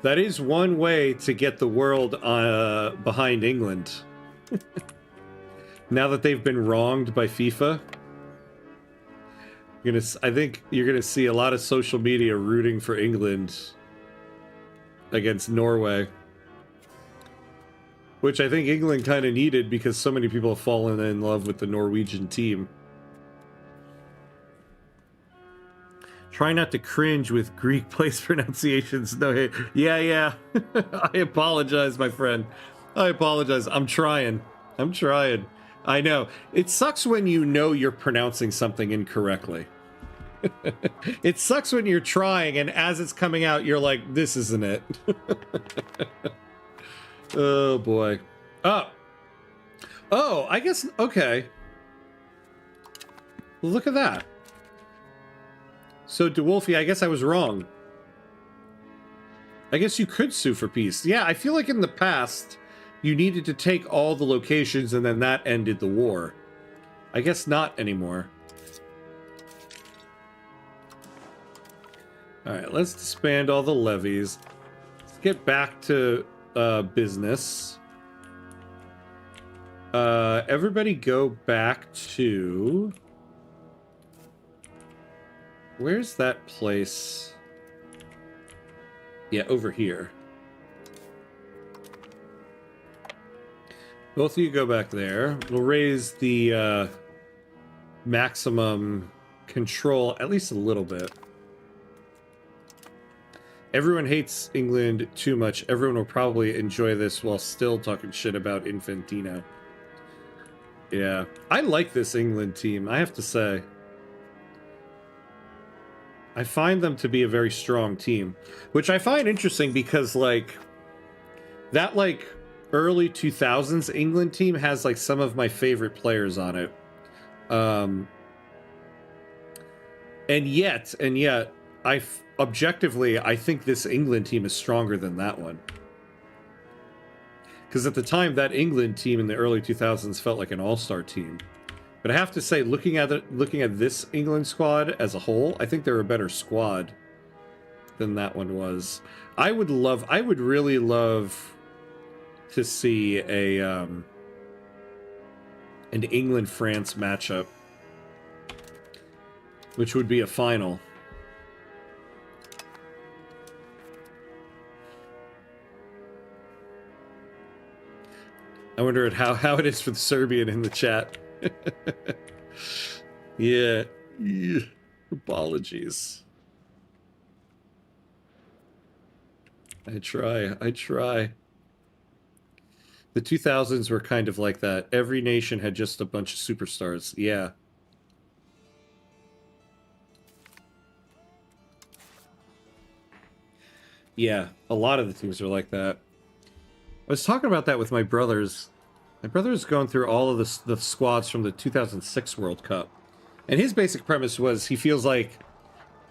That is one way to get the world behind England. Now that they've been wronged by FIFA, I think you're gonna see a lot of social media rooting for England against Norway. Which I think England kind of needed because so many people have fallen in love with the Norwegian team. Try not to cringe with Greek place pronunciations. No, hey, yeah. I apologize, my friend. I apologize. I'm trying. I know. It sucks when you know you're pronouncing something incorrectly. It sucks when you're trying, and as it's coming out, you're like, this isn't it. Oh, boy. Oh, I guess, okay. Look at that. So, DeWolfie, I guess I was wrong. I guess you could sue for peace. Yeah, I feel like in the past, you needed to take all the locations and then that ended the war. I guess not anymore. Alright, let's disband all the levies. Let's get back to business. Everybody go back to... Where's that place? Yeah, over here. Both of you go back there. We'll raise the maximum control at least a little bit. Everyone hates England too much. Everyone will probably enjoy this while still talking shit about Infantino. Yeah. I like this England team, I have to say. I find them to be a very strong team, which I find interesting because, like, that, like, early 2000s England team has, like, some of my favorite players on it. And yet, objectively, I think this England team is stronger than that one. Because at the time, that England team in the early 2000s felt like an all-star team. But I have to say, looking at this England squad as a whole, I think they're a better squad than that one was. I would really love to see an England-France matchup, which would be a final. I wonder how it is for the Serbian in the chat. Yeah. Apologies. I try. The 2000s were kind of like that. Every nation had just a bunch of superstars. Yeah. Yeah, a lot of the teams are like that. I was talking about that with my brothers. My brother's going through all of the squads from the 2006 World Cup. And his basic premise was he feels like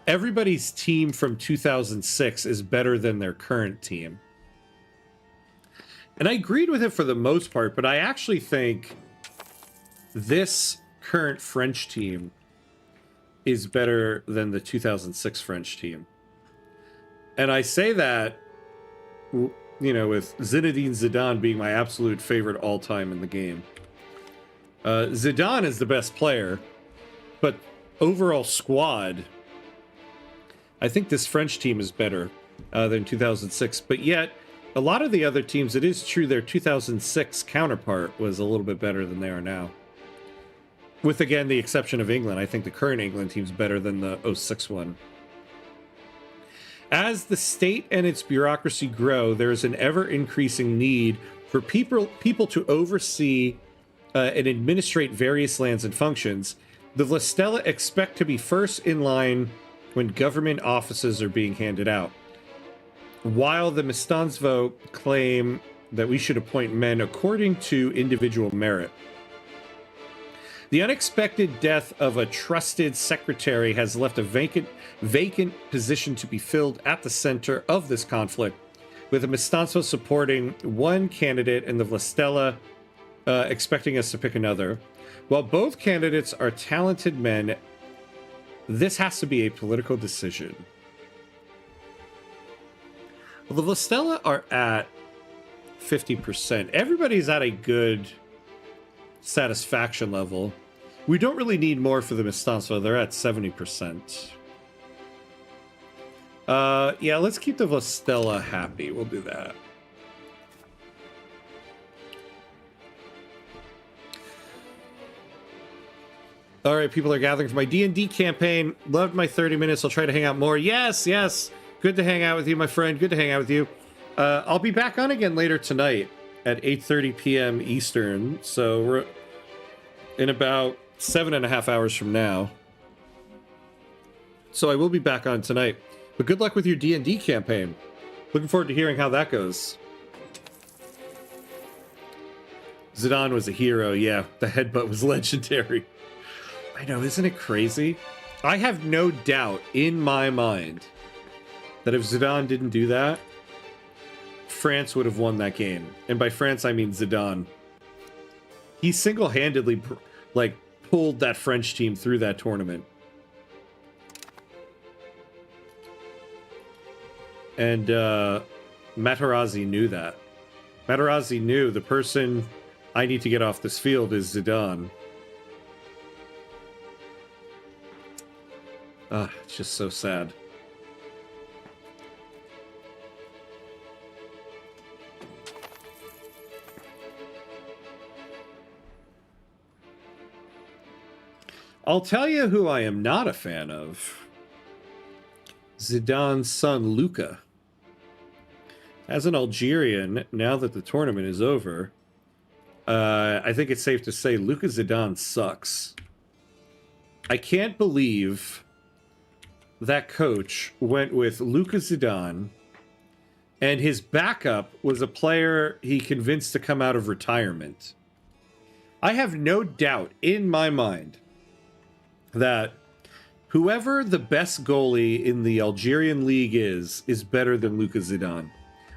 everybody's team from 2006 is better than their current team. And I agreed with it for the most part, but I actually think this current French team is better than the 2006 French team. And I say that, you know, with Zinedine Zidane being my absolute favorite all-time in the game. Zidane is the best player, but overall squad, I think this French team is better than 2006. But yet, a lot of the other teams, it is true their 2006 counterpart was a little bit better than they are now. With, again, the exception of England. I think the current England team's better than the 06 one. As the state and its bureaucracy grow, there is an ever-increasing need for people to oversee and administrate various lands and functions. The Vlastella expect to be first in line when government offices are being handed out, while the Mistanstvo claim that we should appoint men according to individual merit. The unexpected death of a trusted secretary has left a vacant position to be filled at the center of this conflict, with the Mistanstvo supporting one candidate and the Vlastella expecting us to pick another. While both candidates are talented men, this has to be a political decision. Well, the Vlastella are at 50%. Everybody's at a good satisfaction level. We don't really need more for the Mistanstvo. They're at 70%. Yeah, let's keep the Vlastella happy. We'll do that. All right, people are gathering for my D&D campaign. Loved my 30 minutes. I'll try to hang out more. Yes, yes. Good to hang out with you, my friend. Good to hang out with you. I'll be back on again later tonight at 8:30 p.m. Eastern. So we're in about 7.5 hours from now. So I will be back on tonight. But good luck with your D&D campaign. Looking forward to hearing how that goes. Zidane was a hero. Yeah, the headbutt was legendary. I know, isn't it crazy? I have no doubt in my mind that if Zidane didn't do that, France would have won that game. And by France, I mean Zidane. He single-handedly, like, pulled that French team through that tournament. And Materazzi knew that. Materazzi knew the person I need to get off this field is Zidane. It's just so sad. I'll tell you who I am not a fan of. Zidane's son, Luka. As an Algerian, now that the tournament is over, I think it's safe to say Luka Zidane sucks. I can't believe that coach went with Luka Zidane, and his backup was a player he convinced to come out of retirement. I have no doubt in my mind that whoever the best goalie in the Algerian league is better than Luka Zidane.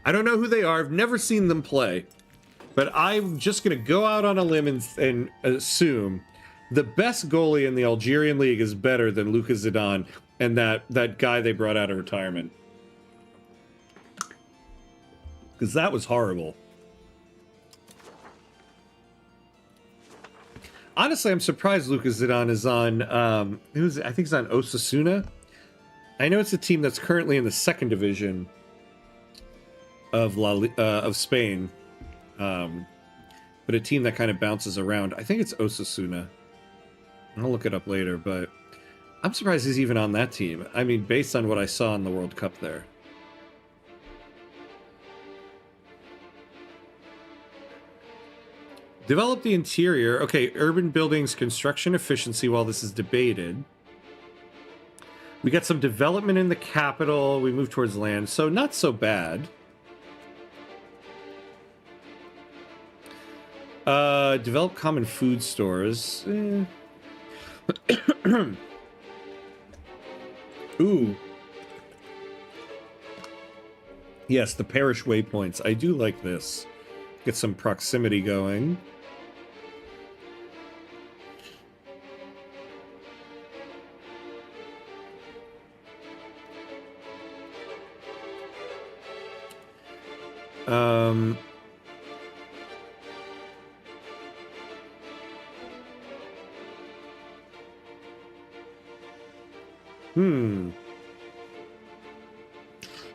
I don't know who they are. I've never seen them play. But I'm just going to go out on a limb and assume the best goalie in the Algerian league is better than Luka Zidane and that guy they brought out of retirement. Because that was horrible. Honestly, I'm surprised Luka Zidane is on, I think he's on Osasuna. I know it's a team that's currently in the second division of Spain. But a team that kind of bounces around. I think it's Osasuna. I'll look it up later, but I'm surprised he's even on that team. I mean, based on what I saw in the World Cup there. Develop the interior. Okay, urban buildings, construction efficiency while this is debated. We got some development in the capital. We move towards land, so not so bad. Develop common food stores. Ooh. Yes, the parish waypoints. I do like this. Get some proximity going.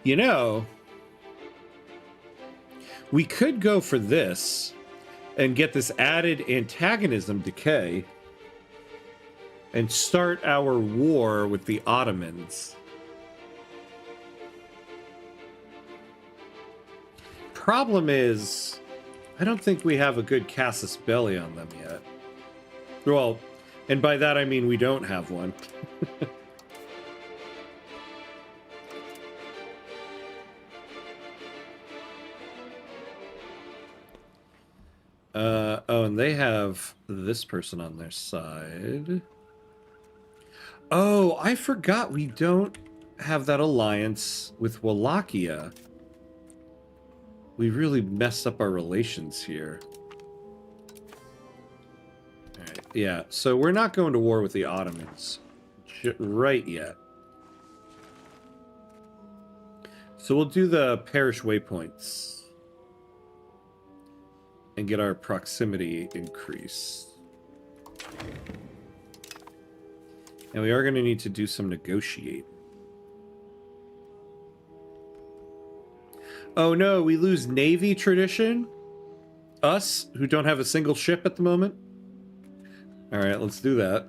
You know, we could go for this and get this added antagonism decay and start our war with the Ottomans. Problem is, I don't think we have a good casus belli on them yet. Well, and by that I mean we don't have one. Oh, and they have this person on their side. Oh, I forgot we don't have that alliance with Wallachia. We really messed up our relations here. All right, yeah, so we're not going to war with the Ottomans right yet. So we'll do the parish waypoints and get our proximity increase. And we are going to need to do some negotiate. Oh no, we lose Navy tradition? Us, who don't have a single ship at the moment? Alright, let's do that.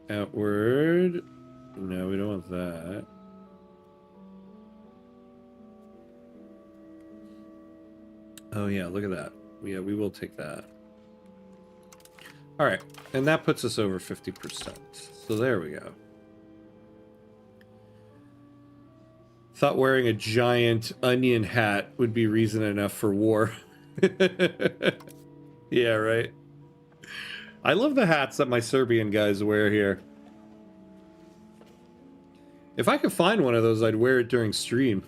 Outward. No, we don't want that. Oh yeah, look at that. Yeah, we will take that. Alright, and that puts us over 50%. So there we go. Thought wearing a giant onion hat would be reason enough for war. Yeah, right. I love the hats that my Serbian guys wear here. If I could find one of those, I'd wear it during stream.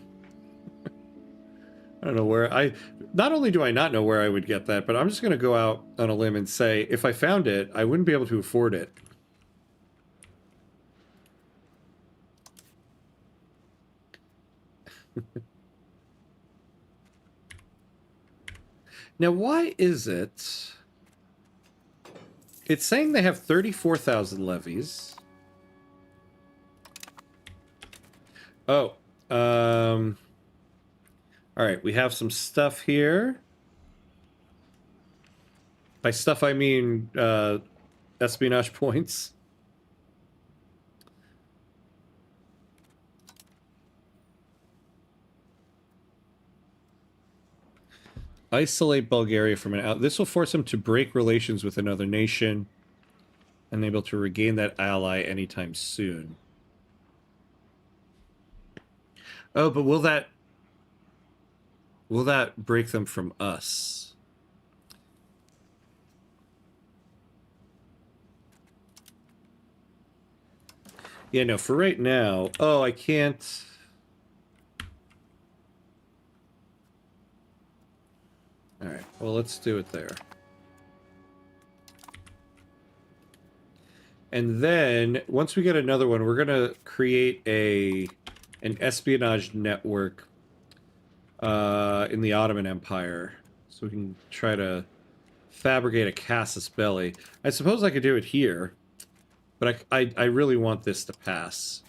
I don't know where not only do I not know where I would get that, but I'm just going to go out on a limb and say, if I found it, I wouldn't be able to afford it. Now, why is it... It's saying they have 34,000 levies. Oh, all right, we have some stuff here. By stuff, I mean espionage points. Isolate Bulgaria from an out. This will force them to break relations with another nation and able to regain that ally anytime soon. Oh, but will that break them from us? Yeah, no, for right now. Oh, I can't. All right, well, let's do it there. And then, once we get another one, we're going to create an espionage network in the Ottoman Empire. So we can try to fabricate a casus belli. I suppose I could do it here, but I really want this to pass.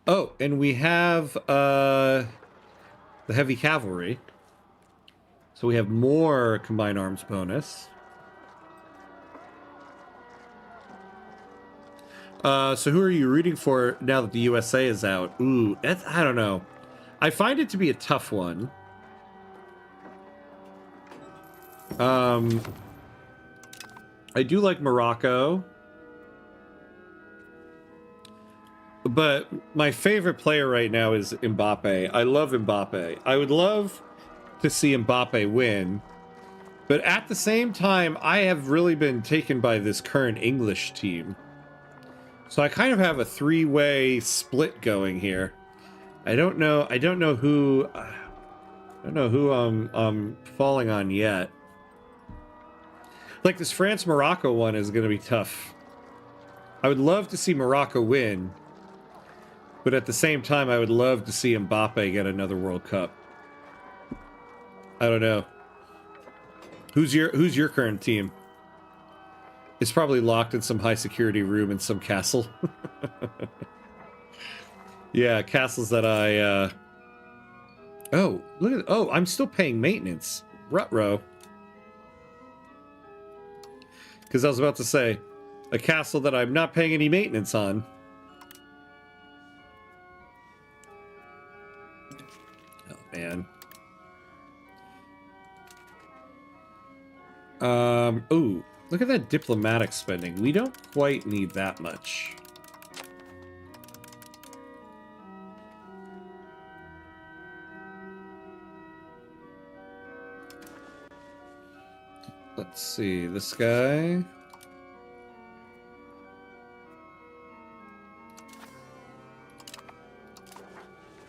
Oh, and we have the heavy cavalry. So we have more combined arms bonus. So who are you rooting for now that the USA is out? Ooh, I don't know. I find it to be a tough one. I do like Morocco. But my favorite player right now is Mbappe. I love Mbappe. I would love to see Mbappe win. But at the same time, I have really been taken by this current English team. So I kind of have a three-way split going here. I don't know who I'm falling on yet. Like this France-Morocco one is going to be tough. I would love to see Morocco win, but at the same time, I would love to see Mbappe get another World Cup. I don't know. Who's your current team? It's probably locked in some high security room in some castle. Yeah, castles that I Oh, look at I'm still paying maintenance. Ruh-roh. Because I was about to say, a castle that I'm not paying any maintenance on. Oh, man. Ooh, look at that diplomatic spending. We don't quite need that much. Let's see, this guy.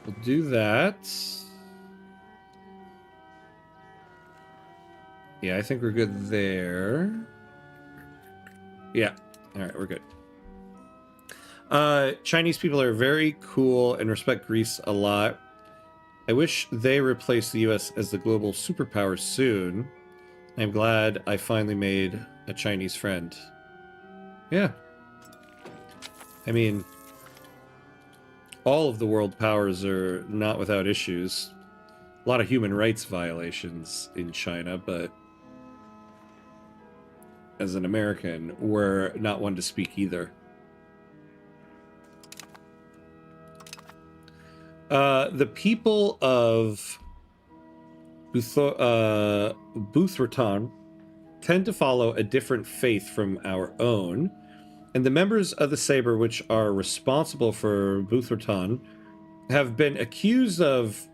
We'll do that. Yeah, I think we're good there. Yeah. All right, we're good. Chinese people are very cool and respect Greece a lot. I wish they replace the US as the global superpower soon. I'm glad I finally made a Chinese friend. Yeah. I mean, all of the world powers are not without issues. A lot of human rights violations in China, but as an American, we're not one to speak either. The people of Buthrotan tend to follow a different faith from our own, and the members of the Saber which are responsible for Buthrotan have been accused of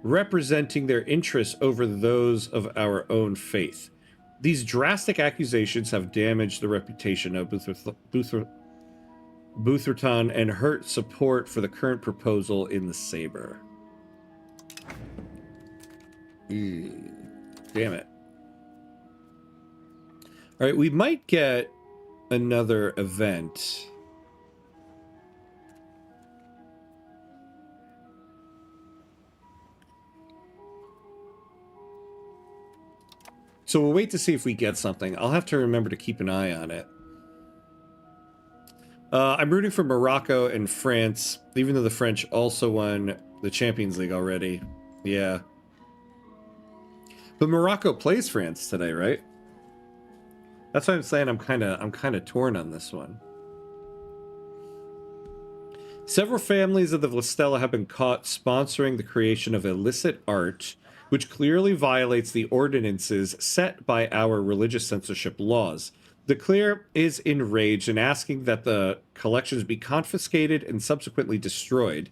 representing their interests over those of our own faith. These drastic accusations have damaged the reputation of Buthrotan and hurt support for the current proposal in the Saber. Damn it. All right, we might get another event. So we'll wait to see if we get something. I'll have to remember to keep an eye on it. I'm rooting for Morocco and France, even though the French also won the Champions League already. Yeah. But Morocco plays France today, right? That's why I'm saying I'm kind of torn on this one. Several families of the Vlastella have been caught sponsoring the creation of illicit art, which clearly violates the ordinances set by our religious censorship laws. The Clear is enraged and asking that the collections be confiscated and subsequently destroyed.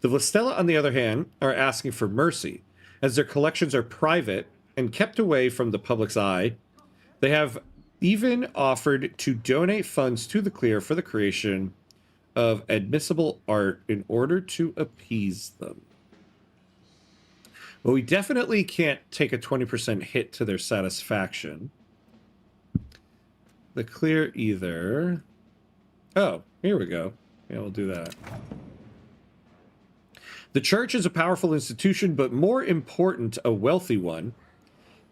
The Vlastella, on the other hand, are asking for mercy, as their collections are private and kept away from the public's eye. They have even offered to donate funds to the Clear for the creation of admissible art in order to appease them. Well, we definitely can't take a 20% hit to their satisfaction. The Clear either... Oh, here we go. Yeah, we'll do that. The church is a powerful institution, but more important, a wealthy one.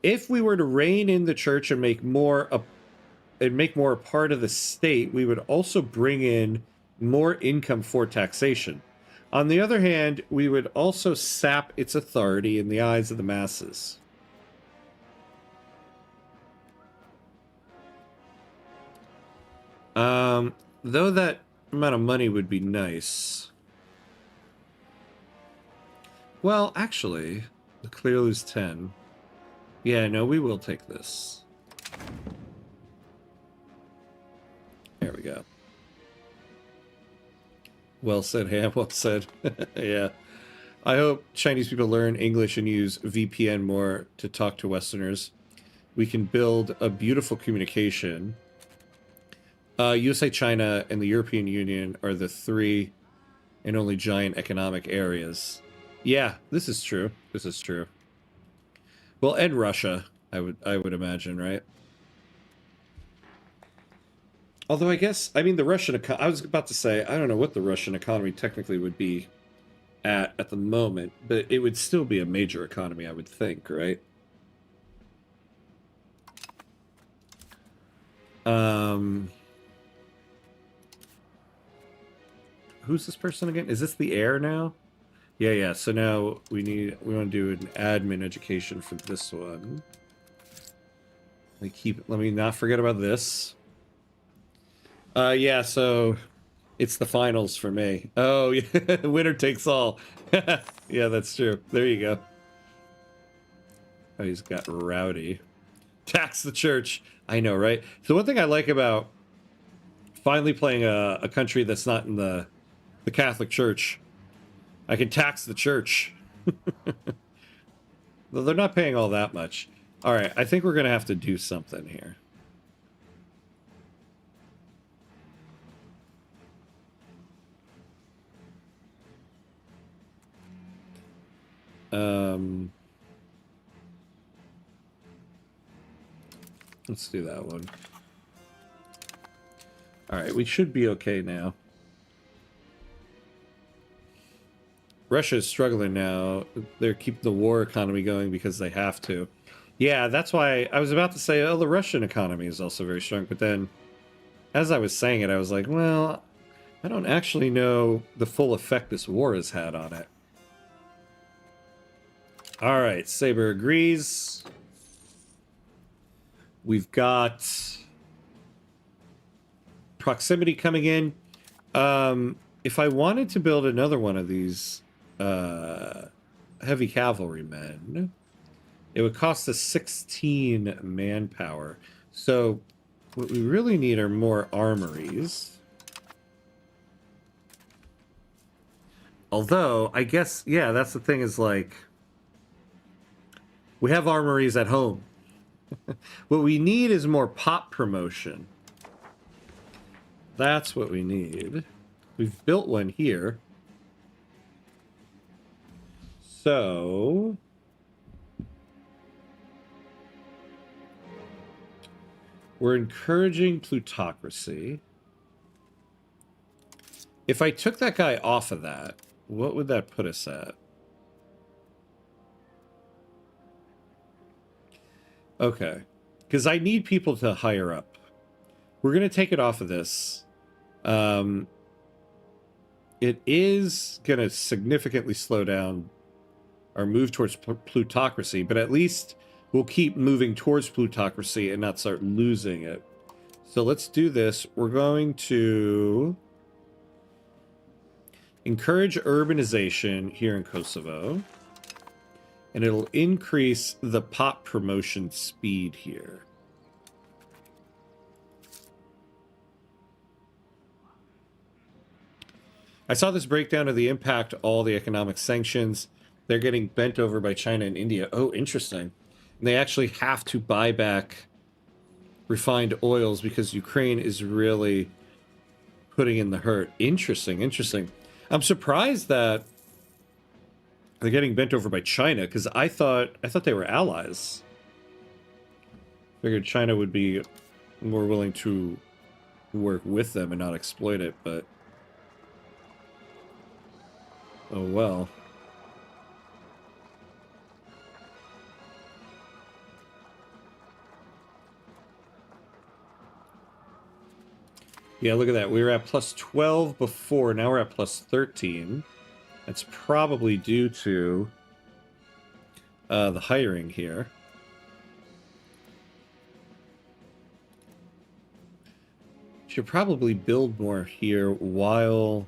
If we were to rein in the church and make more a part of the state, we would also bring in more income for taxation. On the other hand, we would also sap its authority in the eyes of the masses. Though that amount of money would be nice. Well, actually, the Clear lose 10. Yeah, no, we will take this. There we go. Well said, Ham. Well said. Yeah. I hope Chinese people learn English and use VPN more to talk to Westerners. we can build a beautiful communication. USA, China, and the European Union are the 3 and only giant economic areas. Yeah, this is true. This is true. Well, and Russia, I would imagine, right? Although I guess, I mean, the Russian I was about to say, I don't know what the Russian economy technically would be at the moment, but it would still be a major economy, I would think, right? Who's this person again? Is this the heir now? Yeah. So now we want to do an admin education for this one. Let me not forget about this. Yeah, so it's the finals for me. Oh, yeah, winner takes all. Yeah, that's true. There you go. Oh, he's got rowdy. Tax the church. I know, right? So one thing I like about finally playing a country that's not in the Catholic Church, I can tax the church. Though they're not paying all that much. All right, I think we're going to have to do something here. Let's do that one. All right, we should be okay now. Russia is struggling now. They're keeping the war economy going because they have to. Yeah, that's why I was about to say, oh, the Russian economy is also very strong. But then, as I was saying it, I was like, well, I don't actually know the full effect this war has had on it. All right, Saber agrees. We've got proximity coming in. If I wanted to build another one of these heavy cavalrymen, it would cost us 16 manpower. So what we really need are more armories. Although, I guess, yeah, that's the thing is like, we have armories at home. What we need is more pop promotion. That's what we need. We've built one here. So we're encouraging plutocracy. If I took that guy off of that, what would that put us at? Okay. Because I need people to hire up. We're going to take it off of this. It is going to significantly slow down our move towards plutocracy, but at least we'll keep moving towards plutocracy and not start losing it. So let's do this. We're going to encourage urbanization here in Kosovo, and it'll increase the pop promotion speed here. I saw this breakdown of the impact all the economic sanctions. They're getting bent over by China and India. Oh, interesting. And they actually have to buy back refined oils because Ukraine is really putting in the hurt. Interesting, interesting. I'm surprised that they're getting bent over by China because I thought they were allies. Figured China would be more willing to work with them and not exploit it, but oh well. Yeah, look at that. We were at plus 12 before. Now we're at plus 13. That's probably due to the hiring here. Should probably build more here while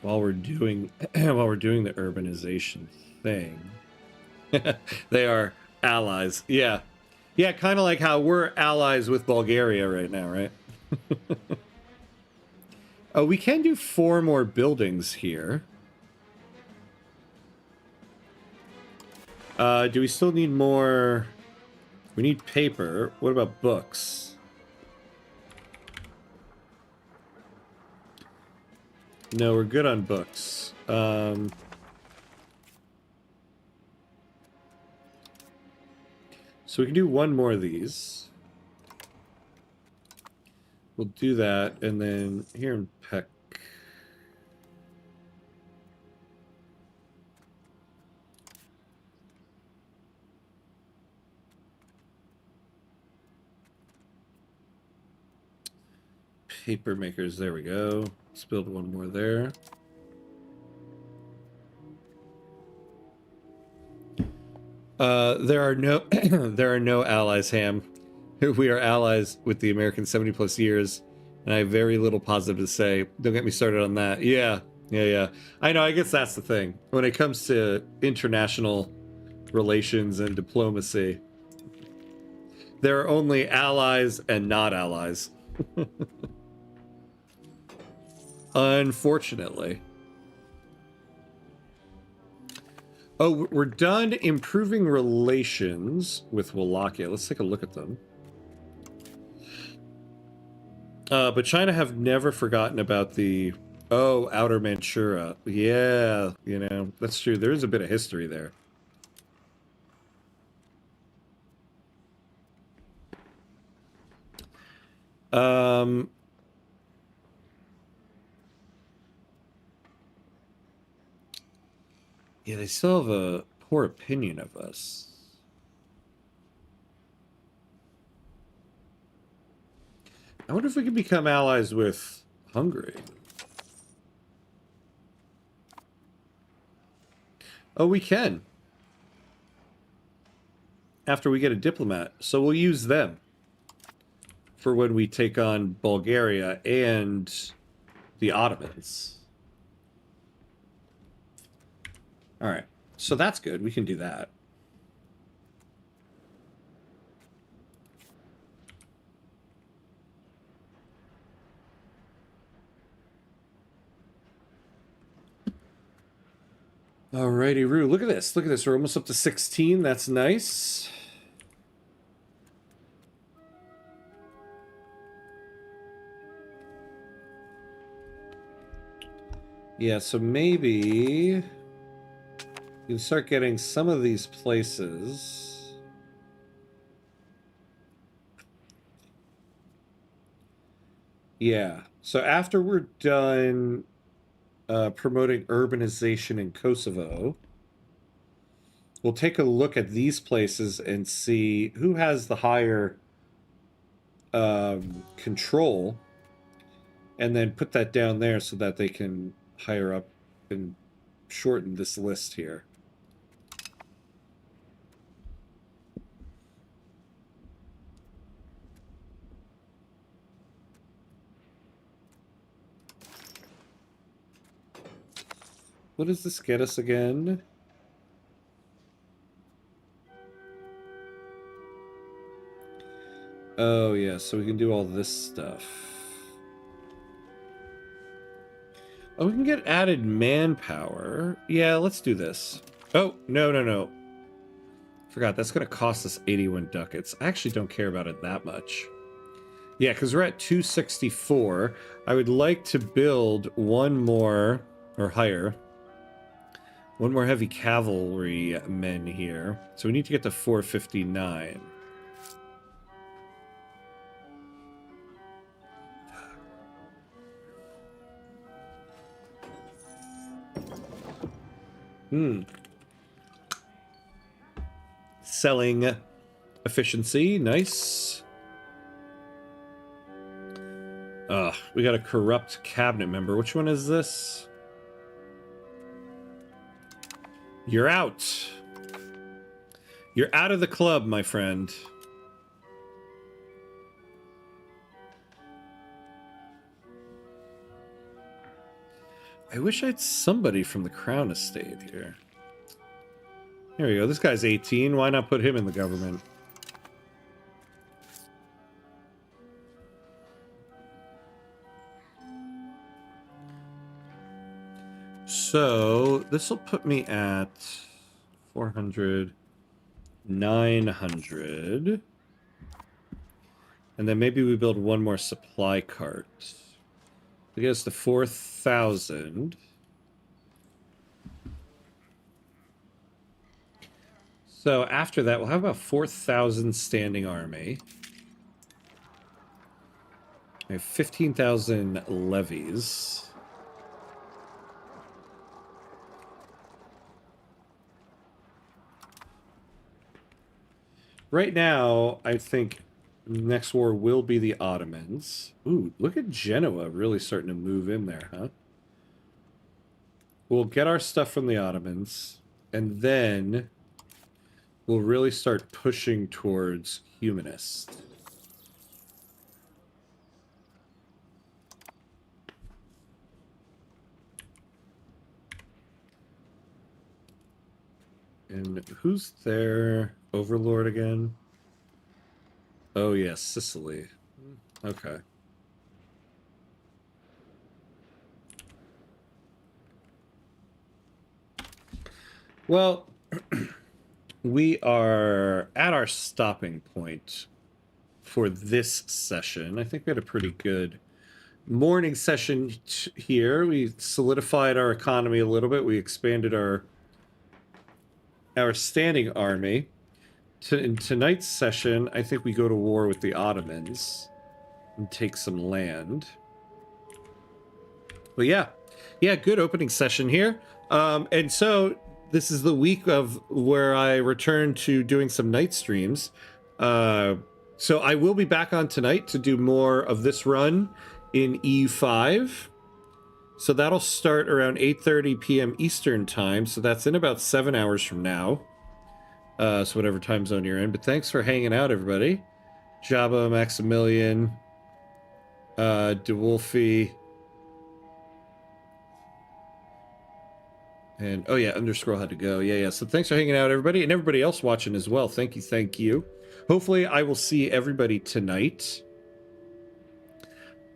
we're doing the urbanization thing. They are allies. Yeah. Yeah, kind of like how we're allies with Bulgaria right now, right? Oh, we can do 4 more buildings here. Do we still need more? We need paper. What about books? No, we're good on books. So we can do one more of these. We'll do that, and then here in Peck. Paper makers, there we go. Let's build one more there. There are no there are no allies, Ham. We are allies with the Americans 70 plus years, and I have very little positive to say. Don't get me started on that. Yeah. I know, I guess that's the thing. When it comes to international relations and diplomacy, there are only allies and not allies. Unfortunately. Oh, we're done improving relations with Wallachia. Let's take a look at them. But China have never forgotten about the... Oh, Outer Manchuria. Yeah, you know, that's true. There is a bit of history there. Yeah, they still have a poor opinion of us. I wonder if we can become allies with Hungary. Oh, we can. After we get a diplomat. So we'll use them for when we take on Bulgaria and the Ottomans. All right. So that's good. We can do that. Alrighty, Roo. Look at this. Look at this. We're almost up to 16. That's nice. Yeah, so maybe you can start getting some of these places. Yeah. So after we're done promoting urbanization in Kosovo, we'll take a look at these places and see who has the higher control, and then put that down there so that they can higher up and shorten this list here. What does this get us again? Oh, yeah, so we can do all this stuff. Oh, we can get added manpower. Yeah, let's do this. Oh, no. Forgot, that's going to cost us 81 ducats. I actually don't care about it that much. Yeah, because we're at 264. I would like to build one more, or higher. One more heavy cavalry men here. So we need to get to 459. Selling efficiency, nice. We got a corrupt cabinet member. Which one is this? You're out. You're out of the club, my friend. I wish I had somebody from the Crown Estate here. Here we go. This guy's 18. Why not put him in the government? So this will put me at 400. 900. And then maybe we build one more supply cart. To get us to 4,000. So after that, we'll have about 4,000 standing army. We have 15,000 levies. Right now, I think next war will be the Ottomans. Ooh, look at Genoa really starting to move in there, huh? We'll get our stuff from the Ottomans, and then we'll really start pushing towards humanist. And who's their overlord again? Oh, yes, Sicily. Okay. Well, we are at our stopping point for this session. I think we had a pretty good morning session here. We solidified our economy a little bit. We expanded our standing army. In tonight's session, I think we go to war with the Ottomans and take some land. But yeah, good opening session here. And so this is the week of where I return to doing some night streams. So I will be back on tonight to do more of this run in EU5. So that'll start around 8:30 p.m. Eastern time. So that's in about 7 hours from now. So whatever time zone you're in. But thanks for hanging out, everybody. Jabba, Maximilian, DeWolfie. And, oh yeah, Underscroll had to go. Yeah. So thanks for hanging out, everybody. And everybody else watching as well. Thank you. Hopefully I will see everybody tonight.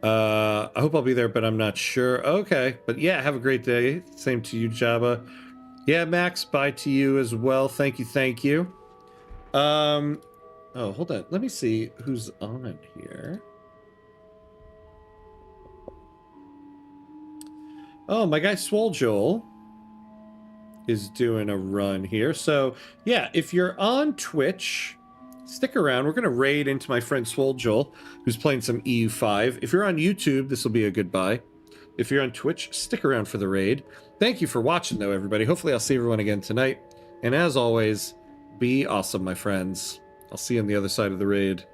I hope I'll be there, but I'm not sure. Okay. But yeah, have a great day. Same to you, Jabba. Yeah, Max, bye to you as well. Thank you. Oh, hold on. Let me see who's on here. Oh, my guy Swole Joel is doing a run here. So, yeah, if you're on Twitch, stick around. We're going to raid into my friend Swole Joel, who's playing some EU5. If you're on YouTube, this will be a goodbye. If you're on Twitch, stick around for the raid. Thank you for watching, though, everybody. Hopefully I'll see everyone again tonight. And as always, be awesome, my friends. I'll see you on the other side of the raid.